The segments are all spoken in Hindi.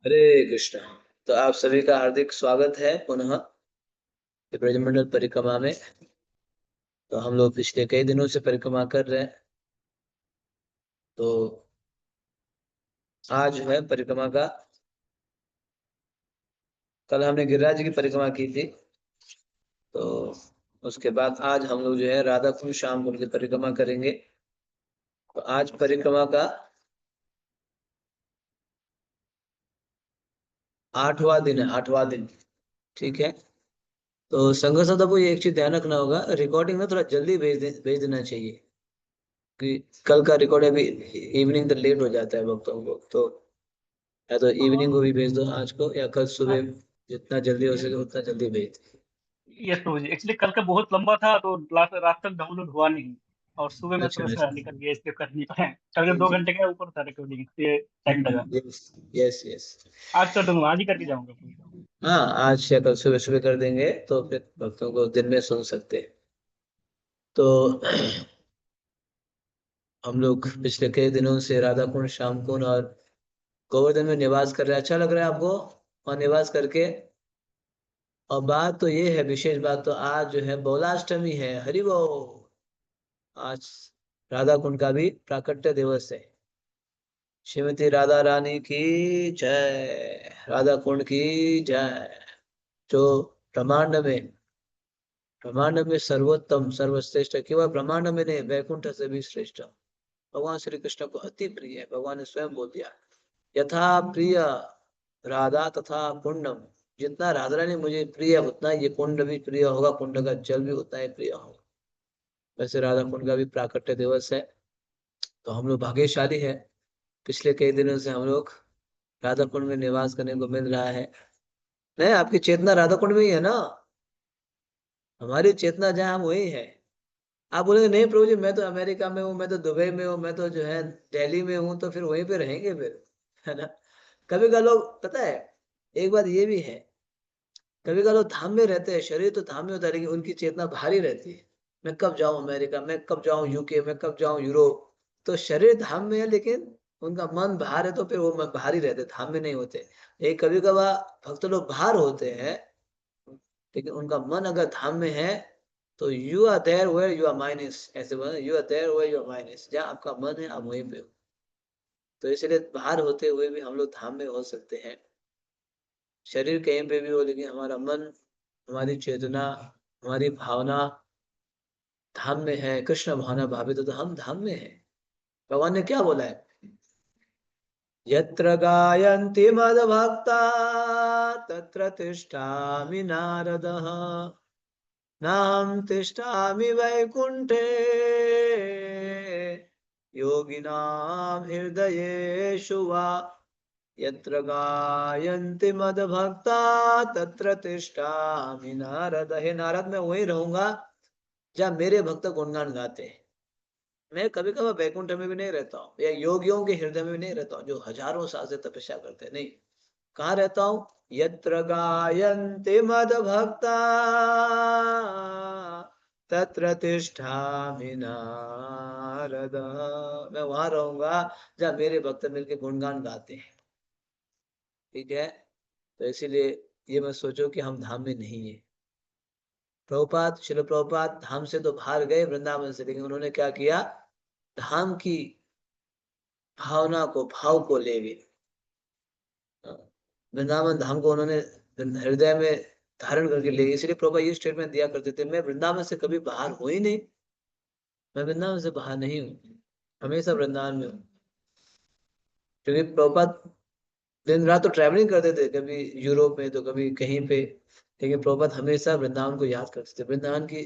हरे कृष्णा। तो आप सभी का हार्दिक स्वागत है पुनः ये ब्रजमंडल परिक्रमा में। तो हम लोग पिछले कई दिनों से परिक्रमा कर रहे हैं। तो आज है परिक्रमा का। कल हमने गिरिराज की परिक्रमा की थी। तो उसके बाद आज हम लोग जो है राधा कुंड श्याम कुंड की परिक्रमा करेंगे। तो आज परिक्रमा का 8वां दिन है, 8वां दिन। ठीक है। तो संघ सदा को ये एक चीज ध्यान रखना होगा, रिकॉर्डिंग में थोड़ा जल्दी भेज देना चाहिए कि कल का रिकॉर्ड अभी इवनिंग तक लेट हो जाता है वक्तों को। तो या तो हाँ। इवनिंग को भी भेज दो आज को, या कल सुबह हाँ, जितना जल्दी हो सके उतना जल्दी भेज दो। ये तो एक्चुअली कल का बहुत लंबा था तो रात तक डाउनलोड हुआ नहीं। और सुबह में अच्छा थोड़ा सा अच्छा। निकल गया इसलिए कर नहीं पाए। कल के जी दो जी। घंटे के ऊपर था रिकॉर्डिंग इसलिए टाइम लगा। Yes yes yes. आज कर दूंगा, आज ही करके जाऊंगा पूरी। हाँ, आज या कल सुबह सुबह कर देंगे तो फिर भक्तों को दिन में सुन सकते हैं। तो हम लोग पिछले कई दिनों से राधा कुंड श्याम कुंड और गोवर्धन में निवास कर रहे हैं। अच्छा लग रहा है आपको और निवास करके? और बात तो ये है, विशेष बात तो आज जो है बौलाष्टमी है। हरि बोल। आज राधा कुंड का भी प्राकट्य दिवस है। श्रीमती राधा रानी की जय, राधा कुंड की जय। जो ब्रह्मांड में ब्रह्मांड में सर्वोत्तम सर्वश्रेष्ठ, केवल ब्रह्मांड में नहीं, वैकुंठ से भी श्रेष्ठ भगवान श्री कृष्ण को अति प्रिय है। भगवान ने स्वयं बोल दिया, यथा प्रिय राधा तथा कुंडम। जितना राधा रानी मुझे प्रिय है उतना ये कुंड भी प्रिय होगा, कुंड का जल भी उतना ही प्रिय होगा। वैसे राधा कुंड का भी प्राकट्य दिवस है। तो हम लोग भाग्यशाली है, पिछले कई दिनों से हम लोग राधा कुंड में निवास करने को मिल रहा है। नहीं, आपकी चेतना राधा कुंड में ही है ना? हमारी चेतना जहाँ, हम वही है। आप बोलेंगे नहीं प्रभु जी, मैं तो अमेरिका में हूँ, मैं तो दुबई में हूँ, मैं तो जो है दिल्ली में हूँ, तो फिर वहीं पे रहेंगे फिर, है ना? कभी कभी लोग, पता है, एक बात ये भी है, कभी कभी लोग धाम में रहते हैं, शरीर तो धाम में होता है लेकिन उनकी चेतना भारी रहती है। मैं कब जाऊं अमेरिका, मैं कब जाऊं यूके, मैं कब जाऊं यूरोप। तो शरीर धाम में है लेकिन उनका मन बाहर है, तो फिर वो मन बाहर ही रहते, धाम में नहीं होते। एक कभी कभार भक्त लोग बाहर होते हैं लेकिन उनका मन अगर धाम में है, तो you are there where your mind is. ऐसे बोला, you are there where your mind is, जहाँ आपका मन है आप वहीं पे हो। तो इसलिए बाहर होते हुए भी हम लोग धाम में हो सकते हैं। शरीर कहीं पे भी हो लेकिन हमारा मन, हमारी चेतना, हमारी भावना धाम में है। कृष्ण भावना भावित तो हम धाम में है। भगवान ने क्या बोला है, यत्र गायन्ति मद्भक्ता तत्र तिष्ठामि नारदः, नाहं तिष्ठामि वैकुंठे योगिनां हृदयेषु वा। यत्र गायन्ति मद्भक्ता तत्र तिष्ठामि नारद। हे नारद, मैं वहीं रहूंगा जहाँ मेरे भक्त गुणगान गाते हैं। मैं कभी कभी वैकुंठ में भी नहीं रहता हूँ, या योगियों के हृदय में भी नहीं रहता हूँ जो हजारों साल से तपस्या करते हैं, नहीं। कहाँ रहता हूँ? यत्र गायन्ति मद्भक्ता तत्र तिष्ठामि नारद। मैं वहां रहूंगा जहाँ मेरे भक्त मिलके गुणगान गाते हैं। ठीक है। तो इसीलिए ये मत सोचो कि हम धाम में नहीं है। प्रभुपाद, शिल प्रभुपाद धाम से तो बाहर गए वृंदावन से, लेकिन उन्होंने क्या किया, धाम की भावना को, भाव को ले गए। वृंदावन धाम को उन्होंने हृदय में धारण करके ले गए। इसलिए प्रभुपाद ये स्टेटमेंट दिया करते थे, मैं वृंदावन से कभी बाहर हो ही नहीं, मैं वृंदावन से बाहर नहीं हूँ, हमेशा वृंदावन में हूँ। क्योंकि प्रभुपाद दिन रात तो ट्रैवलिंग करते थे, कभी यूरोप में तो कभी कहीं पे, लेकिन प्रभुपाद हमेशा वृंदावन को याद करते थे, वृंदावन की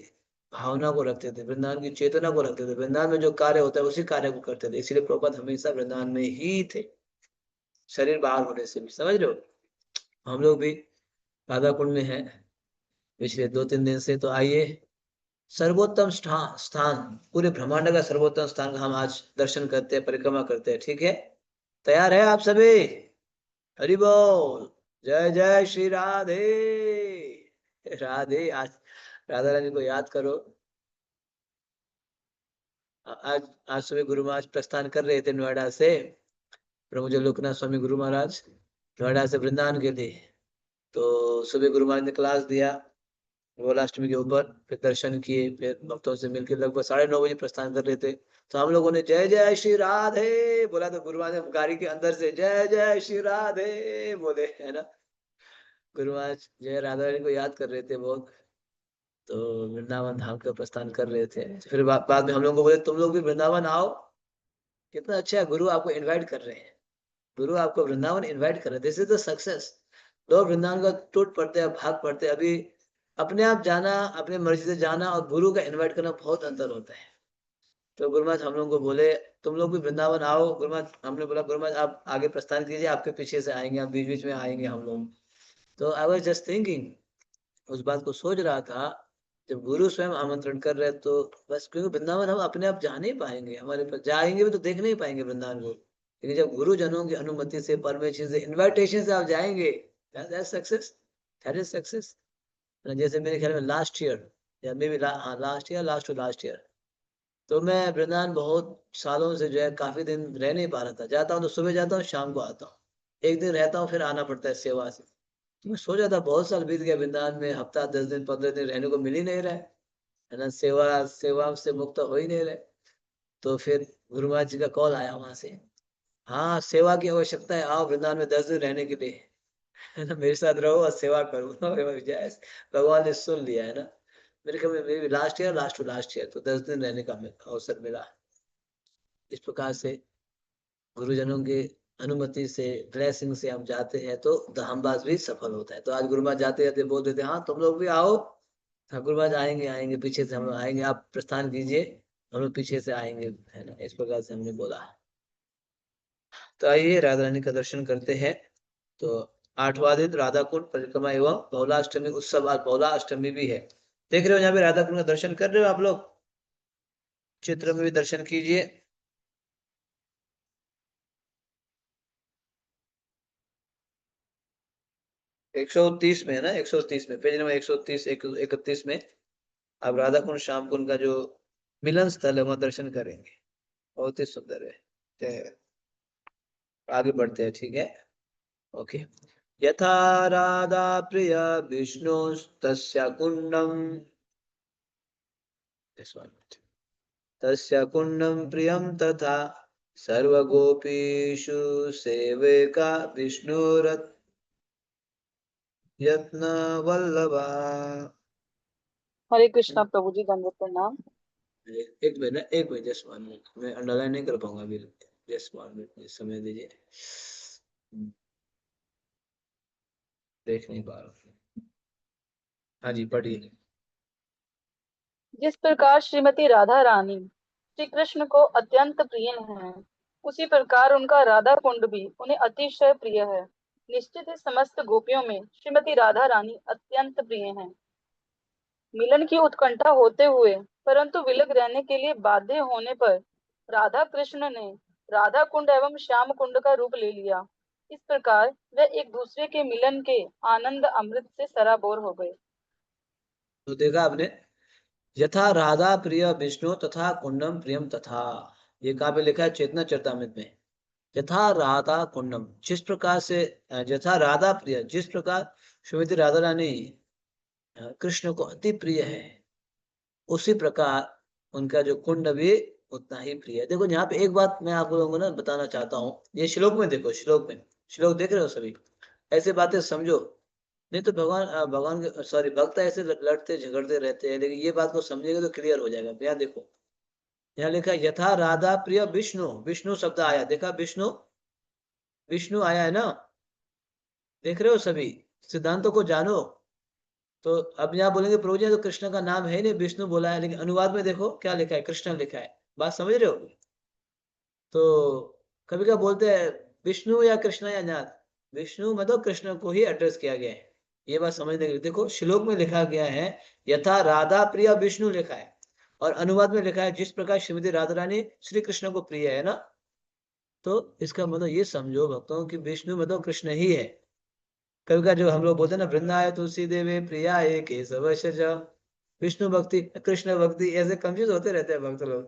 भावना को रखते थे, वृंदावन की चेतना को रखते थे, वृंदावन में जो कार्य होता है उसी कार्य को करते थे। इसीलिए प्रभुपाद हमेशा वृंदावन में ही थे, शरीर बाहर होने से भी। समझ रहे हो? हम लोग भी राधा कुंड में हैं पिछले 2-3 दिन से। तो आइए, सर्वोत्तम स्थान, पूरे ब्रह्मांड का सर्वोत्तम स्थान का हम आज दर्शन करते हैं, परिक्रमा करते हैं। ठीक है? तैयार है आप सभी? हरि बोल। जय जय श्री राधे। राधे। आज राधा रानी को याद करो। आज आज सुबह गुरु महाराज प्रस्थान कर रहे थे नोएडा से, प्रभु लोकनाथ स्वामी गुरु महाराज। नोएडा से वृंदावन के लिए। तो सुबह गुरु महाराज ने क्लास दिया गोलाष्टमी के ऊपर, फिर दर्शन किए, फिर भक्तों से मिलकर लगभग 9:30 बजे प्रस्थान कर रहे थे। तो हम लोगों ने जय जय श्री राधे बोला, तो गुरु महाराज ने गाड़ी के अंदर से जय जय श्री राधे बोले, है ना। गुरु महाराज जय राधा रानी को याद कर रहे थे बहुत। तो वृंदावन धाम का प्रस्थान कर रहे थे। तो फिर बाद में हम लोगों को बोले तुम लोग भी वृंदावन आओ, कितना अच्छा है, गुरु आपको इनवाइट कर रहे हैं, गुरु आपको वृंदावन इनवाइट कर रहे हैं, दिस इज द सक्सेस। लोग वृंदावन का टूट पड़ते हैं, भाग पड़ते हैं। अभी अपने आप जाना, अपने मर्जी से जाना और गुरु का इनवाइट करना बहुत अंतर होता है। तो गुरु महाराज हम लोगों को बोले तुम लोग भी वृंदावन आओ। गुरु महाराज, हमने बोला गुरु महाराज आप आगे प्रस्थान कीजिए, आपके पीछे से आएंगे, आप बीच बीच में आएंगे हम लोग। तो आई वाज जस्ट थिंकिंग, उस बात को सोच रहा था, जब गुरु स्वयं आमंत्रण कर रहे हैं तो बस, क्योंकि वृंदावन हम अपने आप जा नहीं पाएंगे, हमारे पास जाएंगे भी तो देख नहीं पाएंगे वृंदावन को। लेकिन जब गुरुजनों की अनुमति से, परमिशन से, इनविटेशन से आप जाएंगे, that success, that is success. जैसे मेरे ख्याल में लास्ट ईयर या maybe last year, last to last year, तो मैं वृंदावन बहुत सालों से जो है काफी दिन रह नहीं पा रहा था। जाता हूँ तो सुबह जाता हूँ, शाम को आता हूँ, एक दिन रहता हूँ, फिर आना पड़ता है सेवा से। तो मैं सोचा था बहुत साल बीत गया वृंदावन में, हफ्ता 10 दिन 15 दिन रहने को मिल ही नहीं रहा है ना, सेवा सेवा से मुक्त हो ही नहीं रहे। तो फिर गुरु महाराज जी का कॉल आया वहां से, हाँ सेवा की आवश्यकता है, आओ वृंदावन में 10 दिन रहने के लिए, है ना, मेरे साथ रहो और सेवा करो। भगवान ने सुन लिया, है ना। मेरे ख्याल में मेरी last year, last to last year, तो 10 दिन रहने का अवसर मिला। इस प्रकार से गुरुजनों के अनुमति से, ब्लेसिंग से हम जाते हैं तो धामवास भी सफल होता है। तो आज गुरु महाराज जाते जाते बोल देते हाँ तुम लोग भी आओ। हाँ गुरु महाराज आएंगे, आएंगे पीछे से हम लोग आएंगे, आप प्रस्थान कीजिए, हम लोग पीछे से आएंगे, है ना। इस प्रकार से हमने बोला। तो आइए राधा रानी का दर्शन करते हैं। तो 8वां दिन राधा कुंड परिक्रमा एवं बहुलाष्टमी उत्सव, आज बहुला अष्टमी भी है। देख रहे हो यहाँ पे राधा कुंड का दर्शन कर रहे हो आप लोग, चित्र में भी दर्शन कीजिए। 130 में है ना, 130 में, पेज नंबर 130 31 में आप राधा कुंड श्याम कुंड का जो मिलन स्थल है वहां दर्शन करेंगे। बहुत ही सुंदर है। आगे बढ़ते हैं, ठीक है, ओके। यथा राधा प्रिय विष्णु तस्य कुंडम, तस्य कुंडम प्रियम तथा सर्वगोपीषु सेविका विष्णुरत् यत्न वल्लभा। हरे कृष्णा प्रभु जी, दंडवत प्रणाम। एक मिनट, एक मिनट, जस्ट 1 मिनट, मैं अंडरलाइन नहीं कर पाऊंगा अभी, जस्ट 1 मिनट समय दीजिए, देख नहीं पा रहा हूँ। हाँ जी पढ़िए। जिस प्रकार श्रीमती राधा रानी श्री कृष्ण को अत्यंत प्रिय हैं, उसी प्रकार उनका राधा कुंड भी उन्हें अतिशय प्रिय है। निश्चित ही समस्त गोपियों में श्रीमती राधा रानी अत्यंत प्रिय हैं। मिलन की उत्कंठा होते हुए परंतु विलग रहने के लिए बाध्य होने पर राधा कृष्ण ने राधा कुंड एवं श्याम कुंड का रूप ले लिया। इस प्रकार वे एक दूसरे के मिलन के आनंद अमृत से सराबोर हो गए। तो देखा आपने, यथा राधा प्रिय विष्णु तथा कुंडम प्रियम तथा, ये कहाँ पे लिखा है, चेतना चरितामृत में। यथा राधा कुंडम, जिस प्रकार से, यथा राधा प्रिय, जिस प्रकार श्रीमती राधा रानी कृष्ण को अति प्रिय है, उसी प्रकार उनका जो कुंड भी उतना ही प्रिय है। देखो यहाँ पे एक बात मैं आप लोगों को ना बताना चाहता हूँ, ये श्लोक में देखो, श्लोक में, श्लोक देख रहे हो सभी, ऐसे बातें समझो। नहीं तो भगवान के, सॉरी, भक्त ऐसे लड़ते झगड़ते रहते हैं, लेकिन ये बात को समझेंगे तो क्लियर हो जाएगा। यहाँ देखो, यहाँ लिखा है यथा राधा प्रिय विष्णु, विष्णु शब्द आया, देखा, विष्णु, विष्णु आया है ना, देख रहे हो सभी, सिद्धांतों को जानो। तो अब यहाँ बोलेंगे प्रभु जी तो कृष्ण का नाम है नहीं, विष्णु बोला है, लेकिन अनुवाद में देखो क्या लिखा है, कृष्ण लिखा है, बात समझ रहे हो। तो कभी क्या बोलते हैं विष्णु या कृष्ण या नाथ, विष्णु मतलब कृष्ण को ही एड्रेस किया गया है, ये बात समझने के लिए देखो श्लोक में लिखा गया है यथा राधा प्रिय विष्णु लिखा है, और अनुवाद में लिखा है जिस प्रकार श्रीमती राधा रानी श्री कृष्ण को प्रिय है ना। तो इसका मतलब ये समझो भक्तों कि विष्णु मतलब कृष्ण ही है। कभी का जो हम लोग बोलते हैं ना, वृंदाए तुलसी देवे प्रिया एक केशव शज, विष्णु भक्ति कृष्ण भक्ति, ऐसे कंफ्यूज होते रहते हैं भक्त लोग,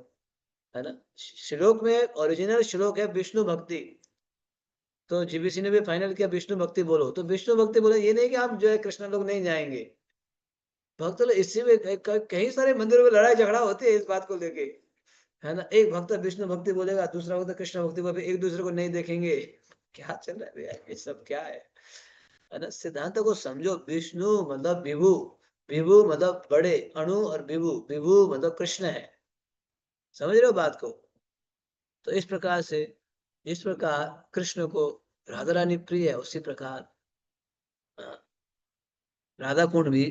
है ना। श्लोक में ओरिजिनल श्लोक है विष्णु भक्ति, तो जीबीसी ने भी फाइनल किया विष्णु भक्ति बोलो, तो विष्णु भक्ति बोलो ये नहीं कि हम जो है कृष्ण लोग नहीं जाएंगे। भक्त लोग इसी में कई सारे मंदिरों में लड़ाई झगड़ा होती है इस बात को लेके, है ना। एक भक्त विष्णु भक्ति बोलेगा, दूसरा भक्त कृष्ण भक्ति बोलेगा, एक दूसरे को नहीं देखेंगे। क्या चल रहा है भैया, ये सब क्या है ना। सिद्धांत को समझो। विष्णु मतलब विभु, विभु मतलब बड़े, अणु और विभु, विभु मतलब कृष्ण है। समझ रहे हो बात को। तो इस प्रकार से, इस प्रकार कृष्ण को राधा रानी प्रिय है, उसी प्रकार राधा कुंड भी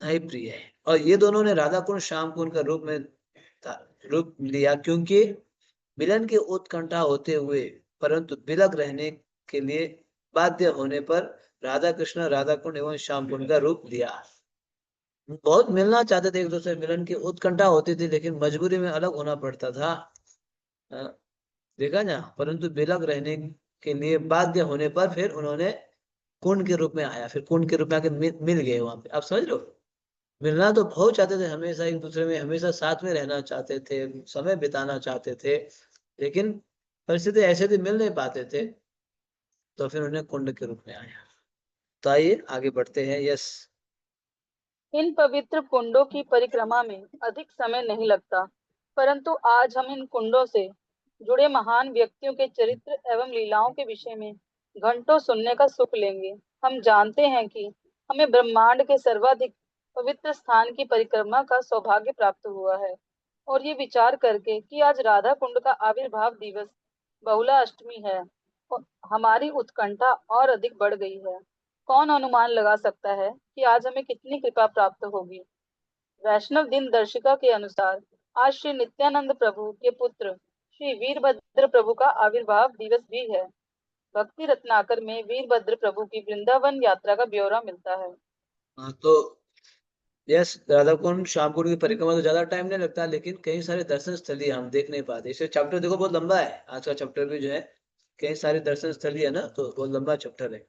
ही प्रिय है। और ये दोनों ने राधा कुंड श्याम कुंड का रूप में रूप लिया, क्योंकि मिलन की उत्कंठा होते हुए परंतु विलग रहने के लिए बाध्य होने पर राधा कृष्ण राधा कुंड एवं श्याम कुंड का रूप लिया। बहुत मिलना चाहते थे एक दूसरे, मिलन की उत्कंठा होती थी, लेकिन मजबूरी में अलग होना पड़ता था। देखा ना, परंतु विलग रहने के लिए बाध्य होने पर फिर उन्होंने कुंड के रूप में आया, फिर कुंड के रूप में आके मिल गए वहां पे। आप समझ लो, मिलना तो बहुत चाहते थे, हमेशा एक दूसरे में, हमेशा साथ में रहना चाहते थे, समय बिताना चाहते थे, लेकिन परिस्थिति ऐसे थे मिल नहीं पाते थे, तो फिर उन्हें कुंड के रूप में आया। तो आइए आगे बढ़ते हैं। यस। इन पवित्र कुंडों की परिक्रमा में अधिक समय नहीं लगता, परंतु आज हम इन कुंडों से जुड़े महान व्यक्तियों के चरित्र एवं लीलाओं के विषय में घंटों सुनने का सुख लेंगे। हम जानते हैं कि हमें ब्रह्मांड के सर्वाधिक पवित्र स्थान की परिक्रमा का सौभाग्य प्राप्त हुआ है, और ये विचार करके कि आज राधा कुंड का आविर्भाव दिवस बहुला अष्टमी है, और हमारी उत्कंठा और अधिक बढ़ गई है। कौन अनुमान लगा सकता है कि आज हमें कितनी कृपा प्राप्त होगी। वैष्णव दिन दर्शिका के अनुसार आज श्री नित्यानंद प्रभु के पुत्र श्री वीरभद्र प्रभु का आविर्भाव दिवस भी है। भक्ति रत्नाकर में वीरभद्र प्रभु की वृंदावन यात्रा का ब्यौरा मिलता है। हाँ, तो यस, राधा कुंड श्याम कुंड की परिक्रमा तो ज्यादा टाइम नहीं लगता, लेकिन कई सारे दर्शन स्थली हम देख नहीं पाते। इसे चैप्टर देखो बहुत लंबा है, आज का चैप्टर भी जो है कई सारे दर्शन स्थली है ना, तो बहुत लंबा चैप्टर है।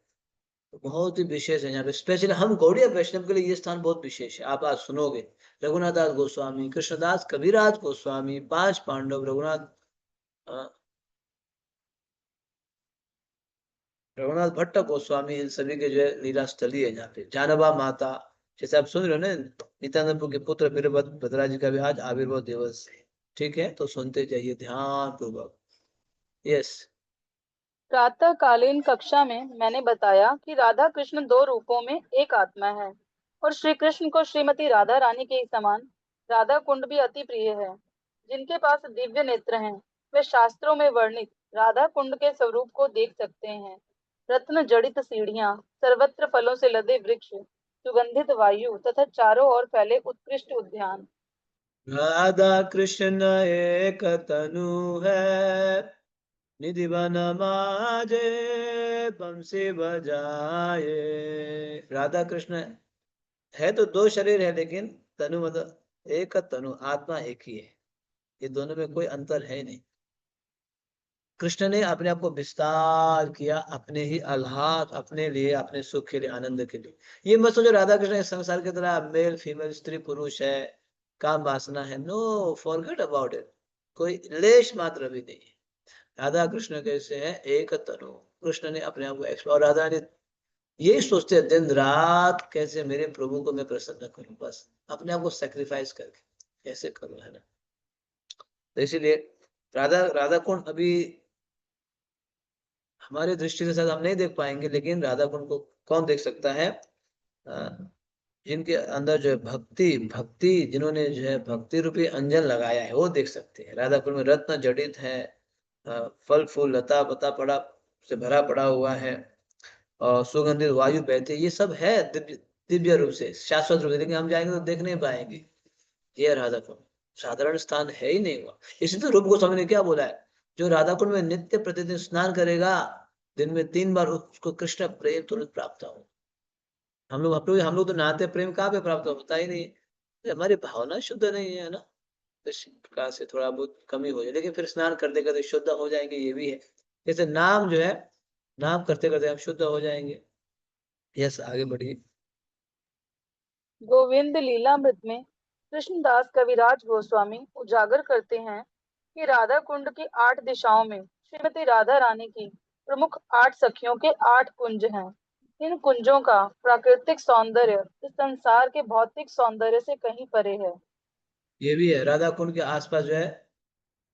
तो बहुत ही विशेष है यहाँ पे, स्पेशली हम गौड़ीय वैष्णव के लिए ये स्थान बहुत विशेष है। आप आज सुनोगे रघुनाथदास गोस्वामी, कृष्णदास कविराज गोस्वामी, पांच पांडव, रघुनाथ भट्ट गोस्वामी, इन सभी के जो है लीला स्थली है यहाँ पे। जानवा माता, जैसे आप सुन रहे हो ना, नित्यानंद के पुत्र वीरभद्रा जी का भी आज आविर्भाव दिवस है। ठीक है, तो सुनते जाइए ध्यान पूर्वक। यस। प्रातःकालीन कक्षा में मैंने बताया कि राधा कृष्ण दो रूपों में एक आत्मा है, और श्री कृष्ण को श्रीमती राधा रानी के समान राधा कुंड भी अति प्रिय है। जिनके पास दिव्य नेत्र हैं, वे शास्त्रों में वर्णित राधा कुंड के स्वरूप को देख सकते हैं। रत्न जड़ित सीढ़ियां, सर्वत्र फलों से लदे वृक्ष, सुगंधित वायु तथा चारों ओर फैले उत्कृष्ट उद्यान। राधा कृष्ण एक तनु है, निधि वन माजे बंसी बजाए। राधा कृष्ण है तो दो शरीर है, लेकिन तनु मतलब एक तनु, आत्मा एक ही है। ये दोनों में कोई अंतर है नहीं। कृष्ण ने अपने आप को विस्तार किया अपने ही आह्लाद, अपने लिए, अपने सुख के लिए, आनंद के लिए। ये मत सोचो राधा कृष्ण इस संसार की तरह मेल फीमेल, स्त्री पुरुष है, काम वासना है। No, forget about it. कोई लेश मात्र भी नहीं है। राधा कृष्ण कैसे हैं, एक तनु। कृष्ण ने अपने आप को एक्सप्लोर, राधा ने यही सोचते हैं दिन रात, कैसे मेरे प्रभु को मैं प्रसन्न करूं, बस अपने आप को सेक्रीफाइस करके कैसे करूं, है ना। तो इसीलिए राधा राधा कुंड अभी हमारे दृष्टि से शायद हम नहीं देख पाएंगे, लेकिन राधा कुंड को कौन देख सकता है, जिनके अंदर जो है भक्ति, भक्ति जिन्होंने जो है भक्ति रूपी अंजन लगाया है, वो देख सकते हैं। राधा कुंड में रत्न जड़ित है, फल फूल लता पता पड़ा से भरा पड़ा हुआ है, और सुगंधित वायु बहती है। ये सब है दिव्य, दिव्य रूप से, शाश्वत रूप से, लेकिन हम जाएंगे तो देख नहीं पाएंगे। ये राधा कुंड साधारण स्थान है ही नहीं हुआ। इसलिए तो रूप गोस्वामी ने क्या बोला है, जो राधा कुंड में नित्य प्रतिदिन स्नान करेगा, दिन में 3 बार, उसको कृष्ण प्रेम तुरंत प्राप्त हो। हम लोग तो नहाते प्रेम कहाँ पे प्राप्त होता ही नहीं है। हमारी भावना शुद्ध नहीं है ना, तो इस प्रकार से थोड़ा बहुत कमी हो जाए, लेकिन फिर स्नान करते करते शुद्ध हो जाएंगे, ये भी है। जैसे नाम जो है, नाम करते करते हम शुद्ध हो जाएंगे। यस, आगे बढ़िए। गोविंद लीलामृत में कृष्णदास कविराज गोस्वामी उजागर करते हैं कि राधा कुंड की 8 दिशाओं में श्रीमती राधा रानी की प्रमुख 8 सखियों के 8 कुंज हैं। इन कुंजों का प्राकृतिक सौंदर्य इस संसार के भौतिक सौंदर्य से कहीं परे है। ये भी है, राधा कुंड के आसपास जो है,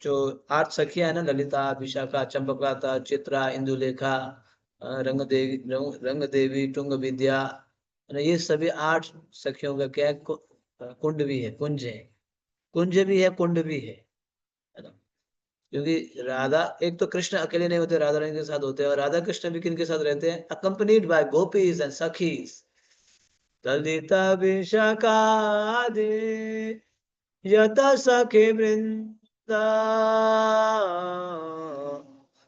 जो 8 सखियां है ना, ललिता, विशाखा, चंपकलता, चित्रा, इंदुलेखा, रंग देवी, टुंग विद्या, है ना, ये सभी 8 सखियों का क्या है, कुंड भी है, कुंज है, कुंज भी है, कुंड भी है ना। क्योंकि राधा, एक तो कृष्ण अकेले नहीं होते, राधा रानी के साथ होते हैं, और राधा कृष्ण भी किन के साथ रहते हैं, accompanied by gopis and sakhis. Lalita Vishakha आदि यथा सखे वृंदा,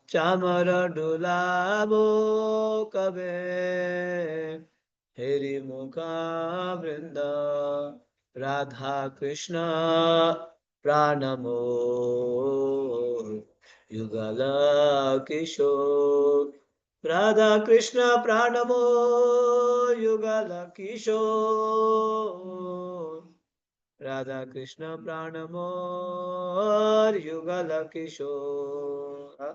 चामर डुलाबो कबे हेरी मुखा वृंदा, राधा कृष्ण प्राणमो युगल किशोर, राधा कृष्ण प्राणमो युगल किशोर, राधा कृष्ण प्राणमोर युगल किशोर। हाँ,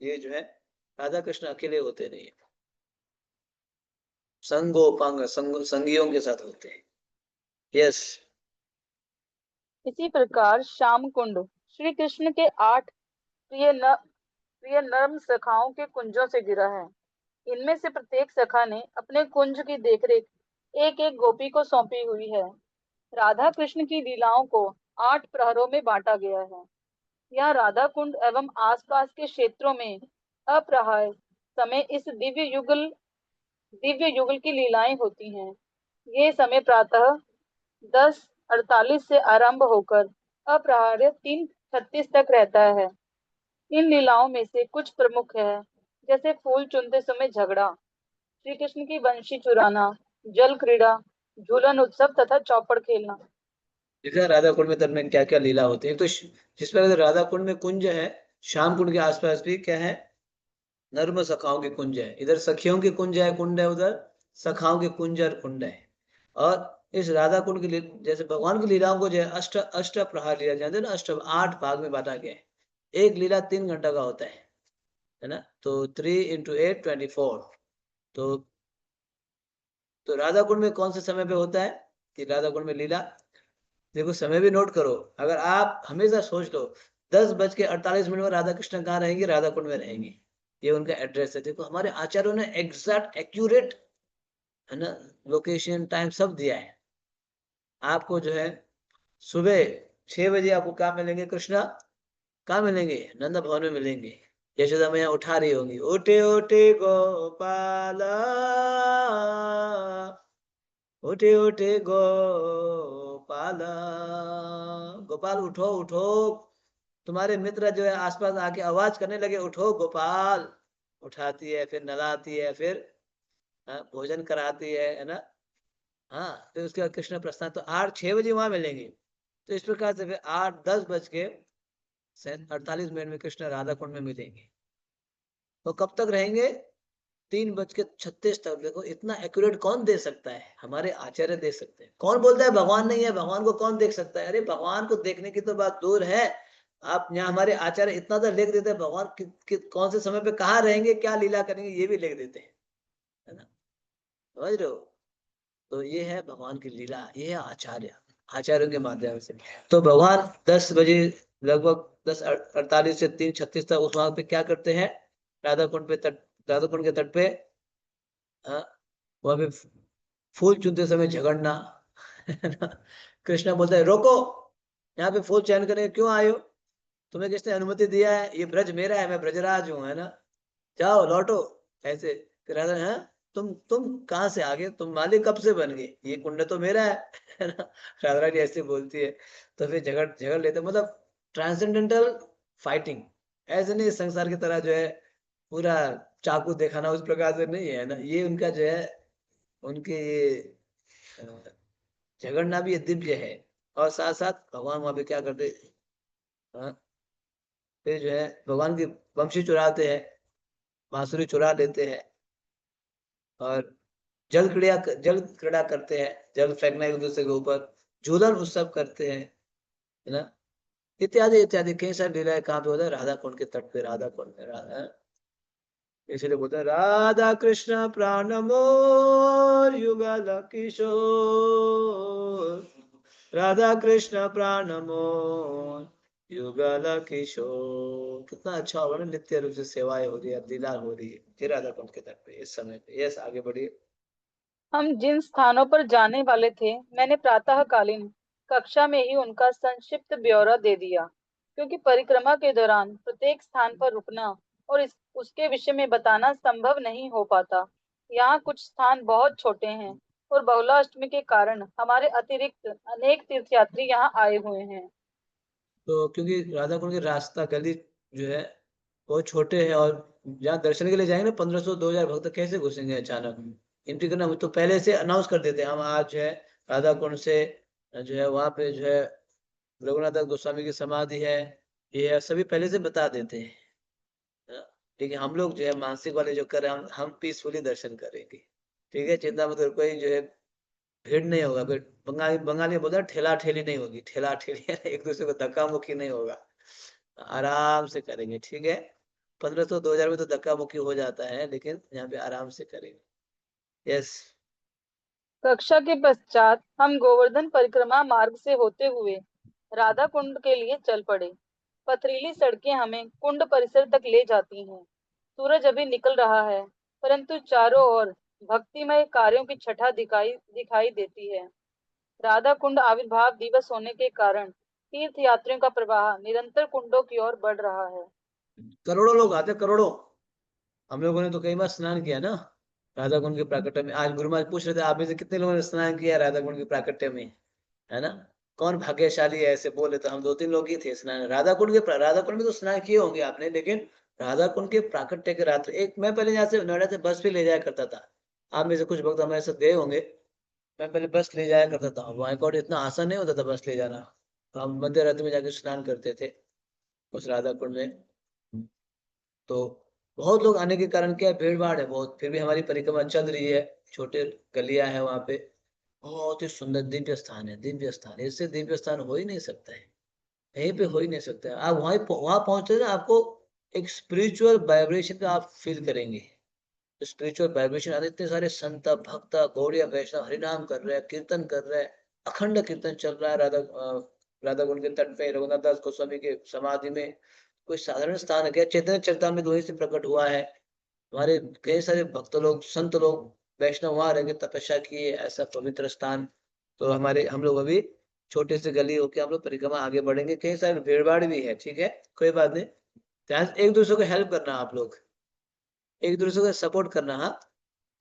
ये जो है राधा कृष्ण अकेले होते नहीं है, संगोपांग संगियों के साथ होते हैं। यस। इसी प्रकार श्याम कुंड श्री कृष्ण के 8 प्रिय नर्म सखाओं के कुंजों से गिरा है। इनमें से प्रत्येक सखा ने अपने कुंज की देखरेख एक एक गोपी को सौंपी हुई है। राधा कृष्ण की लीलाओं को 8 प्रहरों में बांटा गया है। यह राधा कुंड एवं आसपास के क्षेत्रों में अप्रहाय समय इस दिव्य युगल की लीलाएं होती हैं। ये समय प्रातः 10:48 से आरंभ होकर अपराह्न 3:36 तक रहता है। इन लीलाओं में से कुछ प्रमुख है, जैसे फूल चुनते समय झगड़ा, श्री कृष्ण की बंशी चुराना, जल क्रीड़ा, झूलन उत्सव तथा चौपड़ खेलना। देखा राधा कुंड में तब में क्या क्या लीला होती है। एक तो जिस प्रकार राधा कुंड में कुंज है, श्याम कुंड के आसपास भी क्या है, नर्म सखाओं के कुंज है। इधर सखियों के कुंज है, कुंड है, उधर सखाओं के कुंज और कुंड है। और इस राधा कुंड की जैसे भगवान की लीलाओं को जो है अष्ट अष्ट प्रहार लीला जानते हैं ना, अष्ट 8 भाग में बांटा गया है। एक लीला 3 घंटा का होता है ना, तो 3 × 8 24। तो राधा कुंड में कौन से समय पे होता है कि राधा कुंड में लीला, देखो समय भी नोट करो। अगर आप हमेशा सोच लो 10:48 में राधा कृष्ण कहाँ रहेंगे, राधा कुंड में रहेंगे, ये उनका एड्रेस है। देखो हमारे आचार्यों ने एग्जैक्ट एक्यूरेट, है ना, लोकेशन टाइम सब दिया है। आपको जो है सुबह 6 बजे आपको कहाँ मिलेंगे, कृष्णा कहाँ मिलेंगे, नंद भवन में मिलेंगे। यशोदा मैया उठा रही होंगी, उठे उठे गोपाल, उठे उठे गोपाल, गोपाल उठो उठो। तुम्हारे मित्र जो है आसपास आके आवाज करने लगे, उठो गोपाल। उठाती है, फिर नलाती है, फिर भोजन कराती है ना। हाँ, फिर उसके बाद कृष्ण प्रस्थान, तो 8-6 बजे वहां मिलेंगे। तो इस प्रकार से फिर 8-10:48 में कृष्ण राधा कुंड में मिलेंगे। तो कब तक रहेंगे, 3:36 तक। देखो इतना एक्यूरेट कौन दे सकता है, हमारे आचार्य दे सकते हैं। कौन बोलता है भगवान नहीं है, भगवान को कौन देख सकता है, अरे भगवान को देखने की तो बात दूर है। आप यहाँ हमारे आचार्य इतना तो लिख देते हैं, भगवान कौन से समय पे कहाँ रहेंगे, क्या लीला करेंगे, ये भी लिख देते हैं, है ना, समझ रहे हो। तो ये है भगवान की लीला, ये है आचार्य, आचार्यों के माध्यम से। तो भगवान 10 बजे लगभग 10:48 से 3:36 तक उस वहां पे क्या करते हैं, राधा कुंड पे तट, राधा कुंड के तट पे वहां पे फूल चुनते समय झगड़ना। कृष्णा बोलता है रोको, यहाँ पे फूल चयन करने क्यों आए हो, तुम्हें किसने अनुमति दिया है, ये ब्रज मेरा है, मैं ब्रजराज हूँ, है ना, जाओ लौटो। ऐसे फिर राधा है, तुम कहाँ से आ गए, तुम मालिक कब से बन गए, ये कुंड तो मेरा है ना। राधा रानी ऐसे बोलती है। तो फिर झगड़ झगड़ लेते, मतलब ट्रांसेंडेंटल फाइटिंग। ऐसे नहीं संसार की तरह जो है पूरा चाकू दिखाना, उस प्रकार से नहीं है ना, ये उनका जो है, उनके ये झगड़ना भी ये दिव्य है। और साथ साथ भगवान वहां पे क्या करते, हाँ, फिर जो है भगवान की वंशी चुराते हैं, बांसुरी चुरा लेते हैं, और जल क्रीड़ा करते हैं, जल फेंकना एक दूसरे के ऊपर, झूलन उत्सव करते हैं, है ना। इत्यादि इत्यादि कई सारी लीलाएं कहाँ पे होता है, राधा कुंड के तट पे, राधा कुंड में राधा, इसलिए बोलते हैं राधा कृष्ण प्राण मोर युगल किशोर, राधा कृष्ण प्राण मोर युगल किशोर। कितना अच्छा होगा ना, नित्य रूप से सेवाएं हो रही है, लीला हो रही है ये राधा कुंड के तट पे इस समय पे। यस, आगे बढ़िए। हम जिन स्थानों पर जाने वाले थे, मैंने प्रातःकालीन कक्षा में ही उनका संक्षिप्त ब्यौरा दे दिया, क्योंकि परिक्रमा के दौरान प्रत्येक स्थान पर रुकना और उसके विषय में बताना संभव नहीं हो पाता। यहाँ कुछ स्थान बहुत छोटे हैं और बहुलाष्टमी के कारण हमारे अतिरिक्त अनेक तीर्थयात्री यहाँ आए हुए हैं। तो क्योंकि राधा कुंड की रास्ता गली जो है बहुत छोटे हैं, और जहाँ दर्शन के लिए जाएंगे ना 1500-2000 भक्त कैसे घुसेंगे अचानक, एंट्री करना तो पहले से अनाउंस कर देते हैं, हम आज जो है राधा कुंड से जो है वहां पे जो है रघुनाथ दास गोस्वामी की समाधि है, ये है, सभी पहले से बता देते हैं। हाँ, लेकिन हम लोग जो है मानसिक वाले जो कर रहे हैं, हम पीसफुली दर्शन करेंगे। ठीक है, चिंता मत करो, कोई जो है भीड़ नहीं होगा, कोई बंगाली बंगाली बोलता है ठेला ठेली नहीं होगी, ठेला ठेली एक दूसरे को धक्का मुक्की नहीं होगा, आराम से करेंगे। ठीक है, 1500-2000 में तो धक्का मुक्की हो जाता है, लेकिन यहाँ पे आराम से करेंगे। यस। कक्षा के पश्चात हम गोवर्धन परिक्रमा मार्ग से होते हुए राधा कुंड के लिए चल पड़े। पथरीली सड़कें हमें कुंड परिसर तक ले जाती हैं। सूरज अभी निकल रहा है, परंतु चारों ओर भक्तिमय कार्यों की छटा दिखाई दिखाई देती है। राधा कुंड आविर्भाव दिवस होने के कारण तीर्थ यात्रियों का प्रवाह निरंतर कुंडों की ओर बढ़ रहा है। करोड़ों लोग आते हैं, करोड़ों। हम लोगों ने तो कई बार स्नान किया ना राधा कुंड के प्राकट्य में। आज गुरु महाराज पूछ रहे थे आप में से कितने लोगों ने स्नान किया राधा कुंड के प्राकट्य में, है ना। कौन भाग्यशाली है, ऐसे बोले तो हम 2-3 लोग ही थे स्नान राधा कुंड के। राधा कुंड में तो स्नान किए होंगे आपने, लेकिन राधा कुंड के प्राकट्य के रात्र एक, मैं पहले यहाँ से नोएडा से बस पे ले जाया करता था, आप में से कुछ भक्त हमारे साथ गए होंगे। मैं पहले बस ले जाया करता था, वहां को इतना आसान नहीं होता था बस ले जाना, तो हम मध्य रात्रि में जाके स्नान करते थे उस राधा कुंड में। तो बहुत लोग आने के कारण क्या है, भीड़ भाड़ है बहुत, फिर भी हमारी परिक्रमा चल रही है, छोटे गलियां है वहां पे। बहुत ही सुंदर दिव्य स्थान है, दिव्य स्थान, इससे दिव्य स्थान हो ही नहीं सकता है, कहीं पे हो ही नहीं सकता है। आप वहां पहुंचते ना, आपको एक स्पिरिचुअल वाइब्रेशन का आप फील करेंगे। स्पिरिचुअल वाइब्रेशन आते, इतने सारे संत भक्त गौड़िया वैष्णव हरिनाम कर रहे हैं, कीर्तन कर रहे हैं, अखंड कीर्तन चल रहा है राधा कुंड के तट पे रघुनाथ दास गोस्वामी के समाधि में। कोई साधारण स्थान है क्या, चैतन्य चरितामृत वहीं से प्रकट हुआ है। हमारे कई सारे भक्त लोग संत लोग वैष्णव वहां रह के तपस्या किए, ऐसा पवित्र स्थान। तो हम लोग अभी छोटे से गली होके हम लोग परिक्रमा आगे बढ़ेंगे, कई सारे भीड़ भाड़ भी है। ठीक है, कोई बात नहीं, ध्यान एक दूसरे को हेल्प करना, आप लोग एक दूसरे को सपोर्ट करना। हाँ,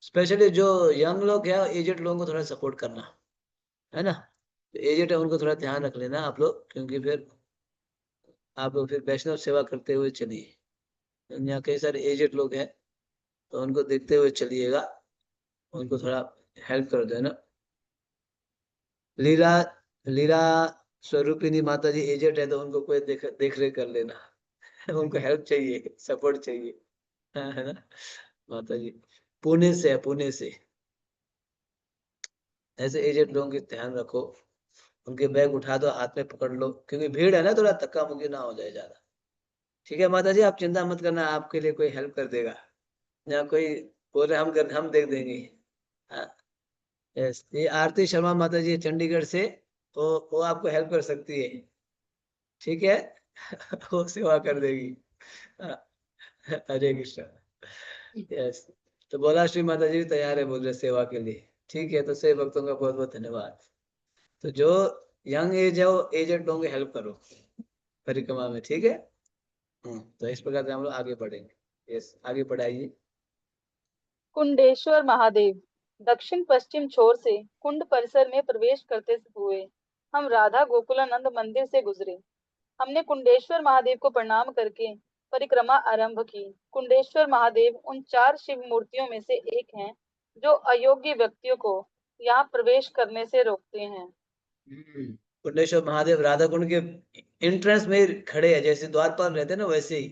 स्पेशली जो यंग लोग हैं, एजेड लोगों को थोड़ा सपोर्ट करना, है ना। एजेड है उनको थोड़ा ध्यान रख लेना आप लोग, क्योंकि फिर आप लोग फिर वैष्णव सेवा करते हुए चलिए। यहाँ कई सारे एजेड लोग हैं, तो उनको देखते हुए चलिएगा, उनको थोड़ा हेल्प कर देना। लीला लीला स्वरूपिणी माता जी एजेड है, तो उनको कोई देख रेख कर लेना उनको हेल्प चाहिए, सपोर्ट चाहिए, है ना। माता जी पुणे से है, पुणे से। ऐसे एजेड लोगों की ध्यान रखो, उनके बैग उठा दो, हाथ में पकड़ लो, क्योंकि भीड़ है ना, थोड़ा धक्का मुक्की ना हो जाए ज्यादा। ठीक है माता जी, आप चिंता मत करना, आपके लिए कोई हेल्प कर देगा। यहाँ कोई बोल रहे हम देख देंगे। हाँ, यस, ये आरती शर्मा माता जी है चंडीगढ़ से, वो आपको हेल्प कर सकती है। ठीक है वो सेवा कर देगी। हाँ, हरे कृष्ण। यस, तो बोला श्री माता जी भी तैयार है, बोल रहे सेवा के लिए। ठीक है, तो सभी भक्तों का बहुत बहुत धन्यवाद। तो जो यंग एज है वो एजेड लोगों की हेल्प करो परिक्रमा में। ठीक है, तो इस प्रकार से हम लोग आगे बढ़ेंगे। यस, आगे बढ़ाइए। कुंडेश्वर महादेव। दक्षिण पश्चिम छोर से कुंड परिसर में प्रवेश करते हुए हम राधा गोकुलानंद मंदिर से गुजरे। हमने कुंडेश्वर महादेव को प्रणाम करके परिक्रमा आरंभ की। कुंडेश्वर महादेव उन 4 शिव मूर्तियों में से एक हैं, जो अयोग्य व्यक्तियों को यहाँ प्रवेश करने से रोकते हैं। कुंडेश्वर महादेव राधा कुंड के एंट्रेंस में खड़े हैं, जैसे द्वारपाल रहते हैं ना, वैसे ही।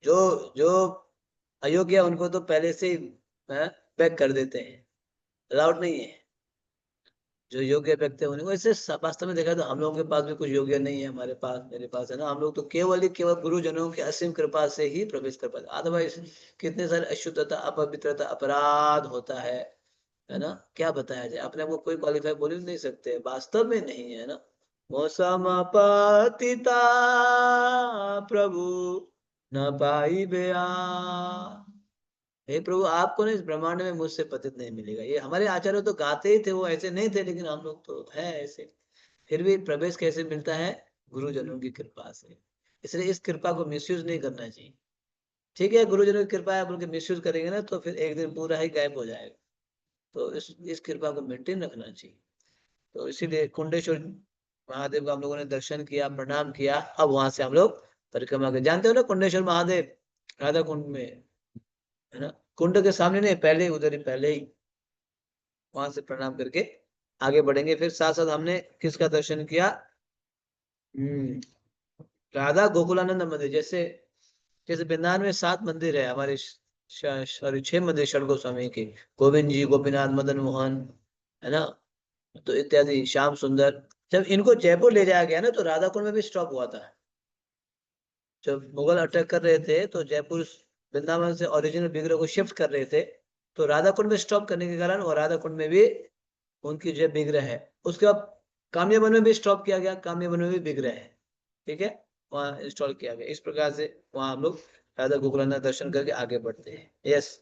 जो जो अयोग्य है, उनको तो पहले से ही पैक कर देते हैं, अलाउड नहीं है। जो योग्य व्यक्ति होने वैसे वास्तव में देखा तो हम लोगों के पास भी कुछ योग्य नहीं है, हमारे पास मेरे पास है ना, हम लोग तो केवल गुरुजनों की असीम कृपा से ही प्रवेश कर पाते, अदरवाइज कितने सारे अशुद्धता अपवित्रता अपराध होता है ना, क्या बताया जाए, अपने आप को कोई क्वालिफाई बोल ही नहीं सकते, वास्तव में नहीं है ना। मौसम पतिता प्रभु न पाई बया, हे प्रभु आपको ना इस ब्रह्मांड में मुझसे पतित नहीं मिलेगा। ये हमारे आचार्य तो गाते ही थे, वो ऐसे नहीं थे, लेकिन हम लोग तो है ऐसे। फिर भी प्रवेश कैसे मिलता है? गुरुजनों की कृपा से। इसलिए इस कृपा को मिसयूज नहीं करना चाहिए। ठीक है, गुरुजनों की कृपा है, बोल के मिसयूज करेंगे ना तो फिर एक दिन पूरा ही गायब हो जाएगा। तो इस कृपा को मेंटेन रखना चाहिए। तो इसीलिए कुंडेश्वर महादेव का हम लोगों ने दर्शन किया, प्रणाम किया। अब वहां से हम लोग परिक्रमा कर, जानते हो ना कुंडेश्वर महादेव राधा कुंड में है ना, कुंड के सामने नहीं, पहले उधर ही, पहले ही वहां से प्रणाम करके आगे बढ़ेंगे। फिर साथ साथ हमने किसका दर्शन किया? राधा गोकुलानंद मंदिर। जैसे जैसे वृंदावन में 7 मंदिर है हमारे, सॉरी 6 मंदिर षड गोस्वामी के, गोविंद जी, गोपीनाथ, मदन मोहन, है ना, तो इत्यादि, श्याम सुंदर। जब इनको जयपुर ले जाया गया ना तो राधा कुंड में भी स्टॉप हुआ था। जब मुगल अटैक कर रहे थे तो जयपुर वृंदावन से ओरिजिनल विग्रह को शिफ्ट कर रहे थे, तो राधा कुंड में स्टॉप करने के कारण और राधा कुंड में भी उनकी जो विग्रह है। उसके बाद कामयाबन में भी स्टॉप किया गया, कामयाबन में भी विग्रह है, ठीक है, वहाँ इंस्टॉल किया गया। इस प्रकार से वहाँ हम लोग राधा गोकुलानंद दर्शन करके आगे बढ़ते हैं। यस।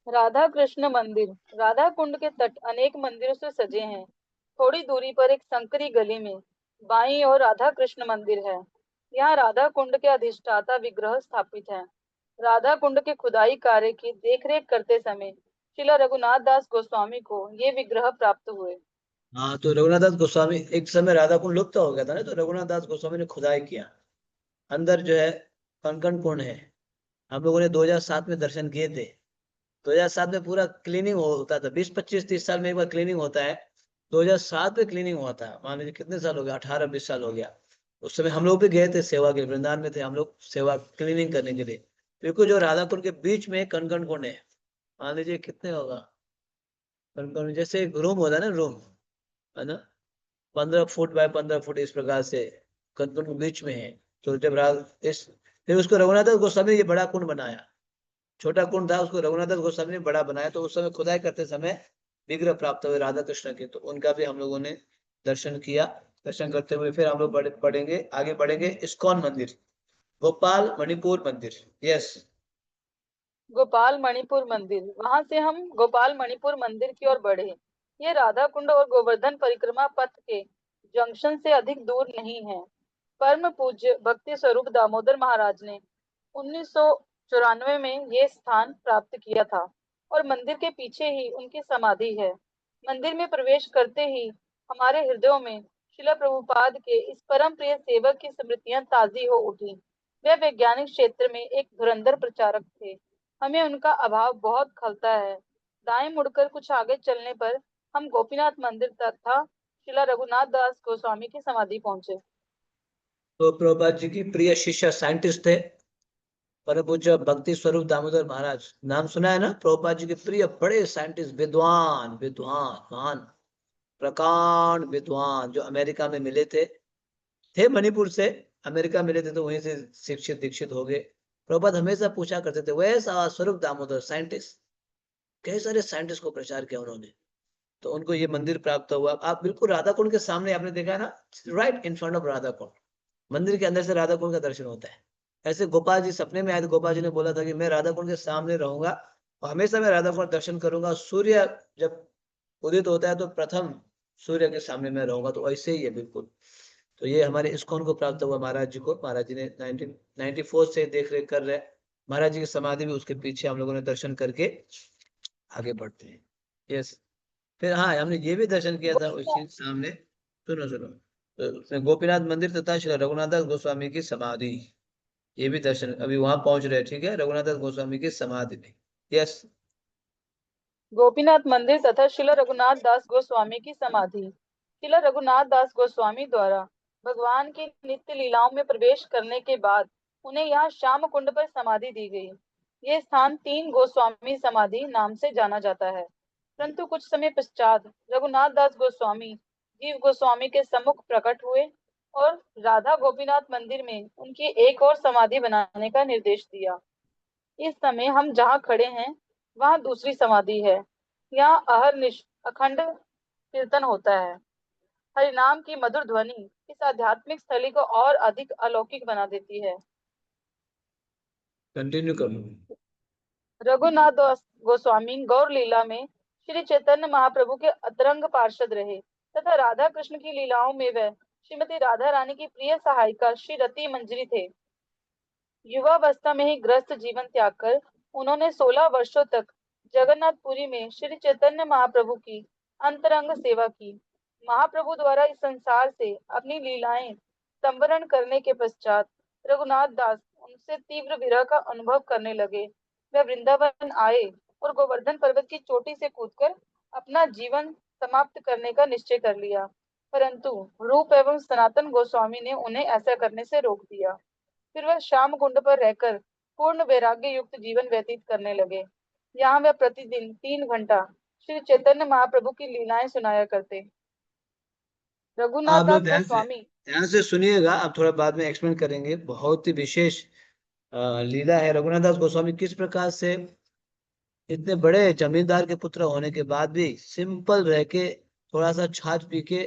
राधा कृष्ण मंदिर। राधा कुंड के तट अनेक मंदिरों से सजे हैं। थोड़ी दूरी पर एक संकरी गली में बाईं ओर राधा कृष्ण मंदिर है। यहाँ राधा कुंड के अधिष्ठाता विग्रह स्थापित है। राधा कुंड के खुदाई कार्य की देखरेख करते समय श्रील रघुनाथ दास गोस्वामी को ये विग्रह प्राप्त हुए। हाँ, तो रघुनाथ दास गोस्वामी, एक समय राधा कुंड लुप्त हो गया था ना, तो रघुनाथ दास गोस्वामी ने खुदाई किया। अंदर जो है कंकण कुंड है, हम लोगों ने 2007 में दर्शन किए थे। 2007 में पूरा क्लीनिंग होता था, 20 25 30 साल में एक बार क्लीनिंग होता है। 2007 में क्लीनिंग हुआ था, मान लीजिए कितने साल हो गया, 18 20 साल हो गया। उस समय हम लोग भी गए थे सेवा के, वृंदावन में थे हम लोग सेवा क्लीनिंग करने के लिए। बिल्कुल जो राधा कुंड के बीच में कनकन कुंड है, मान लीजिए कितने होगा, कनकन जैसे एक रूम होता है ना, रूम है ना, 15 फुट बाय 15 फुट इस प्रकार से कनकन के बीच में है। तो जब इस फिर उसको रघुनाथ दास गोस्वामी ने ये बड़ा कुंड बनाया। छोटा कुंड था, उसको रघुनाथ दास गोस्वामी ने बड़ा बनाया। तो उस समय खुदाई करते समय विग्रह प्राप्त हुए राधा कृष्ण के, तो उनका भी हम लोगों ने दर्शन किया। दर्शन करते हुए फिर हम लोग बढ़ेंगे, आगे बढ़ेंगे इस्कॉन मंदिर, गोपाल मणिपुर मंदिर। यस। गोपाल मणिपुर मंदिर। वहां से हम गोपाल मणिपुर मंदिर की ओर बढ़े। ये राधा कुंड और गोवर्धन परिक्रमा पथ के जंक्शन से अधिक दूर नहीं है। परम पूज्य भक्ति स्वरूप दामोदर महाराज ने 1994 में ये स्थान प्राप्त किया था और मंदिर के पीछे ही उनकी समाधि है। मंदिर में प्रवेश करते ही हमारे हृदयों में शिला प्रभुपाद के इस परम प्रिय सेवक की स्मृतियां ताजी हो उठी। वे वैज्ञानिक क्षेत्र में एक धुरंधर प्रचारक थे। हमें उनका अभाव बहुत खलता है। दाएं मुड़कर कुछ आगे चलने पर हम गोपीनाथ मंदिर तथा शिला रघुनाथ दास गोस्वामी की समाधि पहुंचे। तो प्रभुपाद जी की प्रिय शिष्य साइंटिस्ट थे परम पूज्य भक्ति स्वरूप दामोदर महाराज, नाम सुना है ना, प्रभुपाद जी के प्रिय बड़े साइंटिस्ट, विद्वान विद्वान महान प्रकांड विद्वान, जो अमेरिका में मिले थे मणिपुर से अमेरिका मिले थे, तो वहीं से शिक्षित दीक्षित हो गए। प्रभुपाद हमेशा पूछा करते थे, वैसा स्वरूप दामोदर साइंटिस्ट, कई सारे साइंटिस्ट को प्रचार किया उन्होंने, तो उनको ये मंदिर प्राप्त हुआ। आप बिल्कुल राधा कुंड के सामने आपने देखा है ना, right in front of Radha Kund, मंदिर के अंदर से राधा कुंड का दर्शन होता है। ऐसे गोपाल जी सपने में आए थे, गोपाल जी ने बोला था कि मैं राधा कुंड के सामने रहूंगा और हमेशा मैं राधा कुंड दर्शन करूंगा, सूर्य जब उदित होता है तो प्रथम सूर्य के सामने मैं रहूंगा। तो ऐसे ही है बिल्कुल। तो ये हमारे इस्कॉन को प्राप्त हुआ महाराज जी को, महाराज जी ने 1994 से देख रेख कर रहे हैं। महाराज जी की समाधि भी उसके पीछे हम लोगों ने दर्शन करके आगे बढ़ते हैं। यस। फिर हाँ, हमने ये भी दर्शन किया था उसी सामने, सुनो सुनो, तो उसमें गोपीनाथ मंदिर तथा श्री रघुनाथ दास गोस्वामी की समाधि, ये भी दर्शन, अभी वहां पहुंच रहे हैं, ठीक है, रघुनाथ दास गोस्वामी की समाधि में। यस। गोपीनाथ मंदिर तथा शिला रघुनाथ दास गोस्वामी की समाधि। शिला रघुनाथ दास गोस्वामी द्वारा भगवान की नित्य लीलाओं में प्रवेश करने के बाद उन्हें यहाँ श्याम कुंड पर समाधि दी गई। ये स्थान 3 गोस्वामी समाधि नाम से जाना जाता है। परंतु कुछ समय पश्चात रघुनाथ दास गोस्वामी जीव गोस्वामी के सम्मुख प्रकट हुए और राधा गोपीनाथ मंदिर में उनकी एक और समाधि बनाने का निर्देश दिया। इस समय हम जहाँ खड़े हैं वहाँ दूसरी समाधि है। यहाँ अहरनिश अखंड कीर्तन होता है। हरिनाम की मधुर ध्वनि इस आध्यात्मिक स्थली को और अधिक अलौकिक बना देती है। कंटिन्यू करो। रघुनाथ दास गोस्वामी गौर लीला में श्री चैतन्य महाप्रभु के अतरंग पार्षद रहे तथा राधा कृष्ण की लीलाओं में वह श्रीमती राधा रानी की प्रिय सहायिका श्री रति मंजरी थे। युवावस्था में ही गृहस्थ जीवन त्याग कर उन्होंने 16 वर्षों तक जगन्नाथपुरी में श्री चैतन्य महाप्रभु की अंतरंग सेवा की। महाप्रभु द्वारा इस संसार से अपनी लीलाएं संवरण करने के पश्चात रघुनाथ दास उनसे तीव्र विरह का अनुभव करने लगे। वे वृंदावन आए और गोवर्धन पर्वत की चोटी से कूदकर अपना जीवन समाप्त करने का निश्चय कर लिया, परंतु रूप एवं सनातन गोस्वामी ने उन्हें ऐसा करने से रोक दिया। फिर वह श्याम कुंड पर रहकर पूर्ण वैराग्य युक्त जीवन व्यतीत करने लगे। यहाँ वह प्रतिदिन 3 घंटा श्री चैतन्य महाप्रभु की लीलाएं सुनाया करते। रघुनाथ आप दास लोग गोस्वामी ध्यान से सुनिएगा, आप थोड़ा बाद में एक्सप्लेन करेंगे। बहुत ही विशेष लीला है। रघुनाथ दास गोस्वामी किस प्रकार से इतने बड़े जमींदार के पुत्र होने के बाद भी सिंपल रह के थोड़ा सा छाछ पी के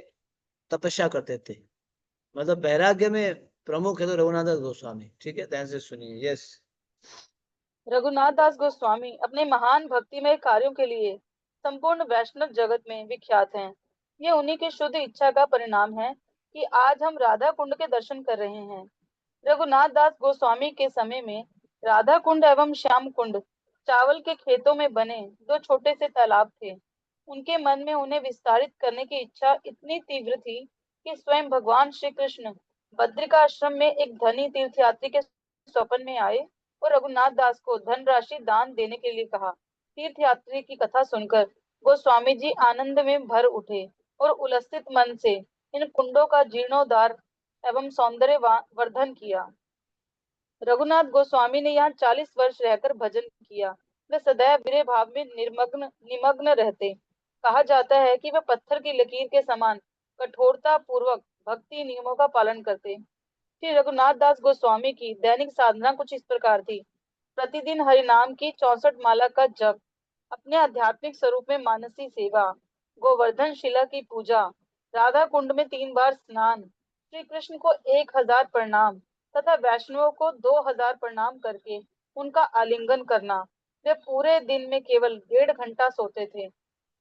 तपस्या करते थे। मतलब वैराग्य में प्रमुख है तो रघुनाथ दास गोस्वामी। ठीक है, ध्यान से सुनिए। यस। रघुनाथ दास गोस्वामी अपने महान भक्तिमय कार्यों के लिए संपूर्ण वैष्णव जगत में विख्यात हैं। ये उन्हीं की शुद्ध इच्छा का परिणाम है कि आज हम राधा कुंड के दर्शन कर रहे हैं। रघुनाथ दास गोस्वामी के समय में राधा कुंड एवं श्याम कुंड चावल के खेतों में बने 2 छोटे से तालाब थे। उनके मन में उन्हें विस्तारित करने की इच्छा इतनी तीव्र थी कि स्वयं भगवान श्री कृष्ण बद्रिकाश्रम में एक धनी तीर्थयात्री के स्वप्न में आए और रघुनाथ दास को धनराशि दान देने के लिए कहा। तीर्थयात्री की कथा सुनकर गोस्वामी जी आनंद में भर उठे और उल्लसित मन से इन कुंडों का जीर्णोद्धार एवं सौंदर्य वर्धन किया। रघुनाथ गोस्वामी ने यहाँ 40 वर्ष रहकर भजन किया। वे सदैव विरह भाव में निमग्न रहते। कहा जाता है कि वे पत्थर की लकीर के समान कठोरता पूर्वक भक्ति नियमों का पालन करते। श्री रघुनाथ दास गोस्वामी की दैनिक साधना कुछ इस प्रकार थी। प्रतिदिन हरिनाम की 64 माला का जप, अपने आध्यात्मिक स्वरूप में मानसी सेवा, गोवर्धन शिला की पूजा, राधा कुंड में 3 बार स्नान, श्री कृष्ण को 1000 प्रणाम तथा वैष्णवों को 2000 प्रणाम करके उनका आलिंगन करना। वे पूरे दिन में केवल 1.5 घंटा सोते थे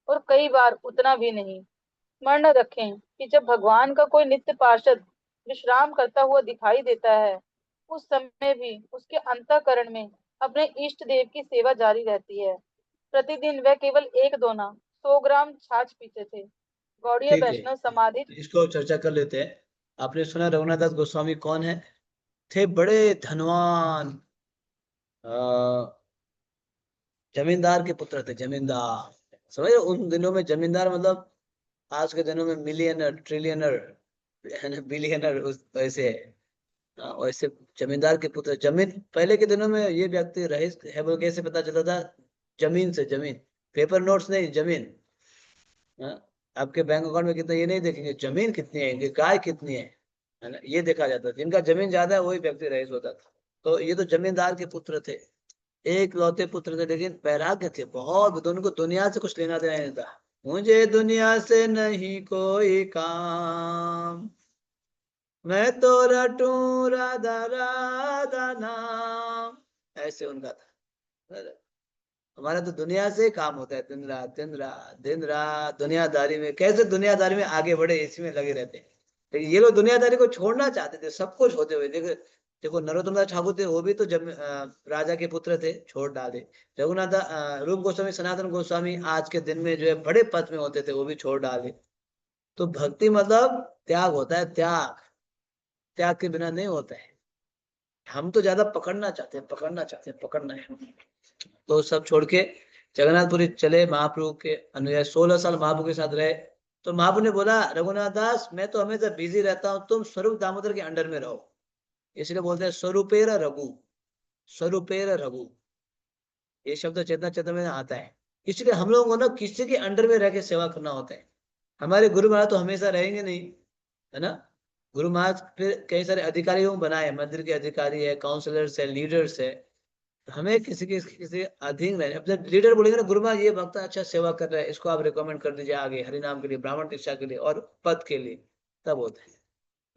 और कई बार उतना भी नहीं। स्मरण रखें कि जब भगवान का कोई नित्य पार्षद विश्राम करता हुआ दिखाई देता है, उस समय भी उसके अंतःकरण में अपने इष्ट देव की सेवा जारी रहती है। प्रतिदिन वह केवल 1 दोना 100 ग्राम छाछ पीते थे। गौड़ीय ठीक है, वैष्णव समाधि इसको चर्चा कर लेते हैं। आपने सुना रघुनाथ दास गोस्वामी कौन है? थे बड़े धनवान जमींदार के पुत्र थे। जमींदार, समझ रहे? उन दिनों में जमींदार मतलब आज के दिनों में मिलियनर, ट्रिलियनर, बिलियनर, उस वैसे है। वैसे जमींदार के पुत्र। जमीन पहले के दिनों में ये व्यक्ति रईस है बोल कैसे पता चलता था? जमीन से। जमीन, पेपर नोट्स नहीं, जमीन। हाँ, आपके बैंक अकाउंट में कितना ये नहीं देखेंगे, जमीन कितनी है, इनकी गाय कितनी है ना, ये देखा जाता था। जिनका जमीन ज्यादा है वही व्यक्ति रईस होता था। तो ये तो जमींदार के पुत्र थे, एक लौते पुत्र थे, लेकिन वैराग्य थे बहुत। दोनों को दुनिया से कुछ लेना देना नहीं था। मुझे दुनिया से नहीं कोई काम, मैं तो रटूं राधा राधा नाम, ऐसे उनका था। हमारा तो दुनिया से काम होता है, दिन रात दिन रात दिन रात दुनियादारी में। कैसे दुनियादारी में आगे बढ़े इसी में लगे रहते हैं। लेकिन ये लोग दुनियादारी को छोड़ना चाहते थे, सब कुछ होते हुए। देखो देखो, नरोत्तम दास ठाकुर थे, वो भी तो राजा के पुत्र थे, छोड़ डाले। रघुनाथ रूप गोस्वामी, सनातन गोस्वामी आज के दिन में जो है बड़े पद में होते थे, वो भी छोड़ डाले। तो भक्ति मतलब त्याग होता है, त्याग। त्याग के बिना नहीं होता है। हम तो ज्यादा पकड़ना चाहते हैं, पकड़ना चाहते हैं, पकड़ना है। तो सब छोड़ के जगन्नाथपुरी चले। महाप्रभु के अनुयायी 16 साल महाप्रभु के साथ रहे। तो महाप्रभु ने बोला, रघुनाथ दास मैं तो हमेशा बिजी रहता हूँ, तुम स्वरूप दामोदर के अंडर में रहो। इसलिए बोलते हैं स्वरूपेर रघु, स्वरूपेर रघु। ये शब्द चेतना चेतना में आता है। इसलिए हम लोगों को ना किसी के अंडर में रह के सेवा करना होता है। हमारे गुरु महाराज तो हमेशा रहेंगे नहीं, है ना। गुरु महाराज फिर कई सारे अधिकारियों बनाए, मंदिर के अधिकारी है, काउंसलर्स है, लीडर्स है। हमें किसी अधीन रहने, अपने लीडर बोलेंगे ना गुरु महाराज ये भक्त अच्छा सेवा कर रहा है, इसको आप रिकमेंड कर दीजिए आगे हरि नाम के लिए, ब्राह्मण दीक्षा के लिए और पद के लिए, तब होता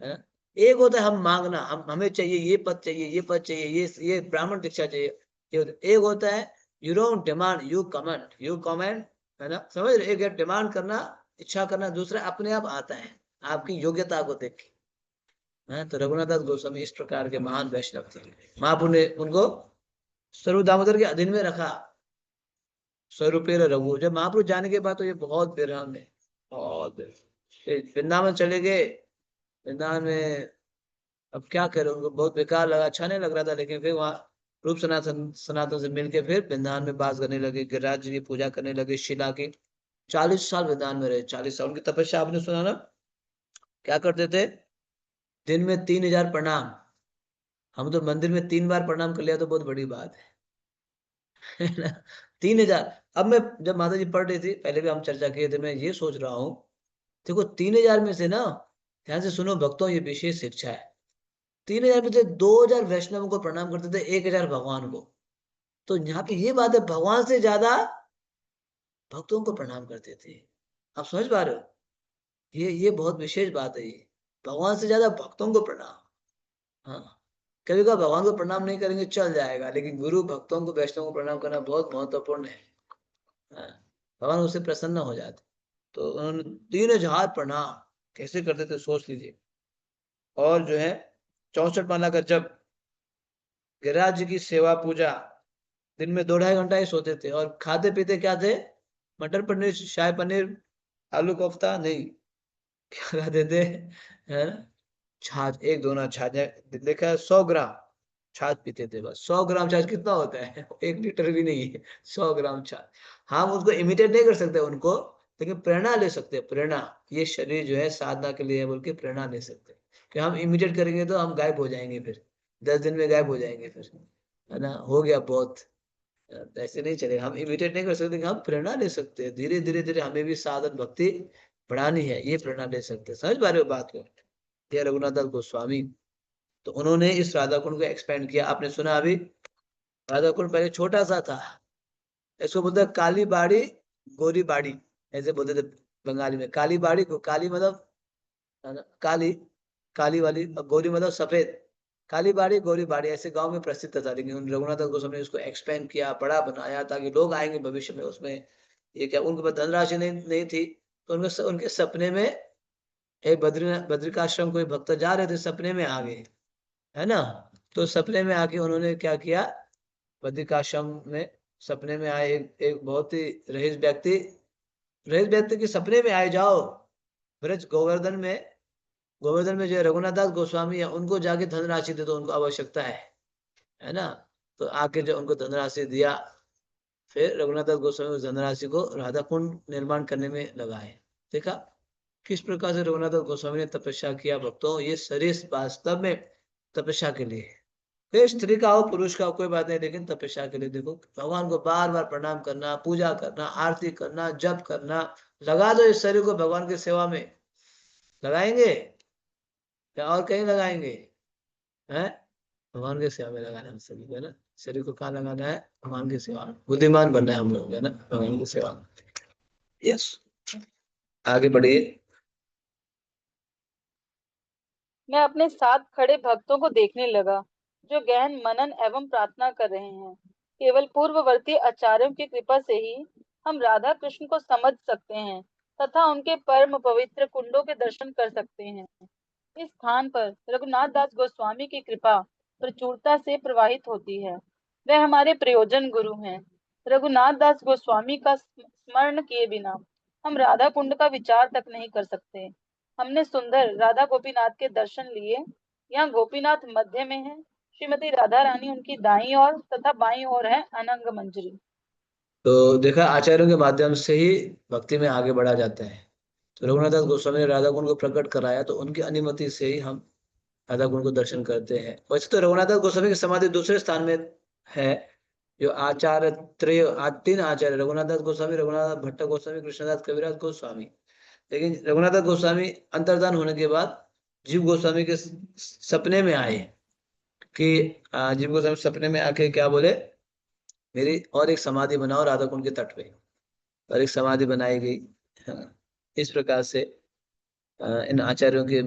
है ना। एक होता है हम मांगना, हमें चाहिए ये पद चाहिए, ये पद चाहिए, ये ब्राह्मण दीक्षा चाहिए, एक होता है you don't demand, you commend, है ना, समझ रहे। एक है डिमांड करना, इच्छा करना, दूसरा अपने आप आता है आपकी योग्यता को देख के। तो रघुनाथ दास गोस्वामी इस प्रकार के महान वैष्णव थे। महाप्रभु ने उनको स्वरूप दामोदर के अधीन में रखा। स्वरूपे रघु, जब महाप्रभु जाने के बाद तो ये बहुत बेरहम है, बहुत वृंदावन चले गए। वृंदावन में अब क्या करें, उनको बहुत बेकार लगा, अच्छा नहीं लग रहा था। लेकिन फिर वहाँ रूप सनातन सनातन से मिलके फिर वृंदावन में बास करने लगे, गिरिराज जी की पूजा करने लगे, शिला की। 40 साल वृंदावन में रहे, 40 साल। उनकी तपस्या आपने सुना ना, क्या करते थे, दिन में 3000 प्रणाम। हम तो मंदिर में 3 बार प्रणाम कर लिया तो बहुत बड़ी बात है ना। 3000। अब मैं जब माता जी पढ़ रही थी, पहले भी हम चर्चा किए थे, मैं ये सोच रहा हूँ, देखो 3000 में से ना, ध्यान से सुनो भक्तों, ये विशेष शिक्षा है। 3000 में से 2000 वैष्णवों को प्रणाम करते थे, 1000 भगवान को। तो यहाँ पे ये बात है, भगवान से ज्यादा भक्तों को प्रणाम करते थे। आप समझ पा रहे हो, ये बहुत विशेष बात है ये, भगवान से ज्यादा भक्तों को प्रणाम। हाँ, कभी कभी भगवान को प्रणाम नहीं करेंगे चल जाएगा, लेकिन गुरु भक्तों को वैष्णव को प्रणाम करना बहुत महत्वपूर्ण है। हाँ, भगवान उससे प्रसन्न हो जाते। तो उन्होंने 3000 प्रणाम कैसे करते थे सोच लीजिए। और जो है 64 माला का जब, गिरिराज जी की सेवा पूजा, दिन में 2-2.5 घंटा ही सोते थे। और खाते पीते क्या थे, मटर पनीर, शाही पनीर, आलू कोफ्ता नहीं, क्या खाते थे, है ना, छाछ, एक दोना छाछ, देखा है 100 ग्राम छाछ पीते थे बस। 100 ग्राम छाछ कितना होता है 1 लीटर भी नहीं है, 100 ग्राम छाछ। हम उसको इमिटेट नहीं कर सकते उनको, लेकिन प्रेरणा ले सकते हैं, प्रेरणा। ये शरीर जो है साधना के लिए है बोल के प्रेरणा ले सकते हैं। कि हम इमिटेट करेंगे तो हम गायब हो जाएंगे, फिर 10 दिन में गायब हो जाएंगे फिर, है ना, हो गया बहुत। ऐसे नहीं चलेगा, हम इमिटेट नहीं कर सकते, लेकिन हम प्रेरणा ले सकते हैं। धीरे धीरे धीरे हमें भी साधन भक्ति बढ़ानी है, ये प्रेरणा ले सकते हैं। समझ पा रहे हो बात को। ये रघुनाथ दास गोस्वामी, तो उन्होंने इस राधा कुंड को एक्सपेंड किया। आपने सुना अभी, राधा कुंड पहले छोटा सा था, इसको बोलते काली बाड़ी, गोरी बाड़ी, ऐसे बोलते थे बंगाली में। काली बाड़ी को, काली मतलब काली, काली वाली, और गोरी मतलब सफेद। काली बाड़ी, गोरी बाड़ी, ऐसे गांव में प्रसिद्ध था। लेकिन रघुनाथ दास गोस्वामी ने उसको एक्सपेंड किया, बड़ा बनाया, ताकि लोग आएंगे भविष्य में उसमें। ये क्या, उनके पास धनराशि नहीं थी, तो उनके सपने में एक बद्रिकाश्रम कोई भक्त जा रहे थे, सपने में आ गए, है ना। तो सपने में आके उन्होंने क्या किया, बद्रिकाश्रम में सपने में आए एक बहुत ही रईस व्यक्ति के सपने में आए, जाओ ब्रज गोवर्धन में जो रघुनाथ दास गोस्वामी है उनको जाके धनराशि दे दो, उनको आवश्यकता है ना। तो आके जो उनको धनराशि दिया, फिर रघुनाथ दास गोस्वामी उस धनराशि को राधा कुंड निर्माण करने में लगाए। देखा किस प्रकार से रघुनाथ दास गोस्वामी ने तपस्या किया। भक्तों, ये शरीर वास्तव में तपस्या के लिए, फिर स्त्री का हो पुरुष का हो कोई बात नहीं, लेकिन तपस्या के लिए। देखो भगवान को बार बार प्रणाम करना, पूजा करना, आरती करना, जप करना, लगा दो इस शरीर को भगवान की सेवा में। लगाएंगे या और कहीं लगाएंगे, हैं, भगवान की सेवा में लगाना है हम सभी को, है ना। शरीर को कहाँ लगाना है, भगवान की सेवा में। बुद्धिमान बनना है हम लोग, है ना, भगवान की सेवा में। यस, आगे बढ़िए। मैं अपने साथ खड़े भक्तों को देखने लगा, जो गहन मनन एवं प्रार्थना कर रहे हैं। केवल पूर्ववर्ती आचार्यों की कृपा से ही हम राधा कृष्ण को समझ सकते हैं तथा उनके परम पवित्र कुंडों के दर्शन कर सकते हैं। इस स्थान पर रघुनाथ दास गोस्वामी की कृपा प्रचुरता से प्रवाहित होती है। वे हमारे प्रयोजन गुरु हैं। रघुनाथ दास गोस्वामी का स्मरण किए बिना हम राधा कुंड का विचार तक नहीं कर सकते। हमने सुंदर राधा गोपीनाथ के दर्शन लिए। यहाँ गोपीनाथ मध्य में है, श्रीमती राधा रानी उनकी दाईं ओर तथा बाईं ओर है अनंग मंजरी। तो देखा, आचार्यों के माध्यम से ही भक्ति में आगे बढ़ा जाता है। तो रघुनाथ दास गोस्वामी ने राधा कुंड को प्रकट कराया, तो उनकी अनुमति से ही हम राधा कुंड को दर्शन करते हैं। वैसे तो रघुनाथ दास गोस्वामी की समाधि दूसरे स्थान में है, जो आचार्य त्रय, तीन आचार्य, रघुनाथ दास गोस्वामी, रघुनाथ भट्ट गोस्वामी, कृष्णदास कविराज गोस्वामी। लेकिन रघुनाथ दास गोस्वामी अंतर्धान होने के बाद जीव गोस्वामी के सपने में आए कि जीव गोस्वामी सपने में आके क्या बोले, मेरी और एक समाधि बनाओ राधा कुंड के तट पे, और एक समाधि बनाई गई। इस प्रकार से इन आचार्यों के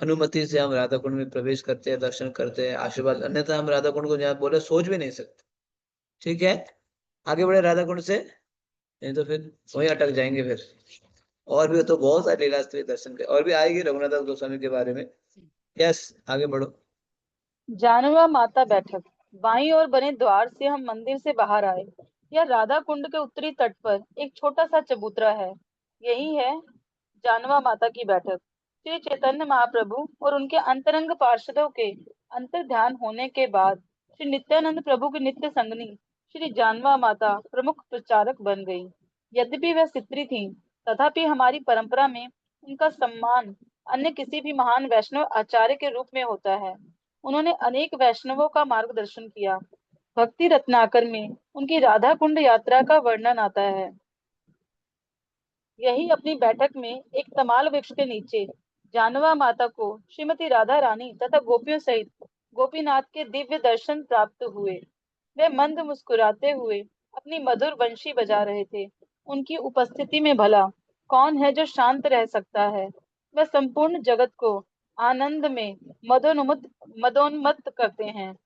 अनुमति से हम राधा कुंड में प्रवेश करते हैं, दर्शन करते हैं, आशीर्वाद, अन्यथा हम राधा कुंड को जहाँ बोले सोच भी नहीं सकते। ठीक है, आगे बढ़े राधा कुंड से, नहीं तो फिर वहीं अटक जाएंगे फिर। और भी तो बहुत सारे लीलास्त्री दर्शन के और भी आएगी रघुनाथ दास गोस्वामी के बारे में। यस, आगे बढ़ो। जानवा माता बैठक। बाईं ओर बने द्वार से हम मंदिर से बाहर आए। यह राधा कुंड के उत्तरी तट पर एक छोटा सा चबूतरा है। यही है जानवा माता की बैठक। श्री चैतन्य महाप्रभु और उनके अंतरंग पार्षदों के अंतर ध्यान होने के बाद श्री नित्यानंद प्रभु की नित्य संगनी श्री जानवा माता प्रमुख प्रचारक बन गई। यद्यपि वह स्त्री थी, तथापि हमारी परंपरा में उनका सम्मान अन्य किसी भी महान वैष्णव आचार्य के रूप में होता है। उन्होंने अनेक वैष्णवों का मार्गदर्शन किया। भक्ति रत्नाकर में उनकी राधा कुंड यात्रा का वर्णन आता है। यही अपनी बैठक में एक तमाल वृक्ष के नीचे जानवा माता को श्रीमती राधा रानी तथा गोपियों सहित गोपीनाथ के दिव्य दर्शन प्राप्त हुए। वे मंद मुस्कुराते हुए अपनी मधुर बंशी बजा रहे थे। उनकी उपस्थिति में भला कौन है जो शांत रह सकता है। वह संपूर्ण जगत को आनंद में मदोन्मत्त करते हैं।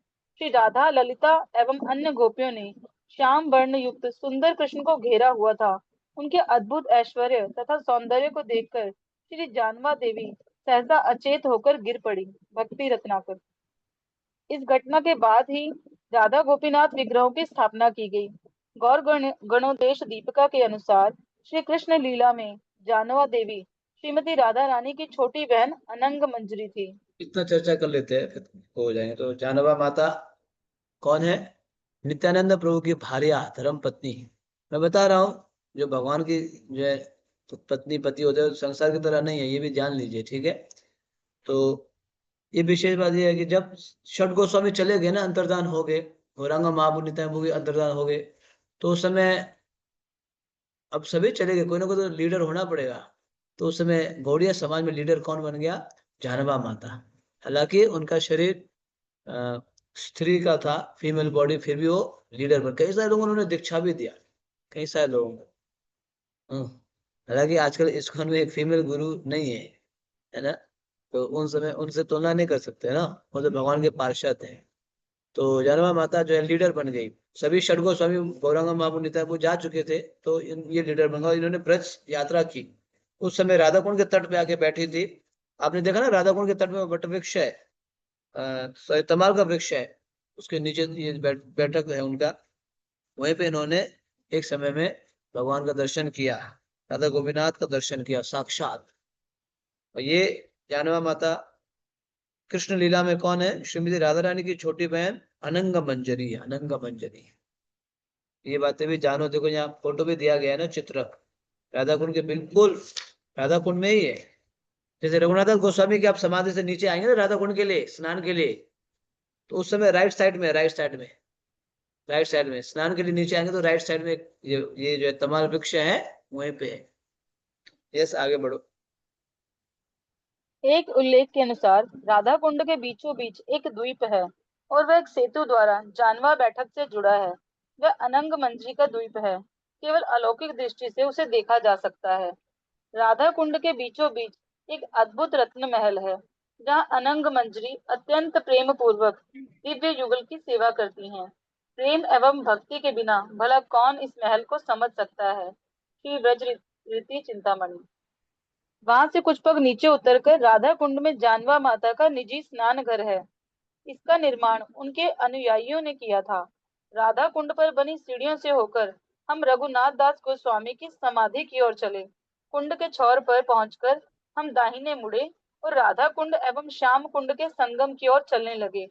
श्री राधा, ललिता एवं अन्य गोपियों ने श्याम वर्ण युक्त सुंदर कृष्ण को घेरा हुआ था। उनके अद्भुत ऐश्वर्य तथा सौंदर्य को देखकर श्री जानवा देवी सहसा अचेत होकर गिर पड़ी। भक्ति रत्नाकर। इस घटना के बाद ही राधा गोपीनाथ विग्रहों की स्थापना की गई। गौर गणोदेश दीपिका के अनुसार श्री कृष्ण लीला में जानवा देवी श्रीमती राधा रानी की छोटी बहन अनंग मंजरी थी। इतना चर्चा कर लेते हैं फिर हो जाएंगे। तो जानवा माता कौन है? नित्यानंद प्रभु की भार्या, धर्म पत्नी। मैं बता रहा हूँ, जो भगवान की जो है तो पत्नी पति होते हैं, संसार की तरह नहीं है, ये भी जान लीजिए। ठीक है, तो ये विशेष बात यह है कि जब षट गोस्वामी चले गए ना, अंतर्धान हो गए, गौरांग महाप्रभु नित्यानंद प्रभु के अंतर्धान हो गए, तो उस समय अब सभी चले गए, कोई ना कोई तो लीडर होना पड़ेगा। तो उस समय गौड़िया समाज में लीडर कौन बन गया? जानवा माता। हालांकि उनका शरीर स्त्री का था, फीमेल बॉडी, फिर भी वो लीडर बन। कई सारे लोगों ने दीक्षा भी दिया, कई सारे लोगों को। हालांकि आजकल इस्कॉन में एक फीमेल गुरु नहीं है ना, तो उन समय उनसे तुलना नहीं कर सकते ना, वो तो भगवान के पार्षद हैं। तो जानवा माता जो है लीडर बन गई। सभी षट गोस्वामी गौरांग महाप्रभु नित्यानंद प्रभु जा चुके थे, तो ये लीडर बन गए। इन्होंने ब्रज यात्रा की। उस समय राधा कुंड के तट पे आके बैठी थी। आपने देखा ना, राधा कुंड के तट में वट वृक्ष है, तमाल का वृक्ष है, उसके नीचे ये बैठक है उनका। वहीं पे इन्होंने एक समय में भगवान का दर्शन किया, राधा गोपीनाथ का दर्शन किया साक्षात। और ये जानवा माता कृष्ण लीला में कौन है? श्रीमती राधा रानी की छोटी बहन अनंग मंजरी है, अनंग मंजरी। ये बातें भी जानो। देखो यहाँ फोटो भी दिया गया है ना, चित्र राधा कुंड के बिल्कुल राधा कुंड में ही है। जैसे रघुनाथ गोस्वामी की आप समाधि से नीचे आएंगे ना राधा कुंड के लिए स्नान के लिए, तो उस समय राइट साइड में स्नान के लिए नीचे आएंगे तो राइट साइड में ये जो है तमाल वृक्ष है, वहीं पे है। यस, आगे बढ़ो। एक उल्लेख के अनुसार राधा कुंड के बीचों बीच एक द्वीप है और वह एक सेतु द्वारा जानवा बैठक से जुड़ा है। वह अनंग मंजरी का द्वीप है। केवल अलौकिक दृष्टि से उसे देखा जा सकता है। राधा कुंड के बीचों बीच एक अद्भुत रत्न महल है, जहाँ अनंग मंजरी अत्यंत प्रेम पूर्वक दिव्य युगल की सेवा करती हैं। प्रेम एवं भक्ति के बिना भला कौन इस महल को समझ सकता है। श्री ब्रज रीति चिंतामणि। वहां से कुछ पग नीचे उतरकर राधा कुंड में जानवा माता का निजी स्नान घर है। इसका निर्माण उनके अनुयायियों ने किया था। राधा कुंड पर बनी सीढ़ियों से होकर हम रघुनाथ दास गोस्वामी की समाधि की ओर चले। कुंड के छोर पर पहुंचकर हम दाहिने मुड़े और राधा कुंड एवं श्याम कुंड के संगम की ओर चलने लगे।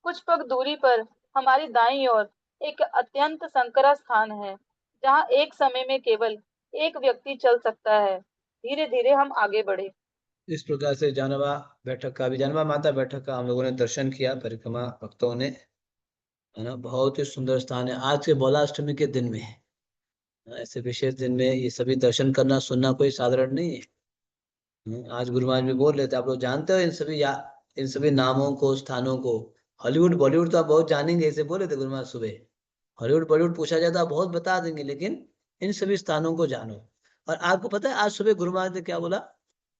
कुछ पग दूरी पर हमारी दाईं ओर एक अत्यंत संकरा स्थान है, जहाँ एक समय में केवल एक व्यक्ति चल सकता है। धीरे धीरे हम आगे बढ़े। इस प्रकार से जानवा माता बैठक का हम लोगों ने दर्शन किया, परिक्रमा भक्तों ने। है ना, बहुत ही सुंदर स्थान है। आज के बौलाष्टमी के दिन में है, ऐसे विशेष दिन में ये सभी दर्शन करना सुनना कोई साधारण नहीं है। आज गुरु महाराज भी बोल रहे थे, आप लोग जानते हो इन सभी नामों को, स्थानों को। हॉलीवुड बॉलीवुड तो आप बहुत जानेंगे, ऐसे बोले थे गुरु महाराज सुबह। हॉलीवुड बॉलीवुड पूछा जाए तो आप बहुत बता देंगे, लेकिन इन सभी स्थानों को जानो। और आपको पता है आज सुबह गुरु महाराज ने क्या बोला?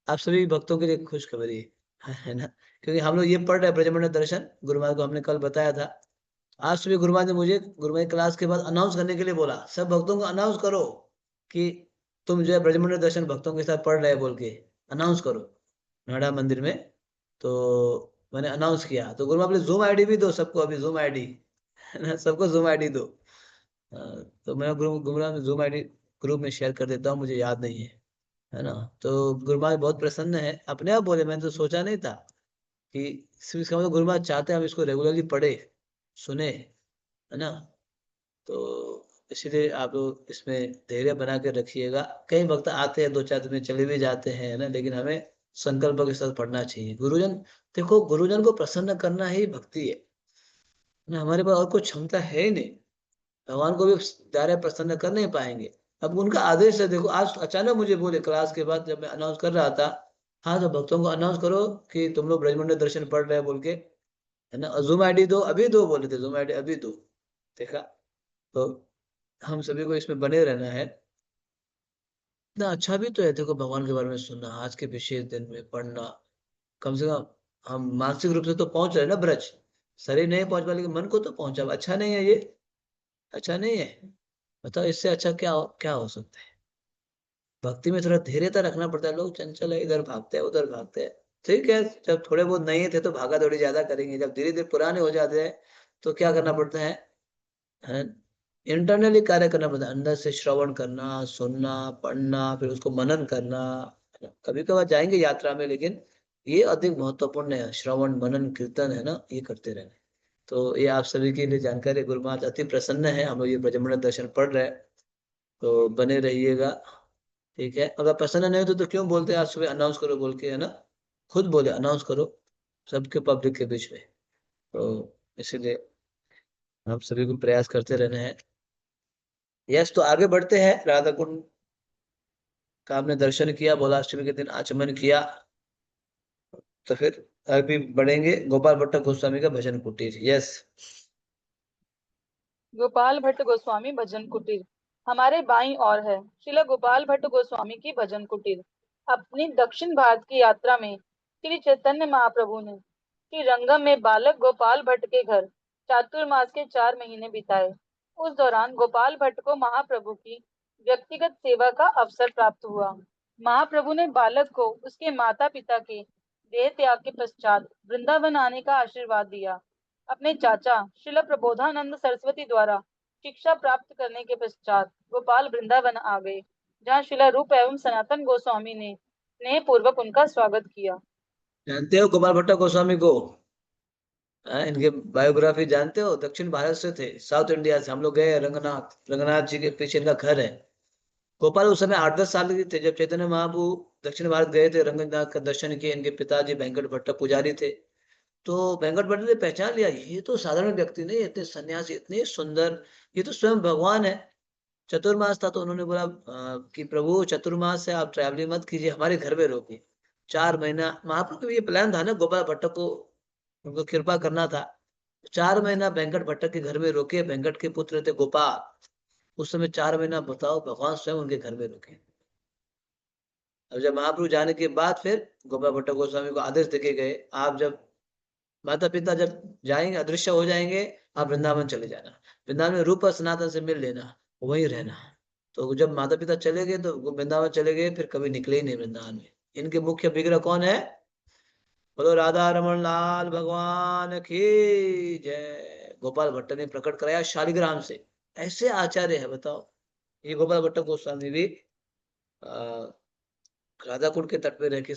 आप सभी भक्तों के लिए खुशखबरी है ना, क्योंकि हम लोग ये पढ़ रहे हैं ब्रजमंडल दर्शन, गुरु महाराज को हमने कल बताया था। आज सुबह गुरु महाराज ने मुझे गुरु महाराज क्लास के बाद अनाउंस करने के लिए बोला, सब भक्तों को अनाउंस करो कि तुम जो है ब्रजमंडल दर्शन भक्तों के साथ पढ़ रहे बोल के अनाउंस करो नोएडा मंदिर में। तो मैंने अनाउंस किया, तो गुरु महाराज बोले जूम आईडी भी दो सबको, अभी जूम आईडी है ना, सबको जूम आईडी दो। तो मैं गुरु महाराज में जूम आईडी ग्रुप में शेयर कर देता हूँ, मुझे याद नहीं है ना। तो गुरु महाराज बहुत प्रसन्न है, अपने आप बोले, मैंने तो सोचा नहीं था कि सिर्फ इसका मतलब गुरु महाराज चाहते हैं हम इसको रेगुलरली पढ़े सुने, है ना। तो इसलिए आप लोग इसमें धैर्य बना के रखिएगा। कई वक्त आते हैं, 2-4 दिन में चले भी जाते हैं, है ना, लेकिन हमें संकल्प के साथ पढ़ना चाहिए। गुरुजन, देखो गुरुजन को प्रसन्न करना ही भक्ति है ना, हमारे पास और कोई क्षमता है ही नहीं। भगवान को भी डायरेक्ट प्रसन्न कर नहीं पाएंगे। अब उनका आदेश है, देखो आज अचानक मुझे बोले क्लास के बाद जब मैं अनाउंस कर रहा था, हाँ तो भक्तों को अनाउंस करो कि तुम लोग ब्रजमंडल दर्शन पढ़ रहे हैं बोल के, है ना। जूम आईडी दो, अभी दो बोले थे, जूम आईडी अभी दो। देखा, तो हम सभी को इसमें बने रहना है ना। अच्छा भी तो है, देखो भगवान के बारे में सुनना, आज के विशेष दिन में पढ़ना, कम से कम हम मानसिक रूप से तो पहुंच रहे हैं ना ब्रज। शरीर नहीं पहुंच पा, लेकिन मन को तो पहुंचा। अच्छा नहीं है ये? अच्छा नहीं है? बताओ इससे अच्छा क्या हो सकता है? भक्ति में थोड़ा धैर्यता रखना पड़ता है। लोग चंचल है, इधर भागते हैं उधर भागते हैं। ठीक है, जब थोड़े बहुत नए थे तो भागा दौड़ी ज्यादा करेंगे, जब धीरे धीरे पुराने हो जाते हैं तो क्या करना पड़ता है, इंटरनली कार्य करना पड़ता है, अंदर से श्रवण करना, सुनना, पढ़ना, फिर उसको मनन करना। कभी कभार जाएंगे यात्रा में, लेकिन ये अधिक महत्वपूर्ण है, श्रवण मनन कीर्तन, है ना, ये करते रहना। तो ये आप सभी के लिए जानकारी। गुरु महाराज अति प्रसन्न है, हम लोग ये ब्रजमंडल दर्शन पढ़ रहे हैं, तो बने रहिएगा। ठीक है, अगर प्रसन्न नहीं हो तो क्यों बोलते हैं आज सुबह अनाउंस करो बोल के, है ना। खुद बोले अनाउंस करो सबके, पब्लिक के बीच में। तो इसीलिए हम सभी को प्रयास करते रहना है। यस, तो आगे बढ़ते हैं। राधा कुंड का हमने दर्शन किया, बोलाष्टमी के दिन आचमन किया, तो फिर अभी बढ़ेंगे गोपाल भट्ट गोस्वामी का भजन कुटीर। यस। गोपाल भट्ट गोस्वामी भजन कुटीर हमारे बाईं ओर है। श्रील गोपाल भट्ट गोस्वामी की भजन कुटीर। अपनी दक्षिण भारत की यात्रा में श्री चैतन्य महाप्रभु ने श्री रंगम में बालक गोपाल भट्ट के घर चातुर्मास के 4 महीने बिताए। उस दौरान गोपाल भट्ट को महाप्रभु की व्यक्तिगत सेवा का अवसर प्राप्त हुआ। महाप्रभु ने बालक को उसके माता पिता के देह त्याग के पश्चात वृंदावन आने का आशीर्वाद दिया। अपने चाचा श्रील प्रबोधानंद सरस्वती द्वारा शिक्षा प्राप्त करने के पश्चात गोपाल वृंदावन आ गए, जहाँ श्रील रूप एवं सनातन गोस्वामी ने स्नेह पूर्वक उनका स्वागत किया। जानते हो गोपाल भट्ट गोस्वामी को? इनके बायोग्राफी जानते हो? दक्षिण भारत से थे, साउथ इंडिया से। हम लोग गए रंगनाथ, रंगनाथ जी के पीछे इनका घर है। गोपाल उस समय 8-10 साल के थे जब चैतन्य महाप्रभु दक्षिण भारत गए थे, रंगनाथ का दर्शन किए। इनके पिताजी वेंकट भट्ट पुजारी थे। तो वेंकट भट्ट ने पहचान लिया, ये तो साधारण व्यक्ति नहीं, इतने सन्यासी, इतने सुंदर, ये तो स्वयं भगवान है। चतुर्मास था तो उन्होंने बोला कि प्रभु चतुर्मास से आप ट्रैवलिंग मत कीजिए, हमारे घर में रोकिए 4 महीना। महाप्रभु का ये प्लान था ना, गोपाल भट्ट को उनको कृपा करना था। 4 महीना वेंकट भट्ट के घर में रोके। वेंकट के पुत्र थे गोपाल। उस समय 4 महीना, बताओ, भगवान स्वयं उनके घर में रुके। अब जब महाप्रभु जाने के बाद फिर गोपाल भट्ट गोस्वामी को आदेश देके गए, आप जब माता पिता जब जाएंगे, अदृश्य हो जाएंगे, आप वृंदावन चले जाना, वृंदावन में रूप और सनातन से मिल लेना, वहीं रहना। तो जब माता पिता चले गए तो वो वृंदावन चले गए, फिर कभी निकले ही नहीं वृंदावन में। इनके मुख्य विग्रह कौन है? बोलो राधा रमन लाल भगवान की जय। गोपाल भट्ट ने प्रकट कराया शालिग्राम से। ऐसे आचार्य है, बताओ। ये गोपाल भट्ट गोस्वामी भी राधा कुंड के तट पे रह के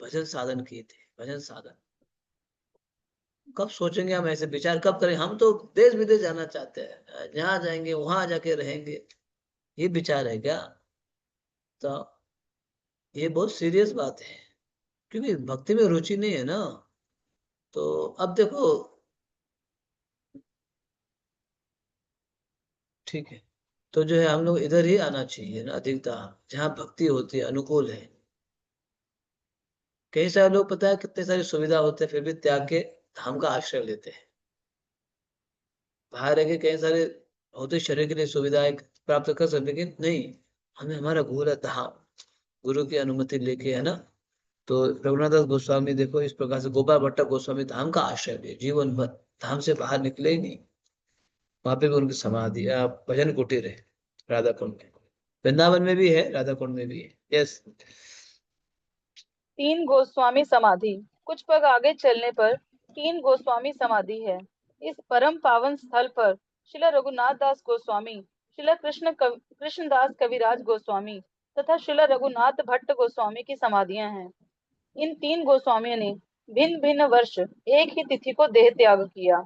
भजन साधन किए थे, भजन साधन। कब सोचेंगे हम, ऐसे विचार कब करें? हम तो देश विदेश जाना चाहते हैं, जहां जाएंगे वहां जाके रहेंगे, ये विचार है क्या? तो ये बहुत सीरियस बात है, क्योंकि भक्ति में रुचि नहीं है ना। तो अब देखो, ठीक है, तो जो है हम लोग इधर ही आना चाहिए ना, अधिकता जहाँ भक्ति होती है, अनुकूल है। कई सारे लोग पता है कितने सारी सुविधा होते हैं फिर भी त्याग के धाम का आश्रय लेते हैं। बाहर रह के कई सारे होते शरीर के लिए सुविधाएं प्राप्त कर सकते, लेकिन नहीं, हमें हमारा गुरु है धाम, गुरु की अनुमति लेके, है ना। तो रघुनाथ दास गोस्वामी देखो इस प्रकार से, गोपाल भट्ट गोस्वामी धाम का आश्रय लिए, जीवन भर धाम से बाहर निकले ही नहीं। वहां पे भी उनकी समाधि भजन कुटीर है राधा कुंड में, वृंदावन में भी है, राधा कुंड में भी है। यस। 3 गोस्वामी समाधि। कुछ पग आगे चलने पर 3 गोस्वामी समाधि है। इस परम पावन स्थल पर श्रील रघुनाथ दास गोस्वामी, श्रील कृष्णदास कविराज गोस्वामी तथा श्रील रघुनाथ भट्ट गोस्वामी की समाधियां हैं। इन 3 गोस्वामियों ने भिन्न भिन्न वर्ष एक ही तिथि को देह त्याग किया।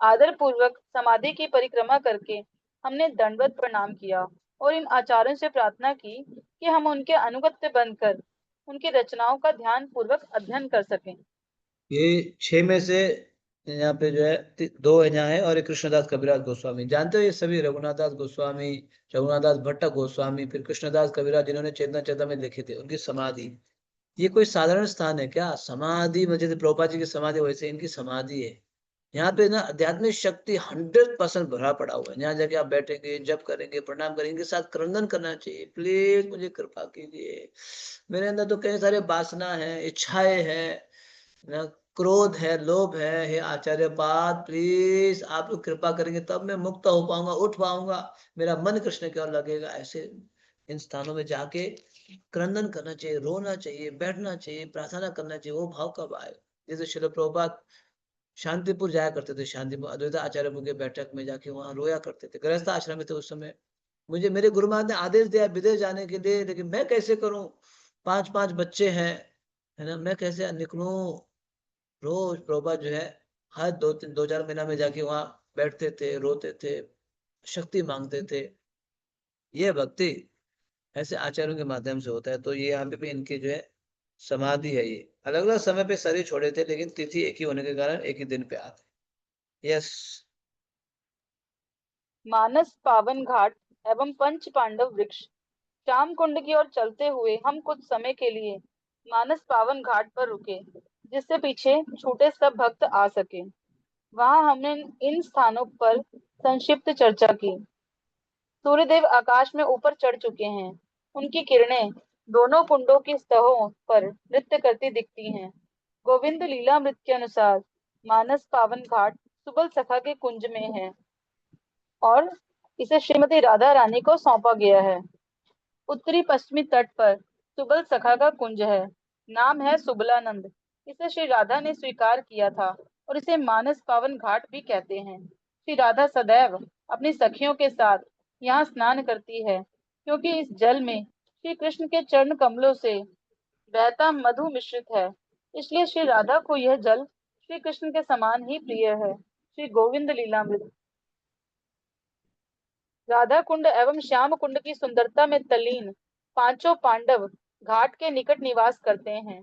आदर पूर्वक समाधि की परिक्रमा करके हमने दंडवत प्रणाम किया और इन आचार्यों से प्रार्थना की कि हम उनके अनुगत्य बनकर उनकी रचनाओं का ध्यान पूर्वक अध्ययन कर सकें। ये 6 में से यहाँ पे जो है 2 यहाँ है, और एक कृष्णदास कविराज गोस्वामी। जानते हो ये सभी रघुनाथ दास गोस्वामी, रघुनाथ दास भट्ट गोस्वामी, फिर कृष्णदास कविराज जिन्होंने चेतना चेतना में लिखे थे, उनकी समाधि। ये कोई साधारण स्थान है क्या? समाधि में जैसे प्रभुपाद जी की समाधि वैसे इनकी समाधि है। यहाँ पे ना आध्यात्मिक शक्ति 100% भरा पड़ा हुआ है। यहाँ जाके आप बैठेंगे, जप करेंगे, प्रणाम करेंगे, इनके साथ क्रंदन करना चाहिए, प्लीज मुझे कृपा कीजिए, मेरे अंदर तो कई सारे वासना है, इच्छाएं हैं ना, क्रोध है, लोभ है, हे आचार्य पाद प्लीज आप लोग कृपा करेंगे तब मैं मुक्त हो पाऊंगा, उठ पाऊंगा, मेरा मन कृष्ण की ओर लगेगा। ऐसे इन स्थानों में जाके क्रंदन करना चाहिए, रोना चाहिए, बैठना चाहिए, प्रार्थना करना चाहिए। वो भाव कब आए? जैसे शिल प्रभुपाद शांतिपुर जाया करते थे, शांतिपुर अद्वैत आचार्य के बैठक में जाके वहां रोया करते थे। गृहस्थ आश्रम में थे उस समय। मुझे मेरे गुरु महाराज ने आदेश दिया विदेश जाने के लिए, लेकिन मैं कैसे करूं, 5 बच्चे हैं, है ना, मैं कैसे निकलूं। रोज प्रभुपाद जो है हर 2-4 महीना में जाके वहां बैठते थे, रोते थे, शक्ति मांगते थे। ये भक्ति ऐसे आचार्यों के माध्यम से होता है। तो ये यहाँ पे भी इनकी जो है समाधि है। ये अलग अलग समय पे शरीर छोड़े थे, लेकिन तिथि एक ही होने के कारण एक ही दिन पे आते। यस। मानस पावन घाट एवं पंच पांडव वृक्ष। श्याम कुंड की ओर चलते हुए हम कुछ समय के लिए मानस पावन घाट पर रुके, जिससे पीछे छूटे सब भक्त आ सके। वहां हमने इन स्थानों पर संक्षिप्त चर्चा की। सूर्यदेव आकाश में ऊपर चढ़ चुके हैं। उनकी किरणें दोनों कुंडों की सतहों पर नृत्य करती दिखती हैं। गोविंद लीलामृत के अनुसार मानस पावन घाट सुबल सखा के कुंज में है और इसे श्रीमती राधा रानी को सौंपा गया है। उत्तरी पश्चिमी तट पर सुबल सखा का कुंज है। नाम है सुबलानंद। इसे श्री राधा ने स्वीकार किया था और इसे मानस पावन घाट भी कहते हैं। श्री राधा सदैव अपनी सखियों के साथ यहाँ स्नान करती है, क्योंकि इस जल में श्री कृष्ण के चरण कमलों से बहता मधु मिश्रित है। इसलिए श्री राधा को यह जल श्री कृष्ण के समान ही प्रिय है। श्री गोविंद लीलामृत। राधा कुंड एवं श्याम कुंड की सुंदरता में तल्लीन 5 पांडव घाट के निकट निवास करते हैं।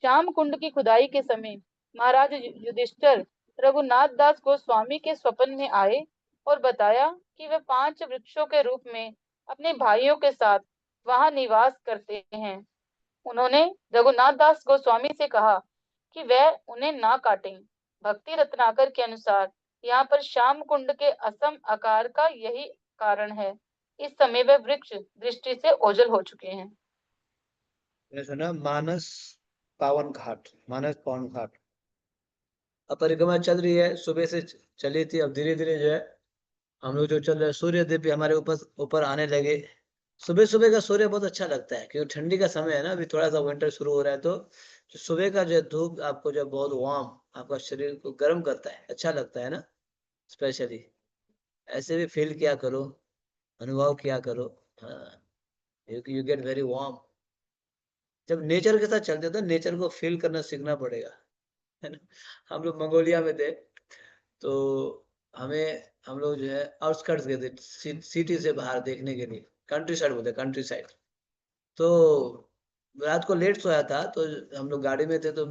श्याम कुंड की खुदाई के समय महाराज युधिष्ठिर रघुनाथ दास गोस्वामी के स्वप्न में आए और बताया कि वे 5 वृक्षों के रूप में अपने भाइयों के साथ वहां निवास करते हैं। उन्होंने रघुनाथ दास गोस्वामी से कहा कि वह उन्हें ना काटें। भक्ति रत्नाकर के अनुसार यहाँ पर श्याम कुंड के असम आकार का यही कारण है। इस समय वे वृक्ष दृष्टि से ओझल हो चुके हैं। मैंने सुना मानस पावन घाट, मानस पावन घाट। अब परिक्रमा चल रही है, सुबह से चली थी, अब धीरे धीरे जो है हम लोग जो चल रहे हैं, सूर्य देव भी हमारे ऊपर ऊपर आने लगे। सुबह सुबह का सूर्य बहुत अच्छा लगता है, क्योंकि ठंडी का समय है ना, अभी थोड़ा सा विंटर शुरू हो रहा है। तो जो सुबह का जो धूप आपको जो बहुत वार्म, आपका शरीर को गर्म करता है, अच्छा लगता है ना। स्पेशली ऐसे भी फील किया करो, अनुभव किया करो। हाँ, यू गेट वेरी वार्म। जब नेचर के साथ चलते तो नेचर को फील करना सीखना पड़ेगा, है ना। हम लोग मंगोलिया में थे, तो हम लोग जो है आउटस्कर्ट्स गए थे, सिटी से बाहर देखने के लिए, कंट्री साइड बोलते, कंट्री साइड। तो रात को लेट सोया था, तो हम लोग गाड़ी में थे, तो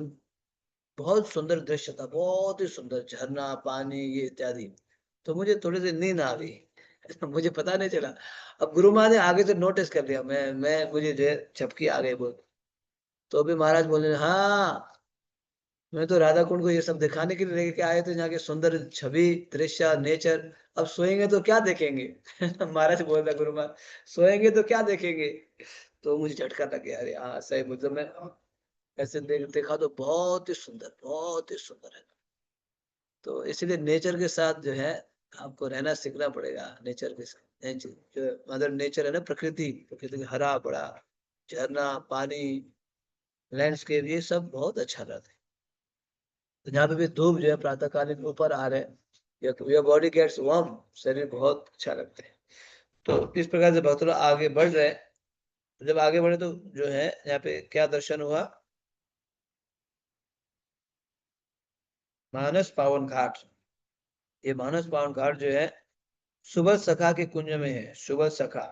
बहुत सुंदर दृश्य था, बहुत ही सुंदर, झरना, पानी, ये इत्यादि। तो मुझे थोड़ी सी नींद आ गई, मुझे पता नहीं चला। अब गुरु महाराज ने आगे से नोटिस कर लिया, मैं मुझे जो है झपकी आ गई बहुत। तो भी महाराज बोले, हाँ मैं तो राधा कुंड को ये सब दिखाने के लिए लेके आए थे, यहाँ की सुंदर छवि, दृश्य, नेचर। अब सोएंगे तो क्या देखेंगे? महाराज बोल रहा, गुरु महाराज सोएंगे तो क्या देखेंगे? तो मुझे झटका लग गया, अरे हाँ सही, मतलब मैं ऐसे देखा तो बहुत ही सुंदर है। तो इसीलिए नेचर के साथ जो है आपको रहना सीखना पड़ेगा। नेचर के साथ, जो मदर नेचर है ना, प्रकृति, प्रकृति का हरा भरा झरना, पानी, लैंडस्केप, ये सब बहुत अच्छा रहता है। तो जहाँ पे भी धूप जो है प्रातःकालीन ऊपर आ रहे हैं, योर बॉडी गेट्स वार्म, शरीर बहुत अच्छा लगता है। तो इस प्रकार से भक्त लोग आगे बढ़ रहे हैं। जब आगे बढ़े तो जो है यहाँ पे क्या दर्शन हुआ, मानस पावन घाट। ये मानस पावन घाट जो है सुबह सखा के कुंज में है, सुबह सखा।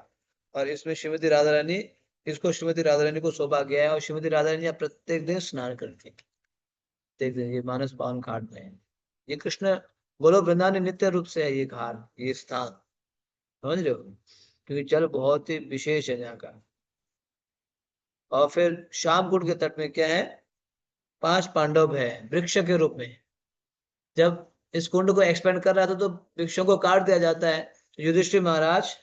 और इसमें श्रीमती राधा रानी, इसको श्रीमती राधा रानी को सौंपा गया है, और श्रीमती राधा रानी यहाँ प्रत्येक दिन स्नान करती है। प्रत्येक दिन ये मानस पावन घाट में है। ये कृष्ण गोलोक वृंदावन में नित्य रूप से है ये घाट, ये स्थान, समझ रहे हो? क्योंकि जल बहुत ही विशेष है यहाँ का। और फिर श्याम कुंड के तट में क्या है, 5 पांडव है वृक्ष के रूप में। जब इस कुंड को एक्सपेंड कर रहा था तो वृक्षों को काट दिया जाता है। तो युधिष्ठिर महाराज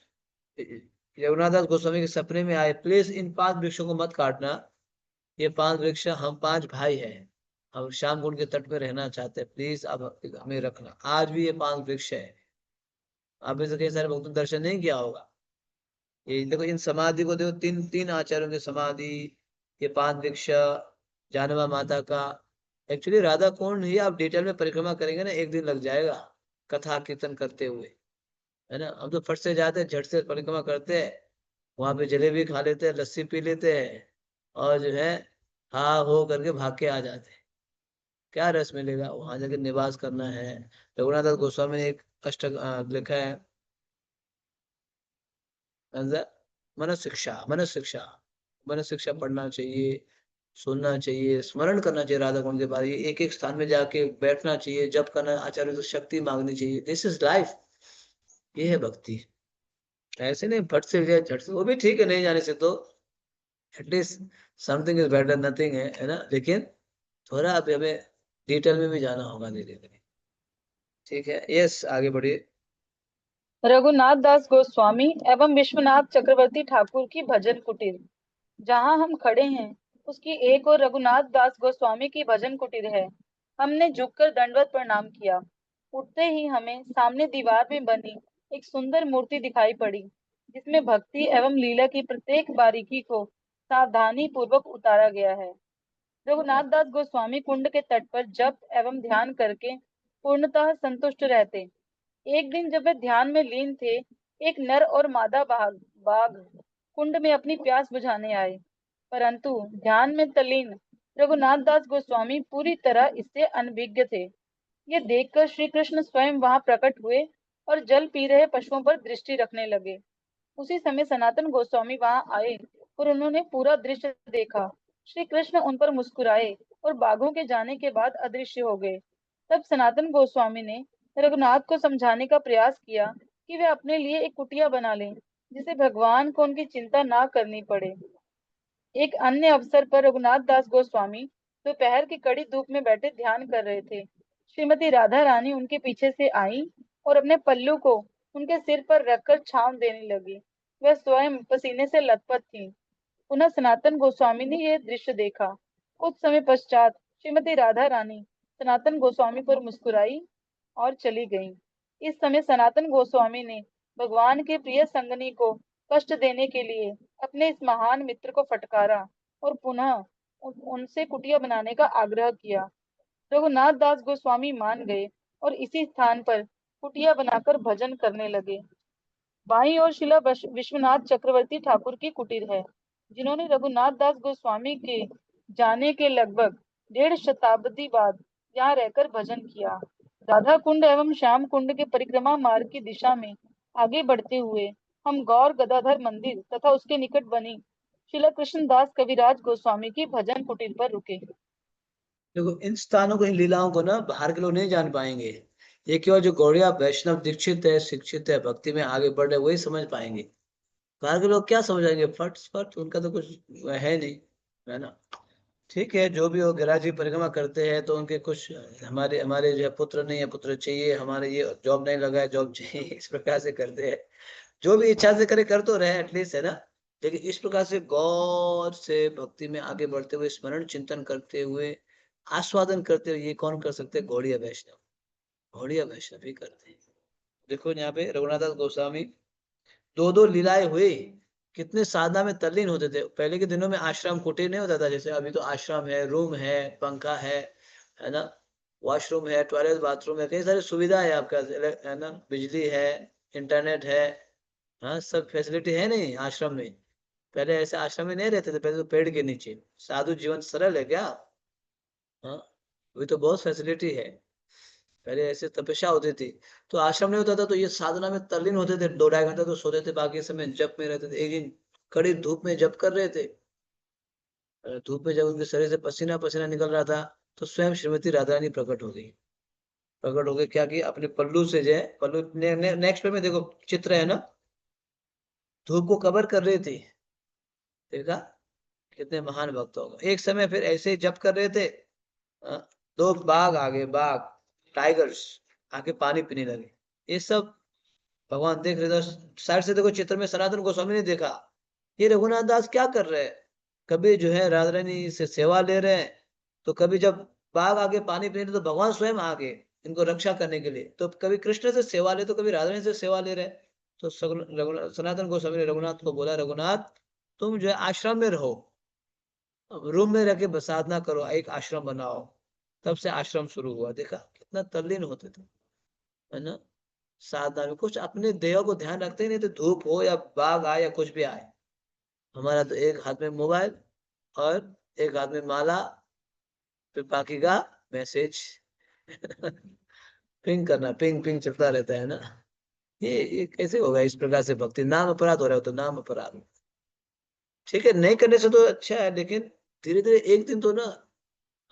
रघुनाथ दास गोस्वामी के सपने में आए, प्लीज इन 5 वृक्षों को मत काटना, ये 5 वृक्ष, हम 5 भाई हैं, हम श्याम कुंड के तट पे रहना चाहते हैं, प्लीज अब हमें रखना। आज भी ये 5 वृक्ष है। आप में से कई सारे भक्तों ने दर्शन नहीं किया होगा। ये देखो, इन समाधि को देखो, 3 आचार्यों की समाधि, ये 5 वृक्ष, जानवा माता का। एक्चुअली राधा कुंड ही आप डिटेल में परिक्रमा करेंगे ना, एक दिन लग जाएगा कथा कीर्तन करते हुए, है ना। हम तो फट से जाते हैं, झट से परिक्रमा करते हैं, वहां पे जलेबी खा लेते हैं, लस्सी पी लेते हैं, और जो है हाँ हो करके भाग के आ जाते हैं। क्या रस मिलेगा? वहां जाके निवास करना है। रघुनाथ दास गोस्वामी ने एक अष्ट लिखा है, मनस शिक्षा, मनस शिक्षा, मनस शिक्षा पढ़ना चाहिए, सुनना चाहिए, स्मरण करना चाहिए राधा कुंड के बारे में, एक एक स्थान में जाके बैठना चाहिए, जप करना, आचार्य से शक्ति मांगनी चाहिए। दिस इज लाइफ, ये है भक्ति। ऐसे नहीं फट से जाए झट से, वो भी ठीक है नहीं जाने से तो at least something is better nothing, है ना। लेकिन थोड़ा अभी हमें डिटेल में भी जाना होगा धीरे धीरे। ठीक है, यस आगे बढ़िए। रघुनाथ दास गोस्वामी एवं विश्वनाथ चक्रवर्ती ठाकुर की भजन कुटीर। जहाँ हम खड़े हैं उसकी एक और रघुनाथ दास गोस्वामी की भजन कुटीर है। हमने झुककर दंडवत प्रणाम किया। उठते ही हमें सामने दीवार में बनी एक सुंदर मूर्ति दिखाई पड़ी, जिसमें भक्ति एवं लीला की प्रत्येक बारीकी को सावधानी पूर्वक उतारा गया है। रघुनाथ दास गोस्वामी कुंड के तट पर जप एवं ध्यान करके पूर्णतः संतुष्ट रहते। एक दिन जब वे ध्यान में लीन थे, एक नर और मादा बाघ कुंड में अपनी प्यास बुझाने आए, परंतु ध्यान में तल्लीन रघुनाथ दास गोस्वामी पूरी तरह इससे अनभिज्ञ थे। ये देखकर श्री कृष्ण स्वयं वहां प्रकट हुए और जल पी रहे पशुओं पर दृष्टि रखने लगे। उसी समय सनातन गोस्वामी वहां आए और उन्होंने पूरा दृश्य देखा। श्री कृष्ण उन पर मुस्कुराए और बाघों के जाने के बाद अदृश्य हो गए। तब सनातन गोस्वामी ने रघुनाथ को समझाने का प्रयास किया कि वे अपने लिए एक कुटिया बना लें, जिसे भगवान को उनकी चिंता ना करनी पड़े। एक अन्य अवसर पर रघुनाथ दास गोस्वामी दोपहर की कड़ी धूप में बैठे ध्यान कर रहे थे। श्रीमती राधा रानी उनके पीछे से आई और अपने पल्लू को उनके सिर पर रखकर छांव देने लगी। वह स्वयं पसीने से लथपथ थीं। पुनः सनातन गोस्वामी ने यह दृश्य देखा। कुछ समय पश्चात श्रीमती राधा रानी सनातन गोस्वामी पर मुस्कुराई और चली गईं। इस समय सनातन गोस्वामी ने भगवान के प्रिय संगनी को कष्ट देने के लिए अपने इस महान मित्र को फटकारा और पुनः उनसे कुटिया बनाने का आग्रह किया। रघुनाथ दास गोस्वामी मान गए और इसी स्थान पर कुटिया बनाकर भजन करने लगे। बाईं ओर शिला विश्वनाथ चक्रवर्ती ठाकुर की कुटीर है, जिन्होंने रघुनाथ दास गोस्वामी के जाने के लगभग 1.5 शताब्दी बाद यहाँ रहकर भजन किया। राधा कुंड एवं श्याम कुंड के परिक्रमा मार्ग की दिशा में आगे बढ़ते हुए हम गौर गदाधर मंदिर तथा उसके निकट बनी शिला कृष्णदास कविराज गोस्वामी की भजन कुटीर पर रुके। देखो इन स्थानों को, इन लीलाओं को ना बाहर के लोग नहीं जान पाएंगे, ये केवल जो गौड़िया वैष्णव दीक्षित है, शिक्षित है, भक्ति में आगे बढ़ रहे, वही समझ पाएंगे। बाहर के लोग क्या समझाएंगे, फट फट, उनका तो कुछ है नहीं, है ना। ठीक है, जो भी हो, गिरिराज की परिक्रमा करते हैं तो उनके कुछ, हमारे हमारे जो है पुत्र नहीं है, पुत्र चाहिए, हमारे ये जॉब नहीं लगा है, जॉब चाहिए, इस प्रकार से करते हैं। जो भी इच्छा से करे, कर तो रहे एटलीस्ट, है ना। लेकिन इस प्रकार से गौर से भक्ति में आगे बढ़ते हुए, स्मरण चिंतन करते हुए, आस्वादन करते हुए, ये कौन कर सकते हैं? गौड़िया वैष्णव, गौड़िया वैष्णव ही करते हैं। देखो यहाँ पे रघुनाथ दास गोस्वामी, दो दो लीलाएं हुई, कितने साधना में तल्लीन होते थे। पहले के दिनों में आश्रम कुटीर नहीं होता था, जैसे अभी तो आश्रम है, रूम है, पंखा है ना, वॉशरूम है, टॉयलेट बाथरूम है, कई सारी सुविधा है आपका, है ना, बिजली है, इंटरनेट है, हाँ, सब फैसिलिटी है नहीं आश्रम में। पहले ऐसे आश्रम में नहीं रहते थे, पहले तो पेड़ के नीचे, साधु जीवन सरल है क्या? हाँ, अभी तो बहुत फैसिलिटी है। पहले ऐसे तपस्या होती थी, तो आश्रम नहीं होता था, तो ये साधना में तल्लीन होते थे, 2-2.5 घंटे तो सोते थे, बाकी समय जप में रहते थे। एक दिन कड़ी धूप में जप कर रहे थे, धूप में जब उनके शरीर से पसीना पसीना निकल रहा था, तो स्वयं श्रीमती राधा रानी प्रकट हो गई। प्रकट हो गई, क्या की, अपने पल्लू से जो है, पल्लू नेक्स्ट पे में देखो चित्र है ना, धूप को कवर कर रही थी। देखा, कितने महान भक्त हो गए। एक समय फिर ऐसे ही जप कर रहे थे, अ, दो बाघ आ गए, बाघ, टाइगर्स आके पानी पीने लगे। ये सब भगवान देख रहे थे साइड से। देखो चित्र में सनातन गोस्वामी ने देखा, ये रघुनाथ दास क्या कर रहे हैं। कभी जो है राधा रानी से सेवा ले रहे हैं, तो कभी जब बाघ आगे पानी पीने, तो भगवान स्वयं आगे इनको रक्षा करने के लिए, तो कभी कृष्ण से सेवा ले, तो कभी राधा रानी से सेवा ले रहे हैं। तो सनातन गोस्वामी ने रघुनाथ को बोला, रघुनाथ, तुम जो है आश्रम में रहो, रूम में रह के साधना करो, एक आश्रम बनाओ। तब से आश्रम शुरू हुआ। देखा कितना तल्लीन होते थे, है ना। साधना में कुछ अपने देह को ध्यान रखते ही नहीं थे, धूप हो या बाघ आए या कुछ भी आए। हमारा तो एक हाथ में मोबाइल और एक हाथ में माला, फिर बाकी का मैसेज। पिंग करना, पिंग पिंग चलता रहता है ना। ये कैसे होगा इस प्रकार से भक्ति? नाम अपराध हो रहा है, तो नाम अपराध। ठीक है, नहीं करने से तो अच्छा है, लेकिन धीरे धीरे एक दिन तो ना,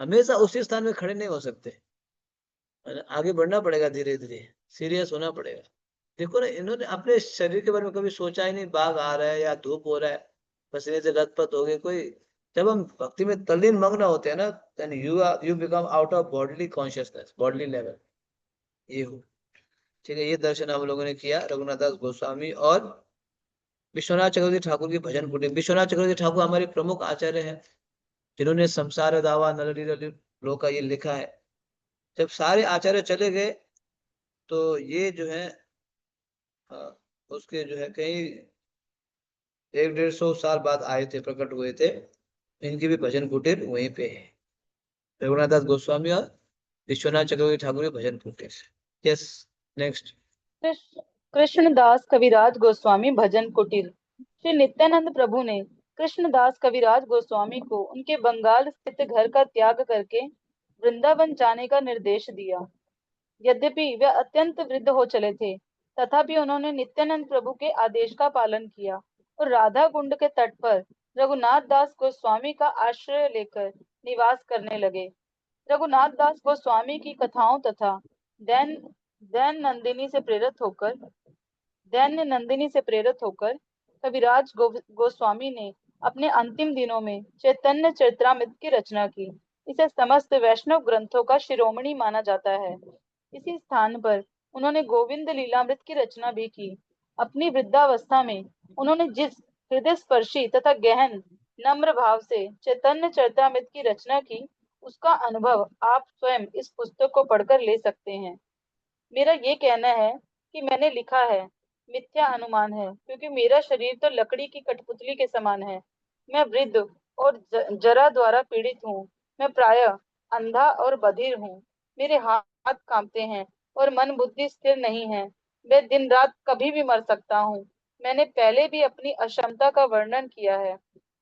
हमेशा उसी स्थान में खड़े नहीं हो सकते, है ना? आगे बढ़ना पड़ेगा, धीरे धीरे सीरियस होना पड़ेगा। देखो ना, इन्होंने अपने शरीर के बारे में कभी सोचा ही नहीं, बाघ आ रहा है या धूप हो रहा है, पसीने से लथपथ हो गए कोई। जब हम भक्ति में तल्लीन मग्न होते हैं ना, then you become out of bodily consciousness, bodily level, ये हो। ठीक है, ये दर्शन हम लोगों ने किया रघुनाथ दास गोस्वामी और विश्वनाथ चक्रवर्ती ठाकुर की भजन कुटीर। विश्वनाथ चक्रवर्ती ठाकुर हमारे प्रमुख आचार्य हैं, जिन्होंने संसार दावा नलरी लोका ये लिखा है। जब सारे आचार्य चले गए, तो ये जो है, उसके जो है कई 100-150 साल बाद आए थे, प्रकट हुए थे। इनकी भी भजन कुटीर वहीं पे है, रघुनाथ दास गोस्वामी और विश्वनाथ चक्रवर्ती ठाकुर के भजन कुटीर। Yes, next. कृष्णदास कविराज गोस्वामी भजन कुटीर। श्री नित्यानंद प्रभु ने कृष्णदास कविराज गोस्वामी को उनके बंगाल स्थित घर का त्याग करके वृंदावन जाने का निर्देश दिया। यद्यपि वे अत्यंत वृद्ध हो चले थे, तथापि उन्होंने नित्यानंद प्रभु के आदेश का पालन किया और राधा कुंड के तट पर रघुनाथ दास गोस्वामी का आश्रय लेकर निवास करने लगे। रघुनाथ दास गोस्वामी की कथाओं तथा दैन दैन नंदिनी से प्रेरित होकर दैन्य नंदिनी से प्रेरित होकर कविराज गोस्वामी ने अपने अंतिम दिनों में चैतन्य चरितमृत की रचना की। इसे समस्त वैष्णव ग्रंथों का शिरोमणि माना जाता है। इसी स्थान पर उन्होंने गोविंद लीलामृत की रचना भी की। अपनी वृद्धावस्था में उन्होंने जिस हृदय स्पर्शी तथा गहन नम्र भाव से चैतन्य चरितमृत की रचना की, उसका अनुभव आप स्वयं इस पुस्तक को पढ़कर ले सकते हैं। मेरा ये कहना है कि मैंने लिखा है मिथ्या अनुमान है, क्योंकि मेरा शरीर तो लकड़ी की कठपुतली के समान है। मैं वृद्ध और जरा द्वारा पीड़ित हूँ। मैं प्रायः अंधा और बधिर हूँ। मेरे हाथ कांपते हैं और मन बुद्धि स्थिर नहीं है। मैं दिन रात कभी भी मर सकता हूँ। मैंने पहले भी अपनी अक्षमता का वर्णन किया है,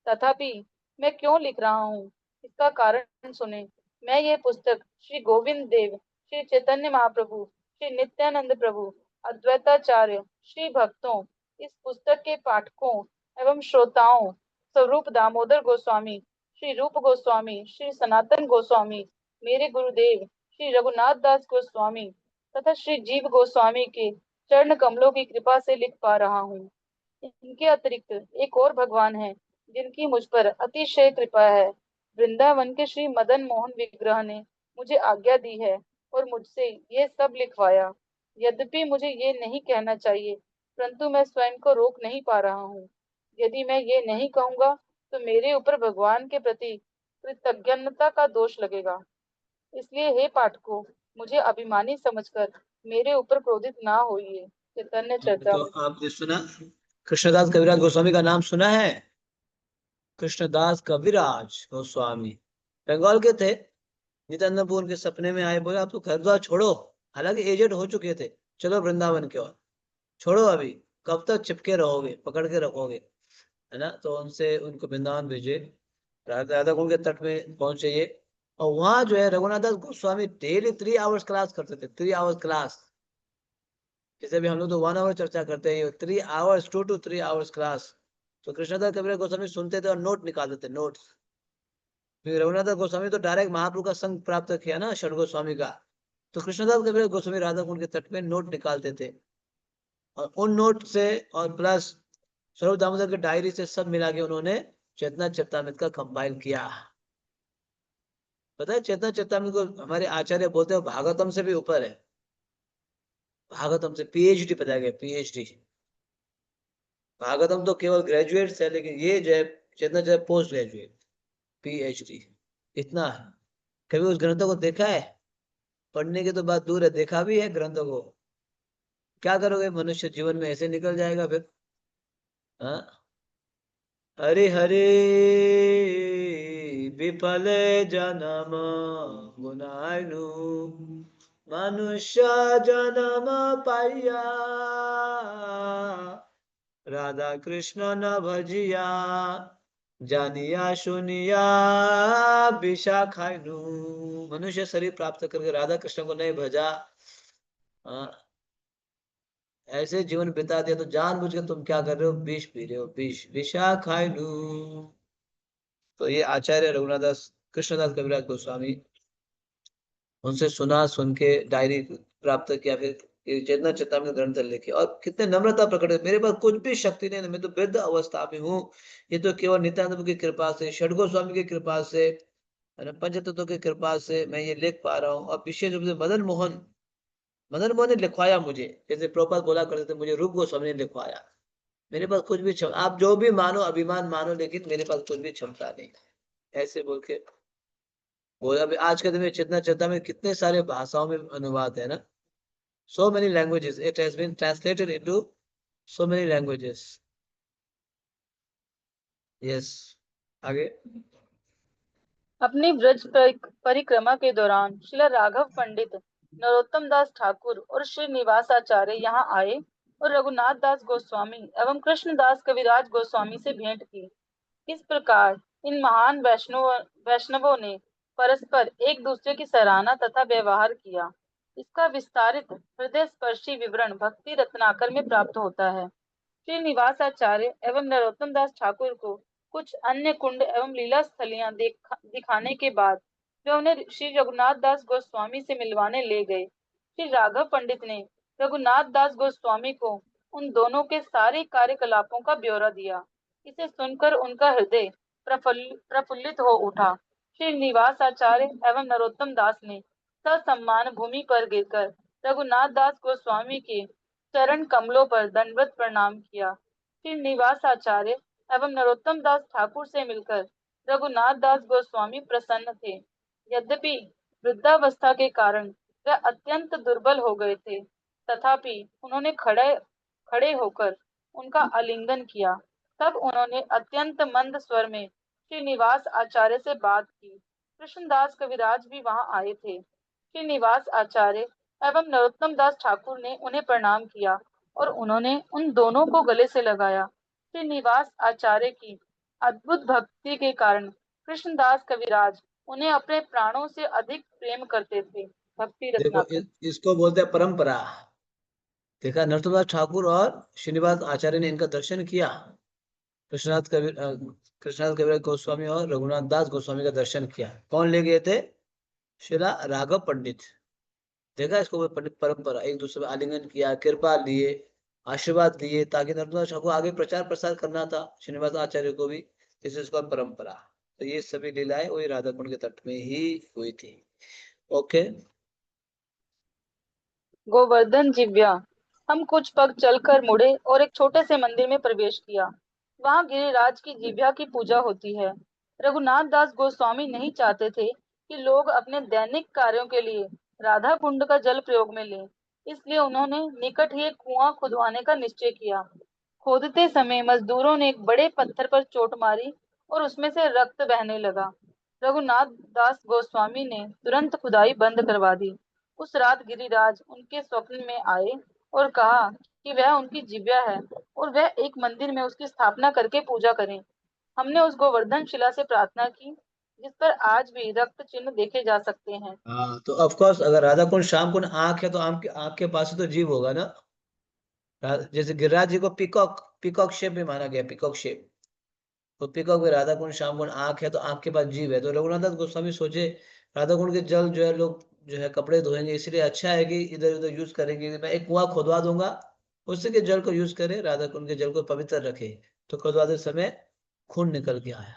तथापि मैं क्यों लिख रहा हूँ, इसका कारण सुने। मैं ये पुस्तक श्री गोविंद देव, श्री चैतन्य महाप्रभु, श्री नित्यानंद प्रभु, अद्वैताचार्य, श्री भक्तों, इस पुस्तक के पाठकों एवं श्रोताओं, स्वरूप दामोदर गोस्वामी, श्री रूप गोस्वामी, श्री सनातन गोस्वामी, मेरे गुरुदेव श्री रघुनाथ दास गोस्वामी तथा श्री जीव गोस्वामी के चरण कमलों की कृपा से लिख पा रहा हूँ। इनके अतिरिक्त एक और भगवान है जिनकी मुझ पर अतिशय कृपा है। वृंदावन के श्री मदन मोहन विग्रह ने मुझे आज्ञा दी है और मुझसे ये सब लिखवाया। यद्यपि मुझे ये नहीं कहना चाहिए, परंतु मैं स्वयं को रोक नहीं पा रहा हूँ। यदि मैं ये नहीं कहूँगा तो मेरे ऊपर भगवान के प्रति कृतज्ञता का दोष लगेगा। इसलिए हे पाठकों, मुझे अभिमानी समझकर मेरे ऊपर क्रोधित ना होइए। चैतन्य तो चरितामृत। आपने सुना, कृष्णदास कविराज गोस्वामी का नाम सुना है? कृष्णदास कविराज गोस्वामी बंगाल के थे। नित्यानंद उनके सपने में आए, बोले आप तो घर द्वार छोड़ो, हालांकि एजेड हो चुके थे, चलो वृंदावन की ओर, छोड़ो अभी, कब तक चिपके रहोगे, पकड़ के रखोगे, है ना। तो उनसे उनको वृंदावन भेजे, राधा कुंड के तट में पहुंचे ये। और वहां जो है रघुनाथ दास गोस्वामी डेली 3 आवर्स क्लास करते थे, 3 आवर्स क्लास। जैसे भी हम लोग तो 1 आवर चर्चा करते हैं, 3 आवर्स, 2 to 3 आवर्स क्लास। तो कृष्णदास कविराज गोस्वामी सुनते थे और नोट निकालते थे, नोट्स। रघुनाथ दास गोस्वामी तो डायरेक्ट महाप्रभु का संग प्राप्त किया ना, षड गोस्वामी का। तो कृष्णदास कविराज गोस्वामी राधा कुंड के तट में नोट निकालते थे, और उन नोट से और प्लस स्वरूप दामोदर की डायरी से सब मिला के उन्होंने चेतना चेतामृत का कंपाइल किया। पता है, चेतना चेतामृत को हमारे आचार्य बोलते हैं भागवतम से भी ऊपर है। भागवतम से पीएचडी बताया गया, पीएचडी। भागवतम तो केवल ग्रेजुएट है, लेकिन ये जो है चेतना जो है पोस्ट ग्रेजुएट, पीएचडी, इतना है। कभी उस ग्रंथों को देखा है? पढ़ने की तो बात दूर है, देखा भी है ग्रंथों को। क्या करोगे, मनुष्य जीवन में ऐसे निकल जाएगा फिर। हाँ, हरे हरे विफल जन्म गुनानु, मनुष्य जन्म पाइया, राधा कृष्ण न भजिया, जानिया सुनिया विषा खाइनु। मनुष्य शरीर प्राप्त करके राधा कृष्ण को नहीं भजा, ऐसे जीवन बिता दिया, तो जानबूझ के तुम क्या कर रहे हो, विष पी रहे हो, विष, विषा खाई लू। तो ये आचार्य रघुनाथ दास कृष्णदास कविराज गोस्वामी, उनसे सुना, सुन के डायरी प्राप्त किया, फिर ये चेतना चेतावनी ग्रंथ लिखे, और कितने नम्रता प्रकट है। मेरे पास कुछ भी शक्ति नहीं है, मैं तो वृद्ध अवस्था में हूँ, ये तो केवल नित्यानंद की कृपा से, षड गोस्वामी की कृपा से, है ना, पंचतत्व की कृपा से मैं ये लिख पा रहा हूँ। और विशेष रूप से मदन मोहन ने लिखवाया मुझे, जैसे प्रभुपाद बोला करते थे, मुझे रूप गोस्वामी ने लिखवाया। मेरे पास कुछ भी क्षमता, आप जो भी मानो, अभिमान मानो, लेकिन मेरे पास कुछ भी क्षमता नहीं, ऐसे बोल के बोला। अभी आज के दिन में चेतना चेता में कितने सारे भाषाओं में अनुवाद है ना, so many languages, it has been translated into so many languages. Yes, आगे। अपनी ब्रज परिक्रमा के दौरान श्रील राघव पंडित, नरोत्तम दास ठाकुर और श्री निवासाचार्य यहाँ आए और रघुनाथ दास गोस्वामी एवं कृष्णदास कविराज गोस्वामी से भेंट की। इस प्रकार इन महान वैष्णवों ने परस्पर एक दूसरे की सराहना तथा व्यवहार किया। इसका विस्तारित हृदय स्पर्शी विवरण भक्ति रत्नाकर में प्राप्त होता है। श्री निवासाचार्य एवं नरोत्तम दास ठाकुर को कुछ अन्य कुंड एवं लीला स्थलियां दिखाने के बाद वे उन्हें श्री रघुनाथ दास गोस्वामी से मिलवाने ले गए। श्री राघव पंडित ने रघुनाथ दास गोस्वामी को उन दोनों के सारे कार्यकलापों का ब्यौरा दिया। इसे सुनकर उनका हृदय प्रफुल्लित हो उठा। श्री निवास आचार्य एवं नरोत्तम दास ने ससम्मान भूमि पर गिरकर रघुनाथ दास गोस्वामी के चरण कमलों पर दंडवत प्रणाम किया। श्री निवास आचार्य एवं नरोत्तम दास ठाकुर से मिलकर रघुनाथ दास गोस्वामी प्रसन्न थे। यद्यपि वृद्धावस्था के कारण वे अत्यंत दुर्बल हो गए थे, तथापि उन्होंने खड़े होकर उनका आलिंगन किया। तब उन्होंने अत्यंत मंद स्वर में श्रीनिवास आचार्य से बात की। कृष्णदास कविराज भी वहां आए थे। श्रीनिवास आचार्य एवं नरोत्तम दास ठाकुर ने उन्हें प्रणाम किया और उन्होंने उन दोनों को गले से लगाया। श्रीनिवास आचार्य की अद्भुत भक्ति के कारण कृष्णदास कविराज उन्हें अपने प्राणों से अधिक प्रेम करते थे। भक्ति देखो रत्नाकर। इसको बोलते हैं परंपरा। देखा, नरसिम्हा ठाकुर और श्रीनिवास आचार्य ने इनका दर्शन किया। कृष्णनाथ कविराज गोस्वामी और रघुनाथ दास गोस्वामी का दर्शन किया। कौन ले गए थे? श्रीला राघव पंडित। देखा इसको परंपरा, एक दूसरे में आलिंगन किया, कृपा लिए, आशीर्वाद लिए, ताकि नर्मदा शाह को आगे प्रचार प्रसार करना था, श्रीनिवास आचार्य को भी, इसे इसका परंपरा। तो ये सभी लीलाएं वही राधा कुंड के तट में ही हुई थी। ओके। गोवर्धन जिव्या। हम कुछ पग चलकर मुड़े और एक छोटे से मंदिर में प्रवेश किया। वहां गिरिराज की जिव्या की पूजा होती है। रघुनाथ दास गोस्वामी नहीं चाहते थे कि लोग अपने दैनिक कार्यों के लिए राधा कुंड का जल प्रयोग में लें, इसलिए उन्होंने निकट ही एक कुआं खुदवाने का निश्चय किया। खोदते समय मजदूरों ने एक बड़े पत्थर पर चोट मारी और उसमें से रक्त बहने लगा। रघुनाथ दास गोस्वामी ने तुरंत खुदाई बंद करवा दी। उस रात गिरिराज उनके स्वप्न में आए और कहा कि वह उनकी जिव्या है और वह एक मंदिर में उसकी स्थापना करके पूजा करें। हमने उस गोवर्धन शिला से प्रार्थना की, जिस पर आज भी रक्त चिन्ह देखे जा सकते हैं। हाँ, तो ऑफ कोर्स अगर राधा कुंड श्याम कुंड आंख है, तो आंख आंख के पास ही तो जीव होगा ना। जैसे गिरिराज जी को पीकॉक, पीकॉक शेप में माना गया, पीकॉक शेप। तो पीकॉक में राधा कुंड श्याम कुंड आंख है, तो आंख के पास जीव है। तो रघुनाथ दास गोस्वामी सोचे राधा कुंड के जल जो है लोग जो है कपड़े धोएंगे, इसलिए अच्छा है कि इधर उधर यूज करेंगे, मैं एक कुआं खोदवा दूंगा, उसी के जल को यूज करें, राधा कुंड के जल को पवित्र रखे। तो खोदवाते समय खून निकल के आया।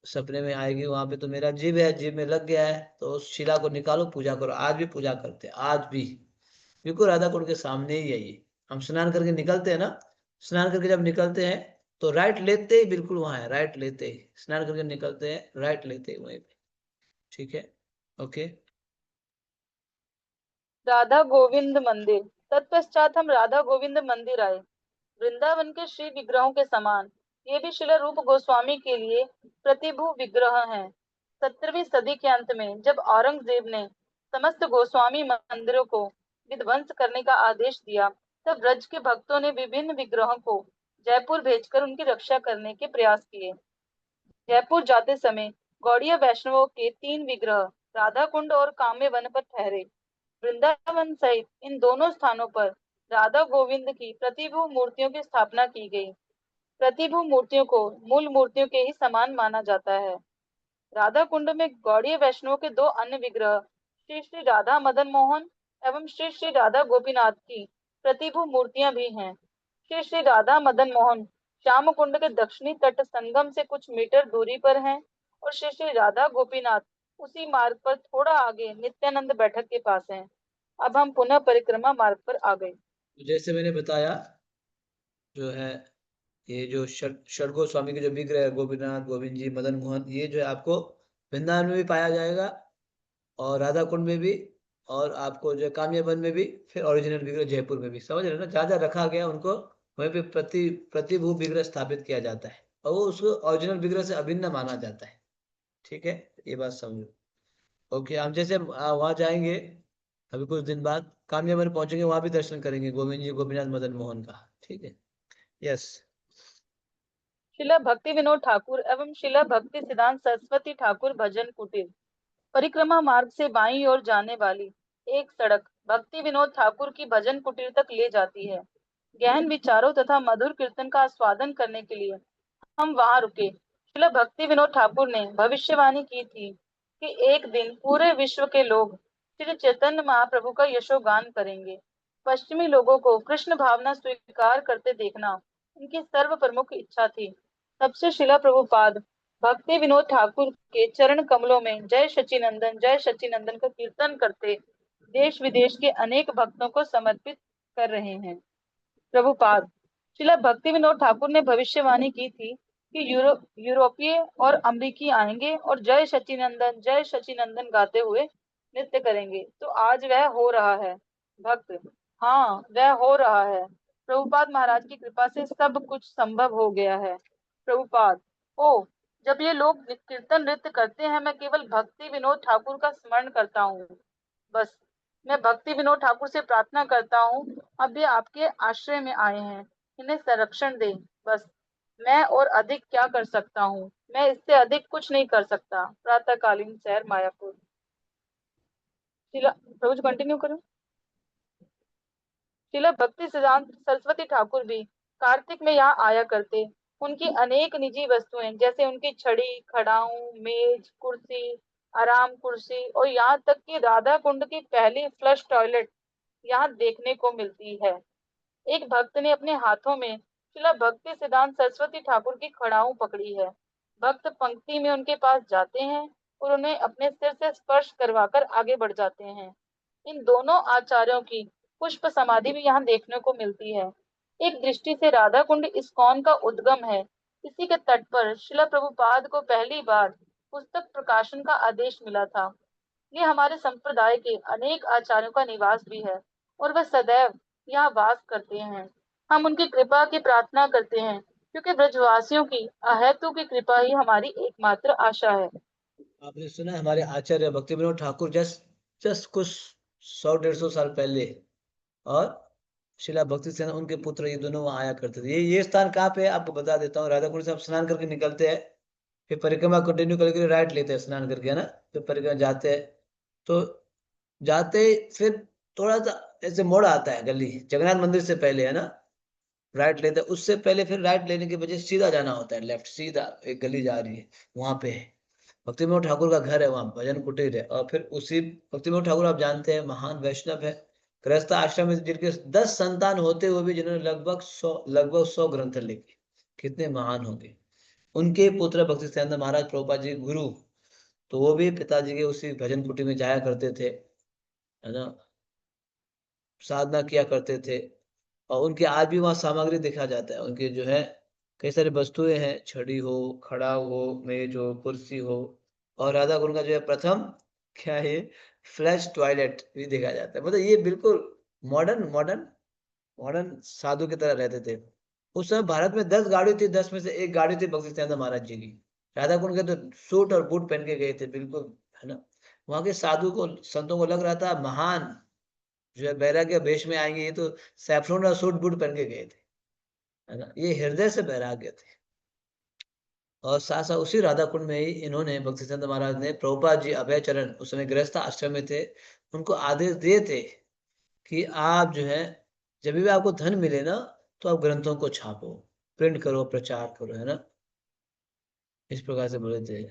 सपने में आएगी वहां पे, तो मेरा जीव है, जीव में लग गया है, तो उस शिला को निकालो, पूजा करो। आज भी पूजा करते हैं, आज भी, बिल्कुल राधा कुंड के सामने ही है ये। हम स्नान करके निकलते हैं ना, स्नान करके जब निकलते हैं तो राइट लेते ही बिल्कुल वहां है, राइट लेते ही स्नान करके निकलते हैं, राइट लेते ही वहीं पे। ठीक है। ओके। राधा गोविंद मंदिर। तत्पश्चात हम राधा गोविंद मंदिर आए। वृंदावन के श्री विग्रहों के समान ये भी शिला रूप गोस्वामी के लिए प्रतिभू विग्रह हैं। 17वीं सदी के अंत में जब औरंगजेब ने समस्त गोस्वामी मंदिरों को विध्वंस करने का आदेश दिया, तब ब्रज के भक्तों ने विभिन्न विग्रहों को जयपुर भेजकर उनकी रक्षा करने के प्रयास किए। जयपुर जाते समय गौड़ीय वैष्णवों के 3 विग्रह राधा कुंड और काम्य वन पर ठहरे। वृंदावन सहित इन दोनों स्थानों पर राधा गोविंद की प्रतिभू मूर्तियों की स्थापना की गई। प्रतिभू मूर्तियों को मूल मूर्तियों के ही समान माना जाता है। राधा कुंड में गौड़ीय वैष्णव के 2 अन्य विग्रह श्री श्री राधा मदन मोहन एवं श्री श्री राधा गोपीनाथ की प्रतिभू मूर्तियां भी हैं। श्री श्री राधा मदन मोहन श्याम कुंड के दक्षिणी तट संगम से कुछ मीटर दूरी पर हैं और श्री श्री राधा गोपीनाथ उसी मार्ग पर थोड़ा आगे नित्यानंद बैठक के पास हैं। अब हम पुनः परिक्रमा मार्ग पर आ गए। जैसे मैंने बताया, जो है ये जो षडगो स्वामी के जो विग्रह है, गोपीनाथ, गोविंद जी, मदन मोहन, ये जो है आपको वृंदावन में भी पाया जाएगा, और राधा कुंड में भी, और आपको जो कामयाबन में भी, फिर ओरिजिनल विग्रह जयपुर में भी। समझ रहे हो ना, जहाँ जहाँ रखा गया उनको वहीं पे प्रतिभू विग्रह स्थापित किया जाता है, और वो उसको ओरिजिनल विग्रह से अभिन्न माना जाता है। ठीक है, ये बात समझो। ओके, हम जैसे वहां जाएंगे अभी कुछ दिन बाद, कामयाबन पहुंचेंगे, वहां भी दर्शन करेंगे गोविंद जी, गोपीनाथ, मदन मोहन का। ठीक है। यस। शिला भक्ति विनोद ठाकुर एवं शिला भक्ति सिद्धांत सरस्वती ठाकुर भजन कुटीर। परिक्रमा मार्ग से बाईं ओर जाने वाली एक सड़क भक्ति विनोद ठाकुर की भजन कुटीर तक ले जाती है। गहन विचारों तथा मधुर कीर्तन का आस्वादन करने के लिए हम वहां रुके। श्रील भक्ति विनोद ठाकुर ने भविष्यवाणी की थी कि एक दिन पूरे विश्व के लोग श्री चैतन्य महाप्रभु का यशोगान करेंगे। पश्चिमी लोगों को कृष्ण भावना स्वीकार करते देखना उनकी सर्व प्रमुख इच्छा थी। तब से शिला प्रभुपाद भक्ति विनोद ठाकुर के चरण कमलों में जय सच्चिनंदन का कीर्तन करते देश विदेश के अनेक भक्तों को समर्पित कर रहे हैं। प्रभुपाद श्रीला भक्ति विनोद ठाकुर ने भविष्यवाणी की थी कि यूरोपीय और अमेरिकी आएंगे और जय सच्चिनंदन गाते हुए नृत्य करेंगे। तो आज वह हो रहा है। भक्त हाँ, वह हो रहा है। प्रभुपाद महाराज की कृपा से सब कुछ संभव हो गया है। प्रभुपाद ओ, जब ये लोग कीर्तन नृत्य करते हैं, मैं केवल भक्ति विनोद ठाकुर का स्मरण करता हूँ। बस मैं भक्ति विनोद ठाकुर से प्रार्थना करता हूँ, अब ये आपके आश्रय में आए हैं, इन्हें संरक्षण दें। बस मैं और अधिक क्या कर सकता हूँ, मैं इससे अधिक कुछ नहीं कर सकता। प्रातःकालीन सैर मायापुर। प्रभु जी कंटिन्यू करूं। शिला भक्ति सिद्धांत सरस्वती ठाकुर भी कार्तिक में यहाँ आया करते। उनकी अनेक निजी वस्तुएं जैसे उनकी छड़ी, खड़ाऊ, मेज, कुर्सी आराम कुर्सी और यहाँ तक कि राधा कुंड की पहली फ्लश टॉयलेट यहाँ देखने को मिलती है। एक भक्त ने अपने हाथों में शिला भक्ति सिद्धांत सरस्वती ठाकुर की खड़ाऊ पकड़ी है। भक्त पंक्ति में उनके पास जाते हैं और उन्हें अपने सिर से स्पर्श करवाकर आगे बढ़ जाते हैं। इन दोनों आचार्यों की पुष्प समाधि भी यहाँ देखने को मिलती है। एक दृष्टि से राधा कुंड इस्कॉन का उद्गम है। इसी के तट पर शिला प्रभुपाद को पहली बार पुस्तक प्रकाशन का आदेश मिला था। ये हमारे संप्रदाय के अनेक आचार्यों का निवास भी है और वह सदैव यहाँ वास करते हैं। हम उनकी कृपा की प्रार्थना करते हैं क्योंकि ब्रजवासियों की अहेतु की कृपा ही हमारी एकमात्र आशा है। आपने सुना है हमारे आचार्य भक्ति विनोद ठाकुर जस्ट कुछ 100-150 साल पहले, और शिला भक्ति सेन उनके पुत्र, ये दोनों वहां आया करते थे। ये स्थान कहाँ पे है आपको बता देता हूँ। राधा कुंड से आप स्नान करके निकलते हैं, फिर परिक्रमा कंटिन्यू करके राइट लेते हैं स्नान करके, है ना। फिर परिक्रमा जाते हैं, तो जाते फिर थोड़ा सा ऐसे मोड़ आता है गली, जगन्नाथ मंदिर से पहले, है ना। राइट लेते हैं, उससे पहले फिर राइट लेने के बजाय सीधा जाना होता है, लेफ्ट सीधा एक गली जा रही है, वहां पे है भक्ति विनोद ठाकुर का घर है, वहां भजन कुटीर है। और फिर उसी भक्ति विनोद ठाकुर आप जानते हैं महान वैष्णव है, गृहस्थ आश्रम में जिनके 10 संतान होते हुए भी जिन्होंने लगभग 100 ग्रंथ लिखे, कितने महान होंगे। उनके पुत्र भक्ति सिद्धांत महाराज प्रभुपाद जी गुरु, तो वो भी पिताजी के उसी भजन कुटीर में जाया करते थे, है ना, साधना किया करते थे। और उनके आज भी वहाँ सामग्री देखा जाता है, उनके जो है कई सारी वस्तुएं हैं, छड़ी हो, खड़ा हो, मेज हो, कुर्सी हो। और राधा कुंड का जो है प्रथम क्या है, फ्लैश टॉयलेट भी देखा जाता है। मतलब ये बिल्कुल मॉडर्न मॉडर्न मॉडर्न साधु की तरह रहते थे। उस समय भारत में 10 गाड़ी थी, 10 में से एक गाड़ी थी भक्ति सिद्धांत महाराज जी की। राधा कुंड के तो सूट और बूट पहन के गए थे, बिल्कुल, है ना। वहां के साधु को, संतों को लग रहा था महान जो है वैराग्य वेश में आएंगे, ये तो सैफरोन और सूट बूट पहन के गए थे, है ना। ये हृदय से वैराग्य थे। और साथ साथ उसी राधा कुंड में ही इन्होंने भक्ति सिद्धांत महाराज ने, प्रभुपाद जी अभय चरण उस समय गृहस्थ आश्रम में थे, उनको आदेश दिए थे कि आप जो है जब भी आपको धन मिले ना, तो आप ग्रंथों को छापो, प्रिंट करो, प्रचार करो, है ना। इस प्रकार से बोले थे।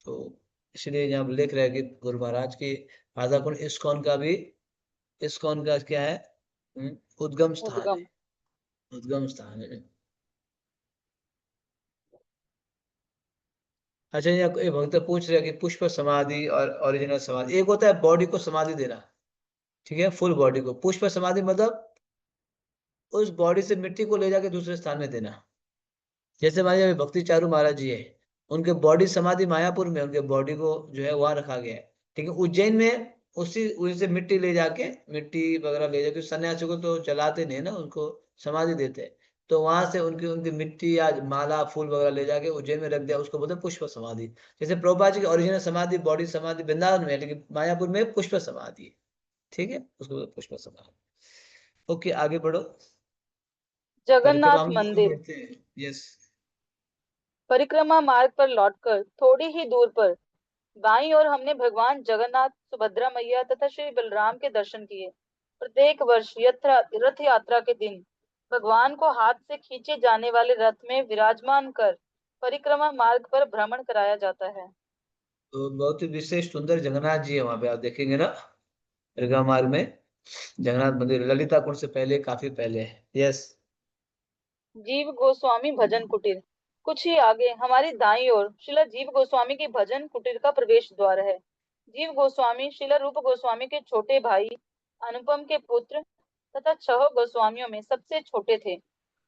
तो इसलिए यहाँ लिख रहे हैं कि गुरु महाराज की राधा कुंड इस्कॉन का क्या है, उद्गम स्थान उद्गम। है, उद्गम स्थान है। अच्छा, यहाँ एक भक्त पूछ रहे हैं कि पुष्प समाधि और ओरिजिनल समाधि, एक होता है बॉडी को समाधि देना, ठीक है, फुल बॉडी को। पुष्प समाधि मतलब उस बॉडी से मिट्टी को ले जाके दूसरे स्थान में देना। जैसे मान लीजिए भक्ति चारू महाराज जी है, उनके बॉडी समाधि मायापुर में, उनके बॉडी को जो है वहां रखा गया है, ठीक है। उज्जैन में उसी उनसे मिट्टी ले जाके, मिट्टी वगैरह ले जाके, सन्यासी को तो जलाते नहीं ना, उनको समाधि देते हैं। तो वहां से उनकी उनकी मिट्टी या माला फूल वगैरह ले जाके उज्जैन में रख दिया, उसको बोलते हैं पुष्प समाधि। जैसे प्रभुपाद जी की ओरिजिनल समाधि, बॉडी समाधि वृंदावन में है, लेकिन मायापुर में पुष्प समाधि है, ठीक है, उसको बोलते हैं पुष्प समाधि। ओके, आगे बढ़ो। परिक्रमा जगन्नाथ हम आगे मंदिर। बढ़ते हैं। यस। परिक्रमा मार्ग पर लौटकर थोड़ी ही दूर पर बाईं ओर हमने भगवान जगन्नाथ, सुभद्रा मैया तथा श्री बलराम के दर्शन किए। प्रत्येक वर्ष रथ यात्रा के दिन भगवान को हाथ से खींचे जाने वाले रथ में विराजमान कर परिक्रमा मार्ग पर भ्रमण कराया जाता है। तो बहुत ही विशेष सुंदर जगन्नाथ जी है वहां पे, आप देखेंगे ना, परिक्रमा मार्ग में जगन्नाथ मंदिर ललिता कुंड से पहले, काफी पहले है। यस। जीव गोस्वामी भजन कुटीर। कुछ ही आगे हमारी दाईं ओर शिला जीव गोस्वामी की भजन कुटीर का प्रवेश द्वार है। जीव गोस्वामी शिला रूप गोस्वामी के छोटे भाई अनुपम के पुत्र तथा 6 गोस्वामियों में सबसे छोटे थे।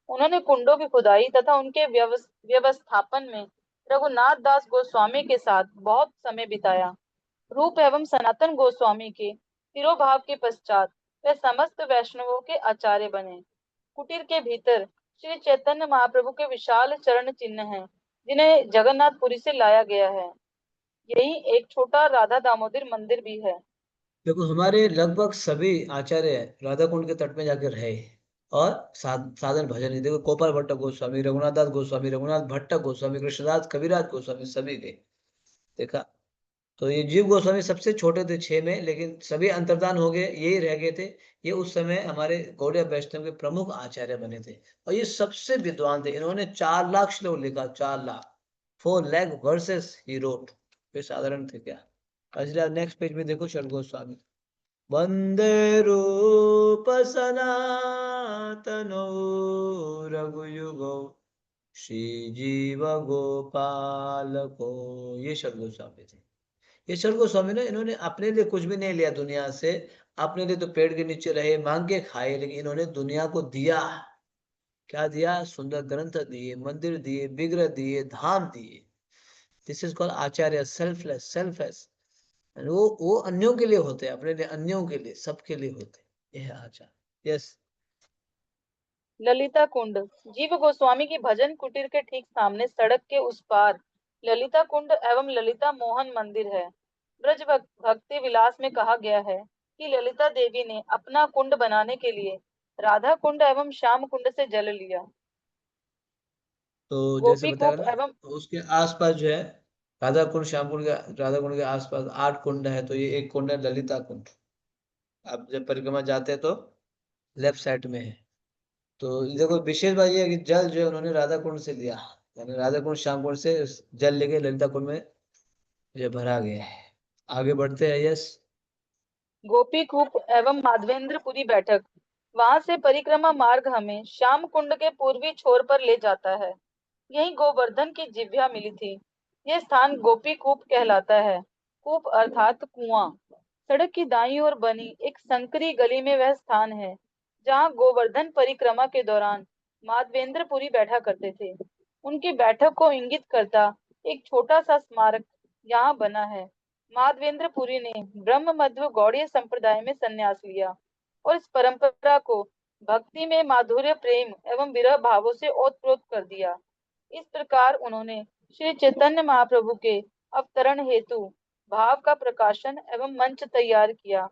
उन्होंने कुंडों की खुदाई तथा उनके व्यवस्थापन में रघुनाथ दास गोस्वामी के साथ बहुत समय बिताया। रूप एवं सनातन गोस्वामी के तिरोभाव के पश्चात वे समस्त वैष्णवों के आचार्य बने। कुटीर के भीतर श्री चैतन्य महाप्रभु के विशाल चरण चिन्ह हैं, जिन्हें जगन्नाथपुरी से लाया गया है। यही एक छोटा राधा दामोदर मंदिर भी है। देखो हमारे लगभग सभी आचार्य राधा कुंड के तट में जाकर रहे, और साधन भजन ही, देखो गोपाल भट्ट गोस्वामी, रघुनाथ दास गोस्वामी, रघुनाथ भट्ट गोस्वामी, कृष्णदास कविराज गोस्वामी, सभी गए, देखा। तो ये जीव गोस्वामी सबसे छोटे थे 6 में, लेकिन सभी अंतर्धान हो गए, यही रह गए थे। ये उस समय हमारे गौड़िया वैष्णव के प्रमुख आचार्य बने थे, और ये सबसे विद्वान थे। इन्होंने 4 लाख श्लोक लिखा, 4 lakh, 4 lakh verses he wrote. वे साधारण थे क्या। इसलिए नेक्स्ट पेज में देखो षड गोस्वामी, वंदे रूप सनातनो रघुयुगो श्री जीव गोपाल को। ये षड गोस्वामी थे। ये षड गोस्वामी ने, इन्होंने अपने लिए कुछ भी नहीं लिया दुनिया से, अपने लिए तो पेड़ के नीचे रहे, मांग के खाए, लेकिन इन्होंने दुनिया को दिया। क्या दिया? सुंदर ग्रंथ दिए, मंदिर दिए, विग्रह दिए, धाम दिए। This is called Acharya, selfless, selfless. वो अन्यों के लिए होते हैं, अपने लिए, अन्यों के लिए, सबके लिए होते हैं। यह आचार्य। यस। ललिता कुंड। जीव गोस्वामी की भजन कुटीर के ठीक सामने सड़क के उस पार ललिता कुंड एवं ललिता मोहन मंदिर है। ब्रज भक्ति विलास में कहा गया है कि ललिता देवी ने अपना कुंड बनाने के लिए राधा कुंड एवं श्याम कुंड से जल लिया। तो जैसे गोपी बताया कूप ना, एवं तो उसके आसपास जो है राधा कुंड, श्याम कुंड के, राधा कुंड के आसपास 8 कुंड है। तो ये एक कुंड है ललिता कुंड। आप जब परिक्रमा जाते हैं तो लेफ्ट साइड में है। तो देखो विशेष बात ये है कि जल जो है उन्होंने राधा कुंड से लिया, यानी राधा कुंड श्याम कुंड से जल लेके ललिता कुंड में जो भरा गया है। आगे बढ़ते हैं। यस। गोपी कूप एवं माधवेंद्रपुरी बैठक। वहां से परिक्रमा मार्ग हमें श्याम कुंड के पूर्वी छोर पर ले जाता है। यहीं गोवर्धन की जिह्वा मिली थी। यह स्थान गोपी कूप कहलाता है। कूप अर्थात कुआं। सड़क की दाईं ओर बनी एक संकरी गली में वह स्थान है जहां गोवर्धन परिक्रमा के दौरान माधवेंद्रपुरी बैठा करते थे। उनकी बैठक को इंगित करता एक छोटा सा स्मारक यहाँ बना है। माधवेंद्रपुरी ने ब्रह्म मध्व गौड़ीय संप्रदाय में संन्यास लिया और इस परंपरा को भक्ति में माधुर्य, प्रेम एवं विरह भावों से ओतप्रोत कर दिया। इस प्रकार उन्होंने श्री चैतन्य महाप्रभु के अवतरण हेतु भाव का प्रकाशन एवं मंच तैयार किया।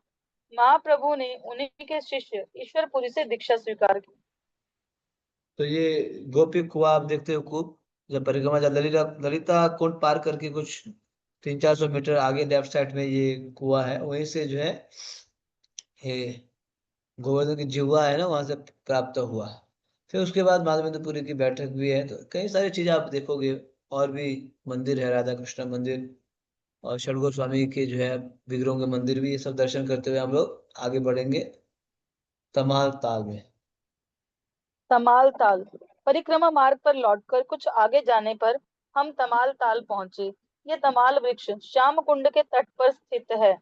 महाप्रभु ने उन्हीं के शिष्य ईश्वरपुरी से दीक्षा स्वीकार की। तो ये गोपी कुआं आप देखते हो, कूप। जब परिक्रमा जा ललिता ललिता कुंड पार करके कुछ 300-400 मीटर आगे लेफ्ट साइड में ये कुआं है। वहीं से जो है ये गोवर्धन की जिह्वा है ना, वहां से प्राप्त हुआ। फिर उसके बाद माधवेंद्रपुरी की बैठक भी है। तो कई सारी चीजें आप देखोगे। और भी मंदिर है, राधा कृष्ण मंदिर और षड गोस्वामी के जो है विग्रहों के मंदिर भी। ये सब दर्शन करते हुए हम लोग आगे बढ़ेंगे तमाल ताल में। तमाल ताल। परिक्रमा मार्ग पर लौटकर कुछ आगे जाने पर हम तमाल ताल पहुंचे। ये तमाल वृक्ष श्याम कुंड के तट पर स्थित है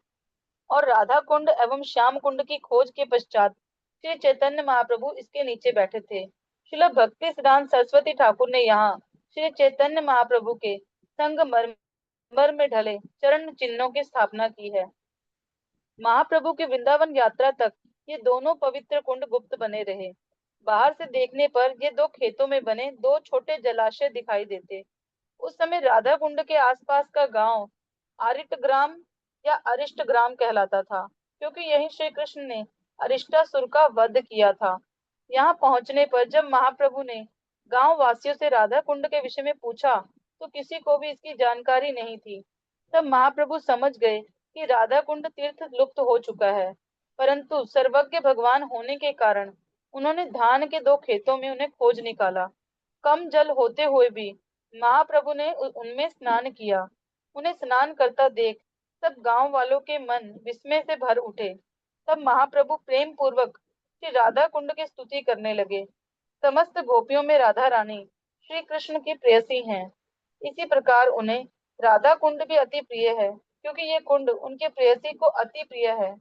और राधा कुंड एवं श्याम कुंड की खोज के पश्चात श्री चैतन्य महाप्रभु इसके नीचे बैठे थे। श्रील भक्ति सिद्धांत सरस्वती ठाकुर ने यहाँ श्री चैतन्य महाप्रभु के संगमरमर में ढले चरण चिन्हों की स्थापना की है। महाप्रभु की वृंदावन यात्रा तक ये दोनों पवित्र कुंड गुप्त बने रहे। बाहर से देखने पर ये दो खेतों में बने दो छोटे जलाशय दिखाई देते। उस समय राधा कुंड के आसपास का गांव आरिटग्राम या अरिष्टग्राम कहलाता था, क्योंकि यहीं श्री कृष्ण ने अरिष्टासुर का वध किया था। यहाँ पहुंचने पर जब महाप्रभु ने गांव वासियों से राधा कुंड के विषय में पूछा तो किसी को भी इसकी जानकारी नहीं थी। तब महाप्रभु समझ गए कि राधा कुंड तीर्थ लुप्त हो चुका है, परंतु सर्वज्ञ भगवान होने के कारण उन्होंने धान के दो खेतों में उन्हें खोज निकाला। कम जल होते हुए भी महाप्रभु ने उनमें स्नान किया। उन्हें स्नान करता देख सब गांव वालों के मन विस्मय से भर उठे। तब महाप्रभु प्रेम पूर्वक श्री राधा कुंड की स्तुति करने लगे। समस्त गोपियों में राधा रानी श्री कृष्ण की प्रेयसी हैं। इसी प्रकार उन्हें राधा कुंड भी अति प्रिय है, क्योंकि ये कुंड उनके प्रेयसी को अति प्रिय है।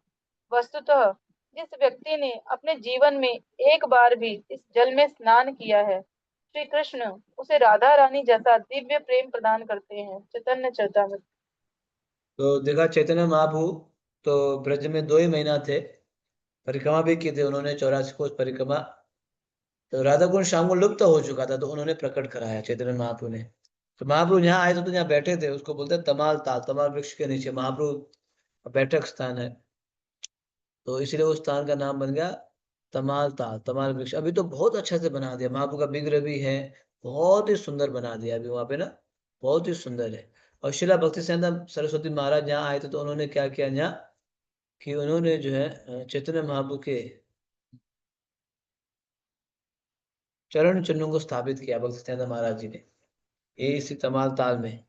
वस्तुतः जिस व्यक्ति ने अपने जीवन में एक बार भी इस जल में स्नान किया है, श्री कृष्ण उसे राधा रानी जैसा दिव्य प्रेम प्रदान करते हैं। चैतन्य चरितामृत। तो देखा चैतन्य महाप्रभु तो ब्रज में 2 ही महीना थे, परिक्रमा भी की थी उन्होंने, 84 कोस परिक्रमा। तो राधा कुंड श्याम कुंड लुप्त हो चुका था, तो उन्होंने प्रकट कराया चैतन्य महाप्रभु ने। तो महाप्रभु यहाँ आए थे तो यहाँ बैठे थे, उसको बोलते हैं तमाल ताल। तमाल वृक्ष के नीचे महाप्रभु बैठक स्थान है, तो इसलिए उस स्थान का नाम बन गया तमाल ताल, तमाल वृक्ष। अभी तो बहुत अच्छा से बना दिया, महाप्रभु का विग्रह भी है, बहुत ही सुंदर बना दिया अभी वहां पे ना, बहुत ही सुंदर है। और शिला भक्ति सिद्धांत सरस्वती महाराज यहाँ आए थे तो उन्होंने क्या किया यहाँ कि उन्होंने जो है चैतन्य महाप्रभु के चरण चिन्हों को स्थापित किया भक्ति सिद्धांत महाराज जी ने, ये इसी तमाल ताल में।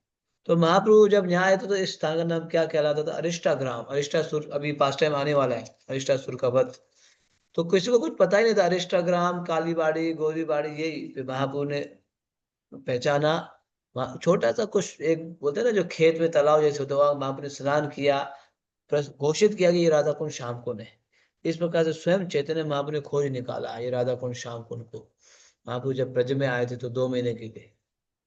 तो महाप्रभु जब यहाँ आए थे तो इस स्थान का नाम क्या कहलाता था? अरिष्टाग्राम। अरिष्टासुर अभी पास टाइम आने वाला है, अरिष्टासुर का वध। तो किसी को कुछ पता ही नहीं था, अरिष्टाग्राम, कालीबाड़ी, गोरीबाड़ी, यही फिर महाप्रभु ने पहचाना। वहाँ छोटा सा कुछ एक बोलते हैं ना, जो खेत में तालाब जैसे होता है, वहाँ महाप्रभु ने स्नान किया, घोषित किया कि ये राधा कुंड श्याम कुंड है। इस प्रकार से स्वयं चैतन्य महाप्रभु ने खोज निकाला ये राधा कुंड श्याम कुंड को। महाप्रभु जब ब्रज में आए थे तो 2 महीने के लिए।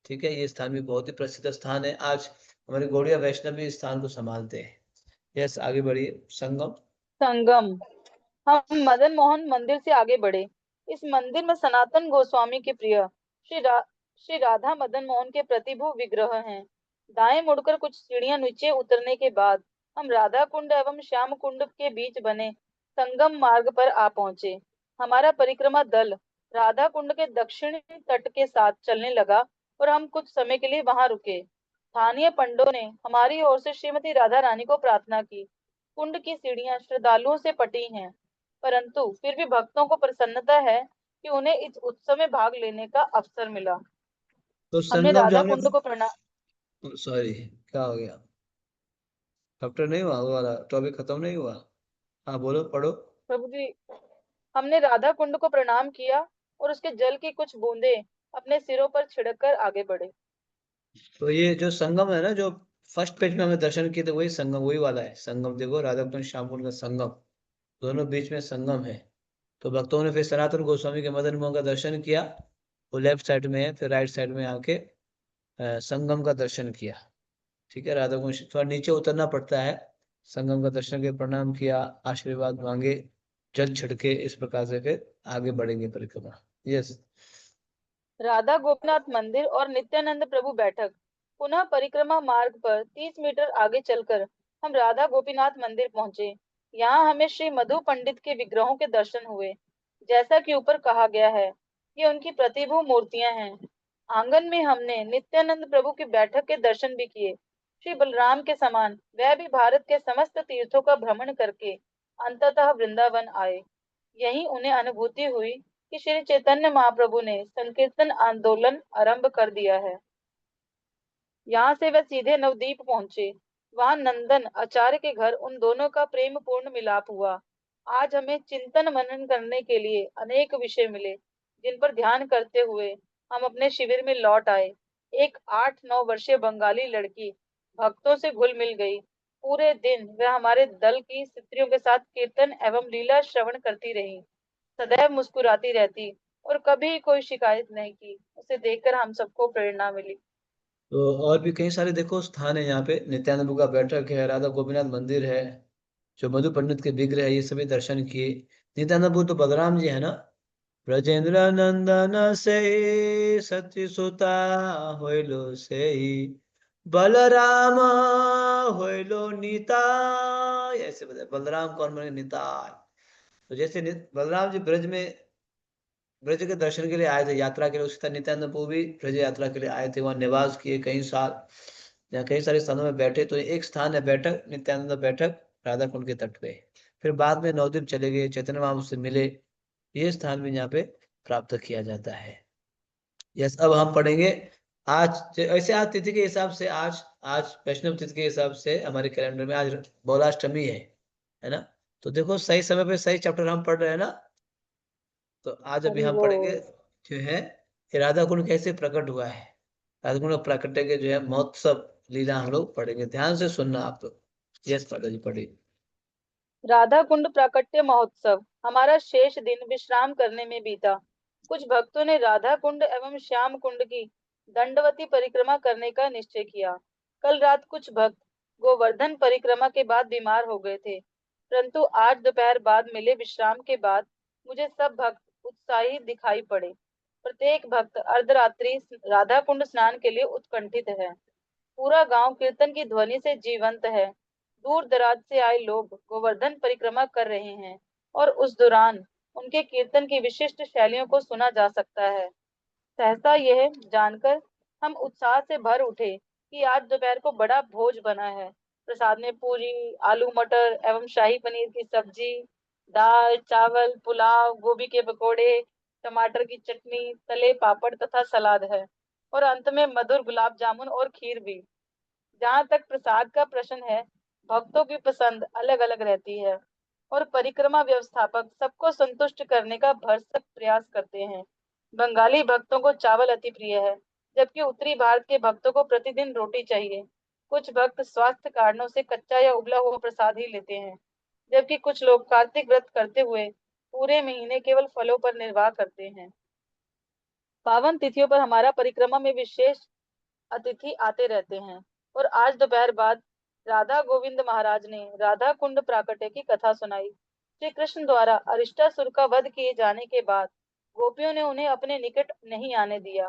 ठीक है, ये स्थान भी बहुत ही प्रसिद्ध स्थान है। आज हमारे गौड़िया वैष्णव भी इस स्थान को संभालते हैं। यस, आगे बढ़िए। संगम। संगम। हम मदन मोहन मंदिर से आगे बढ़े। इस मंदिर में सनातन गोस्वामी के प्रिय श्री राधा मदन मोहन के प्रतिभू विग्रह हैं। दाएं मुड़कर कुछ सीढ़ियां नीचे उतरने के बाद हम राधा कुंड एवं श्याम कुंड के बीच बने संगम मार्ग पर आ पहुंचे। हमारा परिक्रमा दल राधा कुंड के दक्षिणी तट के साथ चलने लगा और हम कुछ समय के लिए वहां रुके। स्थानीय पंडितों ने हमारी ओर से श्रीमती राधा रानी को प्रार्थना की। कुंड की सीढ़ियां श्रद्धालुओं से पटी हैं, परंतु फिर भी भक्तों को प्रसन्नता है कि उन्हें इस उत्सव में भाग लेने का अवसर मिला। तो हमने संगम जो राधा हमने, कुंड को प्रणाम। सॉरी, क्या हो गया? चैप्टर नहीं हुआ, वो वाला टॉपिक खत्म नहीं हुआ? हाँ बोलो, पढ़ो। प्रभु जी, हमने राधा कुंड को प्रणाम किया और उसके जल की कुछ बूंदें अपने सिरों पर छिड़क कर आगे बढ़े। तो ये जो संगम है ना, जो फर्स्ट पेज में हमें दर्शन किए थे, वही संगम, वही वाला है संगम। देखो, राधा कुंड श्याम कुंड का संगम, दोनों बीच में संगम है। तो भक्तों ने फिर सनातन गोस्वामी के मदन मोहन का दर्शन किया, वो लेफ्ट साइड में है। फिर राइट साइड में आके संगम का दर्शन किया। ठीक है, राधा कुंड थोड़ा नीचे उतरना पड़ता है। संगम का दर्शन के प्रणाम किया, आशीर्वाद मांगे, जल छिड़के, इस प्रकार से फिर आगे बढ़ेंगे परिक्रमा। यस। राधा गोपीनाथ मंदिर और नित्यानंद प्रभु बैठक। पुनः परिक्रमा मार्ग पर 30 मीटर आगे चलकर हम राधा गोपीनाथ मंदिर पहुंचे। यहाँ हमें श्री मधु पंडित के विग्रहों के दर्शन हुए। जैसा कि ऊपर कहा गया है, ये उनकी प्रतिभू मूर्तियां हैं। आंगन में हमने नित्यानंद प्रभु की बैठक के दर्शन भी किए। श्री बलराम के समान वह भी भारत के समस्त तीर्थों का भ्रमण करके अंततः वृंदावन आए। यहीं उन्हें अनुभूति हुई कि श्री चैतन्य महाप्रभु ने संकीर्तन आंदोलन आरंभ कर दिया है। यहाँ से वे सीधे नवदीप पहुंचे। वहां नंदन आचार्य के घर उन दोनों का प्रेम पूर्ण मिलाप हुआ। आज हमें चिंतन मनन करने के लिए अनेक विषय मिले, जिन पर ध्यान करते हुए हम अपने शिविर में लौट आए। एक 8-9 वर्षीय बंगाली लड़की भक्तों से घुल मिल गई। पूरे दिन वह हमारे दल की स्त्रियों के साथ कीर्तन एवं लीला श्रवण करती रही, सदैव मुस्कुराती रहती और कभी कोई शिकायत नहीं की। उसे देखकर हम सबको प्रेरणा मिली। तो और भी कई सारे देखो स्थान है यहाँ पे। नित्यानंद प्रभु का बैठक है, राधा गोपीनाथ मंदिर है, जो मधु पंडित के विग्रह है, ये सभी दर्शन किए। नित्यानंद प्रभु तो बलराम जी है ना। ब्रजेंद्र नंदन से सती सुता होइलो से, बलराम होइलो निताय, ऐसे बताए बलराम कौन बने? निताय। तो जैसे बलराम जी ब्रज के दर्शन के लिए आए थे, यात्रा के लिए, उसी तरह नित्यानंद प्रभु भी ब्रज यात्रा के लिए आए थे। वहां निवास किए कई साल, यहाँ कई सारे स्थानों में बैठे। तो एक स्थान है बैठक, नित्यानंद बैठक, राधा कुंड के तट पे। फिर बाद में नवद्वीप चले गए, चैतन्य महाप्रभु से मिले। ये स्थान भी यहाँ पे प्राप्त किया जाता है। यस, अब हम पढ़ेंगे आज। ऐसे आज तिथि के हिसाब से, आज आज वैष्णव तिथि के हिसाब से हमारे कैलेंडर में आज बौलाष्टमी है ना। तो देखो, सही समय पे सही चैप्टर हम पढ़ रहे हैं ना। तो आज अभी हरि हम पढ़ेंगे बोल। जो है कि राधा कुंड कैसे प्रकट हुआ है। राधा कुंड प्राकट्य के जो है महोत्सव लीला हम लोग पढ़ेंगे। ध्यान से सुनना आप लोग। यस पादा जी, पढ़िए। राधा कुंड प्राकट्य महोत्सव। हमारा शेष दिन विश्राम करने में बीता। कुछ भक्तों ने राधा कुंड एवं श्याम कुंड की दंडवती परिक्रमा करने का निश्चय किया। कल रात कुछ भक्त गोवर्धन परिक्रमा के बाद बीमार हो गए थे, परंतु आज दोपहर बाद मिले विश्राम के बाद मुझे सब भक्त उत्साही दिखाई पड़े। प्रत्येक भक्त अर्धरात्रि राधा कुंड स्नान के लिए उत्कंठित है। पूरा गांव कीर्तन की ध्वनि से जीवंत है। दूर दराज से आए लोग गोवर्धन परिक्रमा कर रहे हैं और उस दौरान उनके कीर्तन की विशिष्ट शैलियों को सुना जा सकता है। सहसा यह जानकर हम उत्साह से भर उठे कि आज दोपहर को बड़ा भोज बना है। प्रसाद में पूरी, आलू मटर एवं शाही पनीर की सब्जी, दाल चावल पुलाव, गोभी के पकोड़े, टमाटर की चटनी, तले पापड़ तथा सलाद है और अंत में मधुर गुलाब जामुन और खीर भी। जहाँ तक प्रसाद का प्रश्न है, भक्तों की पसंद अलग अलग रहती है और परिक्रमा व्यवस्थापक सबको संतुष्ट करने का भरसक प्रयास करते हैं। बंगाली भक्तों को चावल अति प्रिय है, जबकि उत्तरी भारत के भक्तों को प्रतिदिन रोटी चाहिए। कुछ भक्त स्वास्थ्य कारणों से कच्चा या उबला हुआ प्रसाद ही लेते हैं, जबकि कुछ लोग कार्तिक व्रत करते हुए पूरे महीने केवल फलों पर निर्वाह करते हैं। पावन तिथियों पर हमारा परिक्रमा में विशेष अतिथि आते रहते हैं और आज दोपहर बाद राधा गोविंद महाराज ने राधा कुंड प्राकट्य की कथा सुनाई। श्री कृष्ण द्वारा अरिष्टासुर का वध किए जाने के बाद गोपियों ने उन्हें अपने निकट नहीं आने दिया।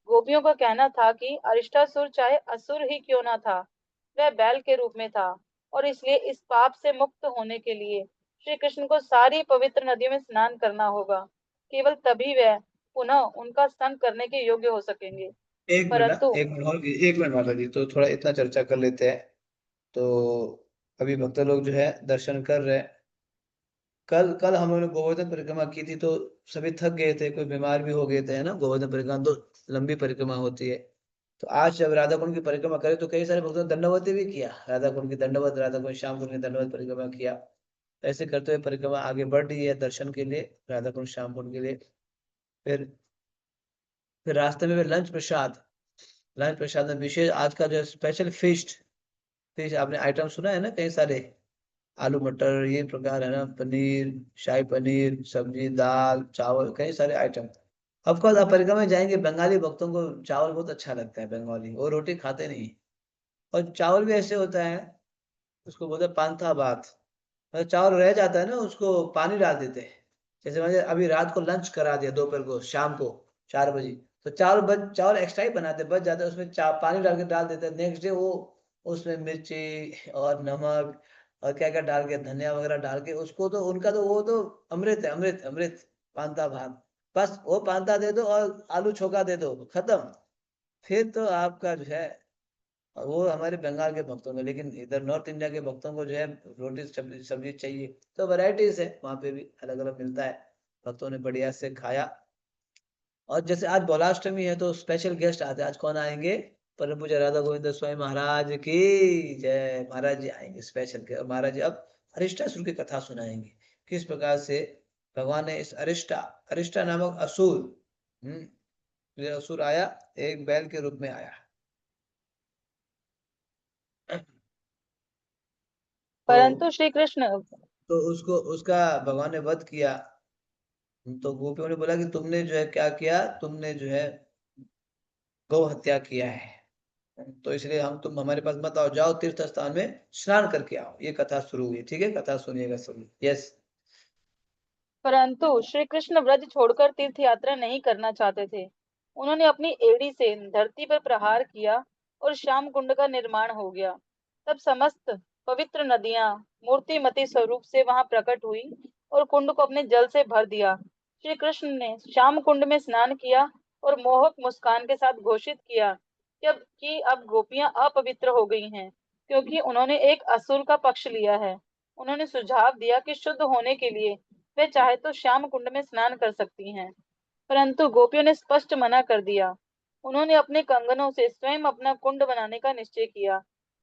गोपियों का कहना था कि अरिष्टासुर चाहे असुर ही क्यों ना था, वह बैल के रूप में था और इसलिए इस पाप से मुक्त होने के लिए श्री कृष्ण को सारी पवित्र नदियों में स्नान करना होगा। केवल तभी वह पुनः उनका संग करने के योग्य हो सकेंगे। एक मिनट, परंतु एक मिनट और, एक मिनट माता जी, तो थोड़ा इतना चर्चा कर लेते हैं। तो अभी भक्त लोग जो है दर्शन कर रहे हैं। कल कल हम लोगों ने गोवर्धन परिक्रमा की थी, तो सभी थक गए थे, कोई बीमार भी हो गए थे, है ना। गोवर्धन परिक्रमा तो लंबी परिक्रमा होती है। तो आज जब राधा कुंड की परिक्रमा करे तो कई सारे भक्तों ने दंडवत भी किया, राधा कुंड की दंडवत, राधा कुंड श्याम कुंड की दंडवत परिक्रमा किया। तो ऐसे करते हुए परिक्रमा आगे बढ़ रही है दर्शन के लिए, राधा कुंड श्याम कुंड के लिए। फिर फिर रास्ते में भी लंच प्रसाद में विशेष आज का जो स्पेशल फिश आपने आइटम सुना है ना, कई सारे, आलू मटर ये प्रकार है ना, पनीर, शाही पनीर, सब्जी, दाल, चावल, कई सारे आइटम। ऑफकोर्स आप परिक्रमा में जाएंगे, बंगाली भक्तों को चावल बहुत अच्छा लगता है, बंगाली वो रोटी खाते नहीं। और चावल भी ऐसे होता है, उसको बोलते हैं पांथा भात। मतलब चावल रह जाता है ना, उसको पानी डाल देते हैं। जैसे मुझे अभी रात को लंच करा दिया, दोपहर को शाम को 4 बजे, तो चावल एक्स्ट्रा ही बनाते, बच जाता है, उसमें पानी डाल देते हैं। नेक्स्ट डे वो उसमें मिर्ची और नमक और क्या क्या डाल के, धनिया वगैरह डाल के, उसको तो उनका तो वो तो अमृत है, अमृत अमृत, पांता भात। बस वो पांता दे दो और आलू छोका दे दो, खत्म। फिर तो आपका जो है, और वो हमारे बंगाल के भक्तों को, लेकिन इधर नॉर्थ इंडिया के भक्तों को जो है रोटी सब्जी सब्जी चाहिए। तो वैरायटीज है वहाँ पे भी, अलग अलग मिलता है। भक्तों ने बढ़िया से खाया। और जैसे आज बौलाष्टमी है तो स्पेशल गेस्ट आते हैं। आज कौन आएंगे? परम पूज्य राधा गोविंद स्वामी महाराज की जय। महाराज जी आएंगे स्पेशल के, और महाराज जी अब अरिष्टासुर की कथा सुनाएंगे। किस प्रकार से भगवान ने इस अरिष्टा नामक असुर, ये असुर आया, एक बैल के रूप में आया। तो परंतु श्री कृष्ण उसको उसका भगवान ने वध किया। तो गोपियों ने बोला कि तुमने जो है क्या किया, तुमने जो है गौ हत्या किया है, तो इसलिए तुम हमारे पास मत आओ, जाओ तीर्थ स्थान में स्नान करके आओ। ये कथा शुरू हुई, ठीक है, कथा सुनिएगा सभी। यस। परंतु श्री कृष्ण व्रज छोड़कर तीर्थ यात्रा नहीं करना चाहते थे। उन्होंने अपनी एड़ी से धरती पर प्रहार किया और श्याम कुंड का निर्माण हो गया। तब समस्त पवित्र नदियां मूर्तिमती स्वरूप से वहां प्रकट हुई और कुंड को अपने जल से भर दिया। श्री कृष्ण ने श्याम कुंड में स्नान किया और मोहक मुस्कान के साथ घोषित किया कि अब गोपियां अपवित्र हो गई हैं, क्योंकि उन्होंने एक असुर का पक्ष लिया है। उन्होंने सुझाव दिया कि शुद्ध होने के लिए वे चाहे तो श्याम कुंड में स्नान कर सकती हैं, परंतु गोपियों ने स्पष्ट मना कर दिया। उन्होंने अपने कंगनों से स्वयं अपना कुंड बनाने का निश्चय किया।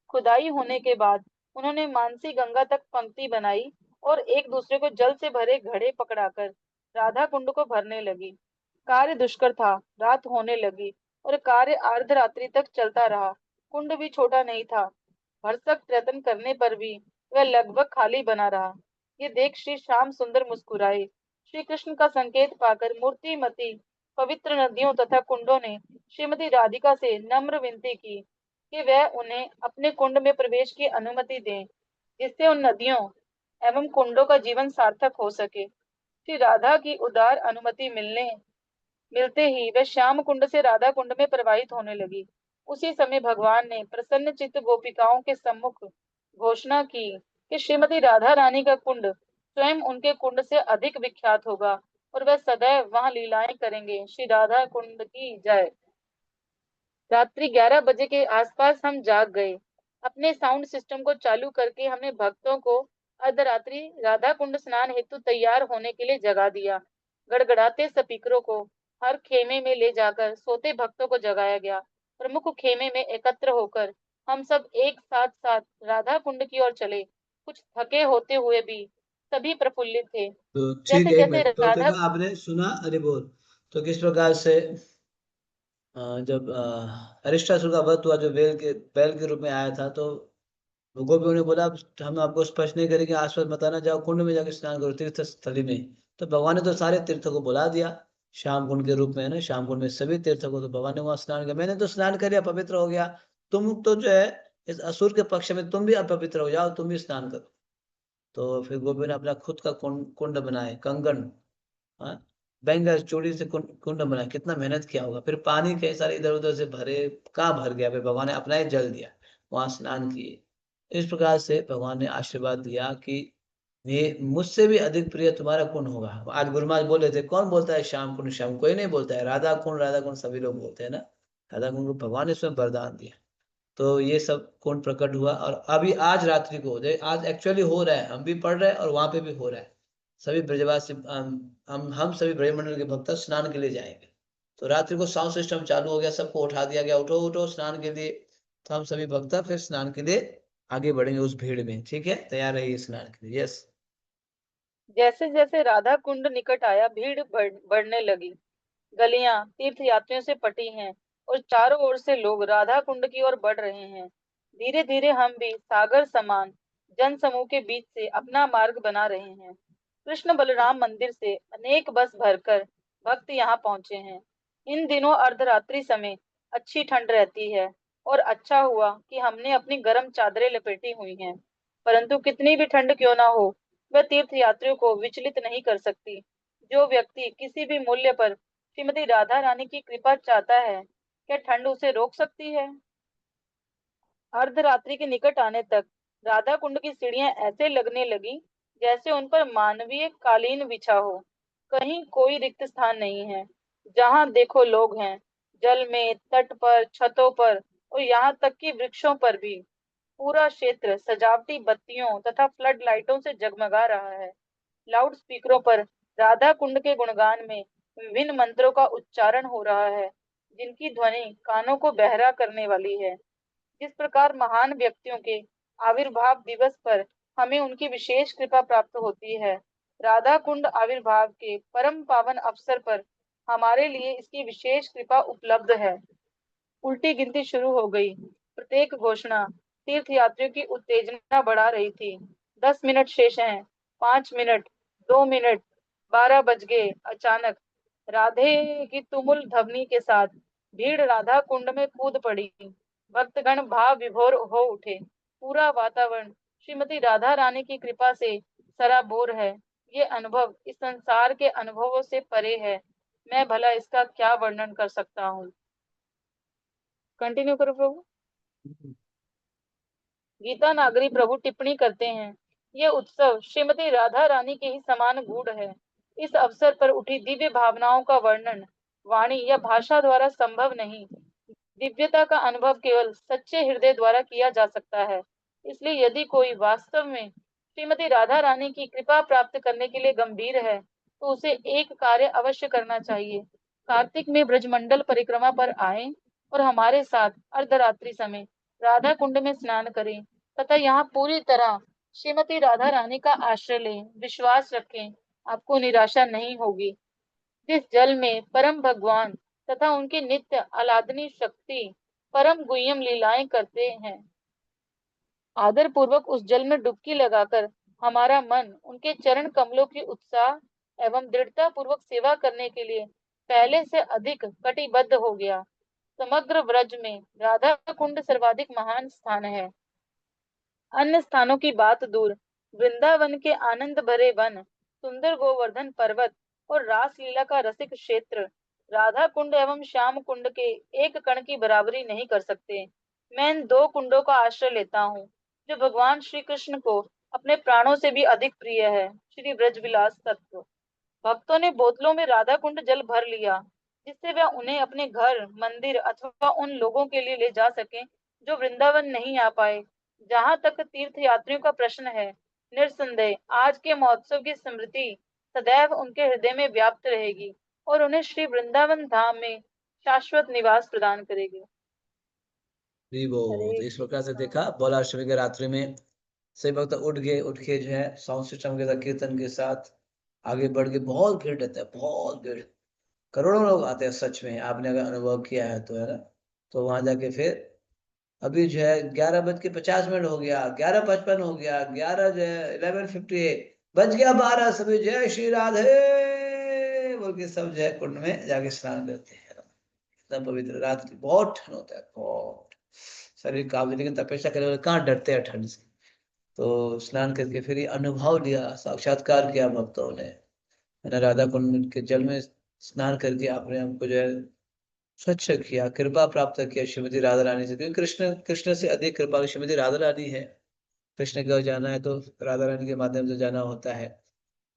खुदाई होने के बाद उन्होंने मानसी गंगा तक पंक्ति बनाई और एक दूसरे को जल से भरे घड़े पकड़ाकर राधा कुंड को भरने लगी। कार्य दुष्कर था, रात होने लगी और कार्य अर्धरात्रि तक चलता रहा। कुंड भी छोटा नहीं था, भरसक प्रयत्न करने पर भी वह लगभग खाली बना रहा। ये देख श्री श्याम सुंदर मुस्कुराए। श्री कृष्ण का संकेत पाकर मूर्तिमती पवित्र नदियों तथा कुंडों ने श्रीमती राधिका से नम्र विनती की कि वह उन्हें अपने कुंड में प्रवेश की अनुमति दें, जिससे उन नदियों एवं कुंडों का जीवन सार्थक हो सके। श्री राधा की उदार अनुमति मिलते ही वह श्याम कुंड से राधा कुंड में प्रवाहित होने लगी। उसी समय भगवान ने प्रसन्न चित्त गोपिकाओं के सम्मुख घोषणा की कि श्रीमती राधा रानी का कुंड स्वयं उनके कुंड से अधिक विख्यात होगा और वह सदैव वहां लीलाएं करेंगे। श्री राधा कुंड की जय। रात्रि 11 बजे के आसपास हम जाग गए। अपने साउंड सिस्टम को चालू करके हमने भक्तों को अर्धरात्रि राधा कुंड स्नान हेतु तैयार होने के लिए जगा दिया। गड़गड़ाते स्पीकरों को हर खेमे में ले जाकर सोते भक्तों को जगाया गया। प्रमुख खेमे में एकत्र होकर हम सब एक साथ साथ राधा कुंड की ओर चले। कुछ थके होते हुए भी सभी प्रफुल्लित थे। तो ठीक जैसे है, एक जैसे मिनट। तो राधा। देखो, आपने सुना, अरे बोल। तो किस प्रकार से जब अरिष्टासुर का वध हुआ, जो बैल के रूप में आया था, तो गोपियों ने बोला, "अब हम आपको स्पर्श नहीं करेंगे, आसपास मत आना, जाओ कुंड में जाकर स्नान करो, तीर्थ स्थली में।" तो भगवान ने तो सारे तीर्थों को बुला दिया, श्याम कुंड के रूप में, है ना, श्याम कुंड में सभी तीर्थों को, तो भगवान ने वहां स्नान किया। मैंने तो स्नान कर लिया, पवित्र हो गया, तुम तो जो है इस असुर के पक्ष में, तुम भी अपवित्र हो जाओ, तुम भी स्नान करो। तो फिर गोपियों ने अपना खुद का कुंड कुंड बनाए, कंगन, हाँ, बैंगल चूड़ी से कुंड बनाया, कितना मेहनत किया होगा। फिर पानी कई सारे इधर उधर से भरे, कहाँ भर गया, फिर भगवान ने अपना ही जल दिया, वहां स्नान किए। इस प्रकार से भगवान ने आशीर्वाद दिया कि ये मुझसे भी अधिक प्रिय तुम्हारा कुंड होगा। आज गुरु महाराज बोले थे, कौन बोलता है श्याम कुंड श्याम, कोई नहीं बोलता है, राधा कुंड सभी लोग बोलते हैं ना। राधा कुंड को भगवान ने इसमें वरदान दिया। तो ये सब कुंड प्रकट हुआ, और अभी आज रात्रि को आज एक्चुअली हो रहा है, हम भी पढ़ रहे हैं और वहां पे भी हो रहा है। सभी ब्रजवासी, हम सभी ब्रजमंडल के भक्त स्नान के लिए जाएंगे। तो रात्रि को साउंड सिस्टम चालू हो गया, सबको उठा दिया गया, उठो उठो स्नान के लिए। तो हम सभी भक्त फिर स्नान के लिए आगे बढ़ेंगे उस भीड़ में, ठीक है, तैयार रहिए स्नान के लिए। यस। जैसे जैसे राधा कुंड निकट आया, भीड़ बढ़ने लगी। गलियां तीर्थ यात्रियों से पटी हैं और चारों ओर से लोग राधा कुंड की ओर बढ़ रहे हैं। धीरे धीरे हम भी सागर समान जन समूह के बीच से अपना मार्ग बना रहे हैं। कृष्ण बलराम मंदिर से अनेक बस भरकर भक्त यहाँ पहुंचे हैं। इन दिनों अर्धरात्रि समय अच्छी ठंड रहती है और अच्छा हुआ कि हमने अपनी गर्म चादरें लपेटी हुई हैं। परंतु कितनी भी ठंड क्यों ना हो, वह तीर्थ यात्रियों को विचलित नहीं कर सकती। जो व्यक्ति किसी भी मूल्य पर श्रीमती राधा रानी की कृपा चाहता है, क्या ठंड उसे रोक सकती है? अर्धरात्रि के निकट आने तक राधा कुंड की सीढ़ियां ऐसे लगने लगी जैसे उन पर मानवीय कालीन बिछा हो। कहीं कोई रिक्त स्थान नहीं है। जहां देखो लोग हैं। जल में, तट पर, छतों पर और यहाँ तक कि वृक्षों पर भी। पूरा क्षेत्र सजावटी बत्तियों तथा फ्लड लाइटों से जगमगा रहा है। लाउड स्पीकरों पर राधा कुंड के गुणगान में विभिन्न मंत्रों का उच्चारण हो रहा है, जिनकी ध्वनि कानों को बहरा करने वाली है। जिस प्रकार महान व्यक्तियों के आविर्भाव दिवस पर हमें उनकी विशेष कृपा प्राप्त होती है, राधा कुंड आविर्भाव के परम पावन अवसर पर हमारे लिए इसकी विशेष कृपा उपलब्ध है। उल्टी गिनती शुरू हो गई। प्रत्येक घोषणा तीर्थ यात्रियों की उत्तेजना बढ़ा रही थी। 10 मिनट शेष हैं। 5 मिनट, 2 मिनट, 12 बज गए। अचानक राधे की तुमुल ध्वनि के साथ भीड़ राधा कुंड में कूद पड़ी। भक्तगण भाव विभोर हो उठे। पूरा वातावरण श्रीमती राधा रानी की कृपा से सराबोर है। ये अनुभव इस संसार के अनुभवों से परे है। मैं भला इसका क्या वर्णन कर सकता हूँ। कंटिन्यू करो प्रभु। गीता नागरी प्रभु टिप्पणी करते हैं, यह उत्सव श्रीमती राधा रानी के ही समान गूढ़ है। इस अवसर पर उठी दिव्य भावनाओं का वर्णन वाणी या भाषा द्वारा संभव नहीं। दिव्यता का अनुभव केवल सच्चे हृदय द्वारा किया जा सकता है। इसलिए यदि कोई वास्तव में श्रीमती राधा रानी की कृपा प्राप्त करने के लिए गंभीर है, तो उसे एक कार्य अवश्य करना चाहिए। कार्तिक में ब्रजमंडल परिक्रमा पर आए और हमारे साथ अर्धरात्रि समय राधा कुंड में स्नान करें तथा यहाँ पूरी तरह श्रीमती राधा रानी का आश्रय लें। विश्वास रखें, आपको निराशा नहीं होगी। जिस जल में परम भगवान तथा उनकी नित्य आलादनी शक्ति परम गुह्यम लीलाएं करते हैं, आदर पूर्वक उस जल में डुबकी लगाकर हमारा मन उनके चरण कमलों की उत्साह एवं दृढ़ता पूर्वक सेवा करने के लिए पहले से अधिक कटिबद्ध हो गया। समग्र व्रज में राधा कुंड सर्वाधिक महान स्थान है। अन्य स्थानों की बात दूर, वृंदावन के आनंद भरे वन, सुंदर गोवर्धन पर्वत और रासलीला का रसिक क्षेत्र राधा कुंड एवं श्याम कुंड के एक कण की बराबरी नहीं कर सकते। मैं इन दो कुंडों का आश्रय लेता हूँ, जो भगवान श्री कृष्ण को अपने प्राणों से भी अधिक प्रिय है। श्री ब्रजविलास तत्व। भक्तों ने बोतलों में राधा कुंड जल भर लिया, जिससे वह उन्हें अपने घर, मंदिर अथवा उन लोगों के लिए ले जा सके जो वृंदावन नहीं आ पाए। जहाँ तक तीर्थ यात्रियों का प्रश्न है, निर्संदेह आज के महोत्सव की स्मृति सदैव उनके हृदय में व्याप्त रहेगी और उन्हें श्री वृंदावन धाम में शाश्वत निवास प्रदान करेगी। तो इस प्रकार से देखा बौलाष्टमी के रात्रि में सभी भक्त उठ गए, उठ के जो है साउंड सिस्टम के साथ कीर्तन के साथ आगे बढ़ के, बहुत भीड़ रहता है, बहुत भीड़, करोड़ों लोग आते हैं सच में, आपने अगर अनुभव किया है तो, है ना। तो वहां जाके फिर अभी जो है 11:50 हो गया, 11:55 हो गया, 11 जो है 11:58 बज गया, 12 सभी जय श्री राधे बोल के सब जो है कुंड में जाके स्नान करते हैं। इतना पवित्र, रात की बहुत ठंड होता है, बहुत शरीर कांप, लेकिन तपस्या करने वाले कहाँ डरते हैं ठंड से। तो स्नान करके फिर ये अनुभव लिया, साक्षात्कार किया भक्तों ने, है ना। राधा कुंड के जल में स्नान करके अपने आप को जो है स्वच्छ किया, कृपा प्राप्त किया श्रीमती राधा रानी से, क्योंकि कृष्ण कृष्ण से अधिक कृपा श्रीमती राधा रानी है। कृष्ण की ओर जाना है तो राधा रानी के माध्यम से जाना होता है।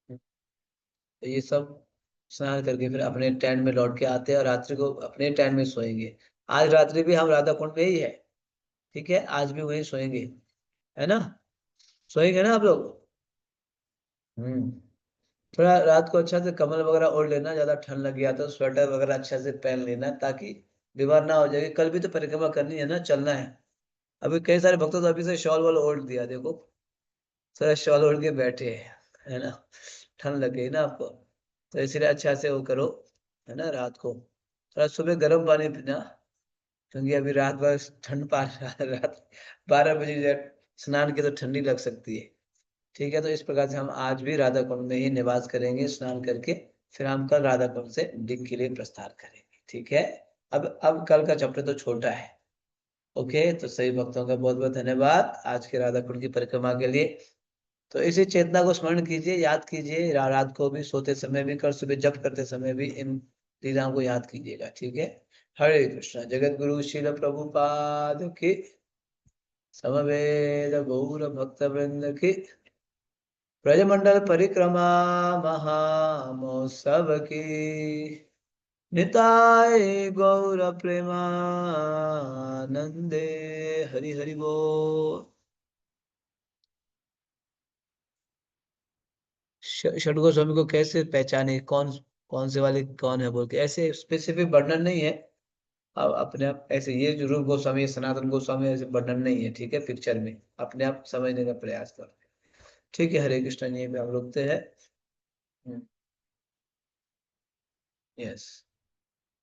तो ये सब स्नान करके फिर अपने टेंट में लौट के आते हैं और रात्रि को अपने टेंट में सोएंगे। आज रात्रि भी हम राधा कुंड में ही है, ठीक है, आज भी वहीं सोएंगे, है ना। सोएंगे ना आप लोग। हम्म। थोड़ा रात को अच्छा से कम्बल वगैरह ओढ़ लेना, ज्यादा ठंड लग गया तो स्वेटर वगैरह अच्छा से पहन लेना, ताकि बीमार ना हो जाए। कल भी तो परिक्रमा करनी है ना, चलना है। अभी कई सारे भक्तों तो अभी से शॉल वॉल ओढ़ दिया, देखो सारा शॉल ओढ़ के बैठे हैं, है ना, ठंड लग गई ना आपको। तो इसलिए अच्छा से वो करो, है ना। रात को थोड़ा सुबह गर्म पानी पीना, क्योंकि अभी रात भर ठंड पा रात 12 बजे स्नान की तो ठंडी लग सकती है। ठीक है, तो इस प्रकार से हम आज भी राधा कुंड में ही निवास करेंगे स्नान करके, फिर हम कल राधा कुंड से डिग के लिए प्रस्थान करेंगे, ठीक है। अब कल का चैप्टर तो छोटा है। ओके, तो सभी भक्तों का बहुत बहुत धन्यवाद आज के राधा कुंड की परिक्रमा के लिए। तो इसी चेतना को स्मरण कीजिए, याद कीजिए, रात को भी, सोते समय भी, कल सुबह जप करते समय भी इन लीलाओं को याद कीजिएगा, ठीक है। हरे कृष्णा। जगत गुरु शिल प्रभुपाद की, समवेद गौर भक्त वृंद की, ब्रजमंडल परिक्रमा महामहोत्सव की, निताय गौर प्रेमानंदे। हरि हरि बोल। षड गोस्वामी को कैसे पहचाने, कौन कौन से वाले कौन है बोल के, ऐसे स्पेसिफिक वर्णन नहीं है। अब अपने आप ऐसे, ये जो रूप गोस्वामी सनातन गोस्वामी ऐसे वर्णन नहीं है, ठीक है, पिक्चर में अपने आप समझने का प्रयास कर। ठीक है, हरे कृष्ण, यहीं पे हम रुकते हैं। यस।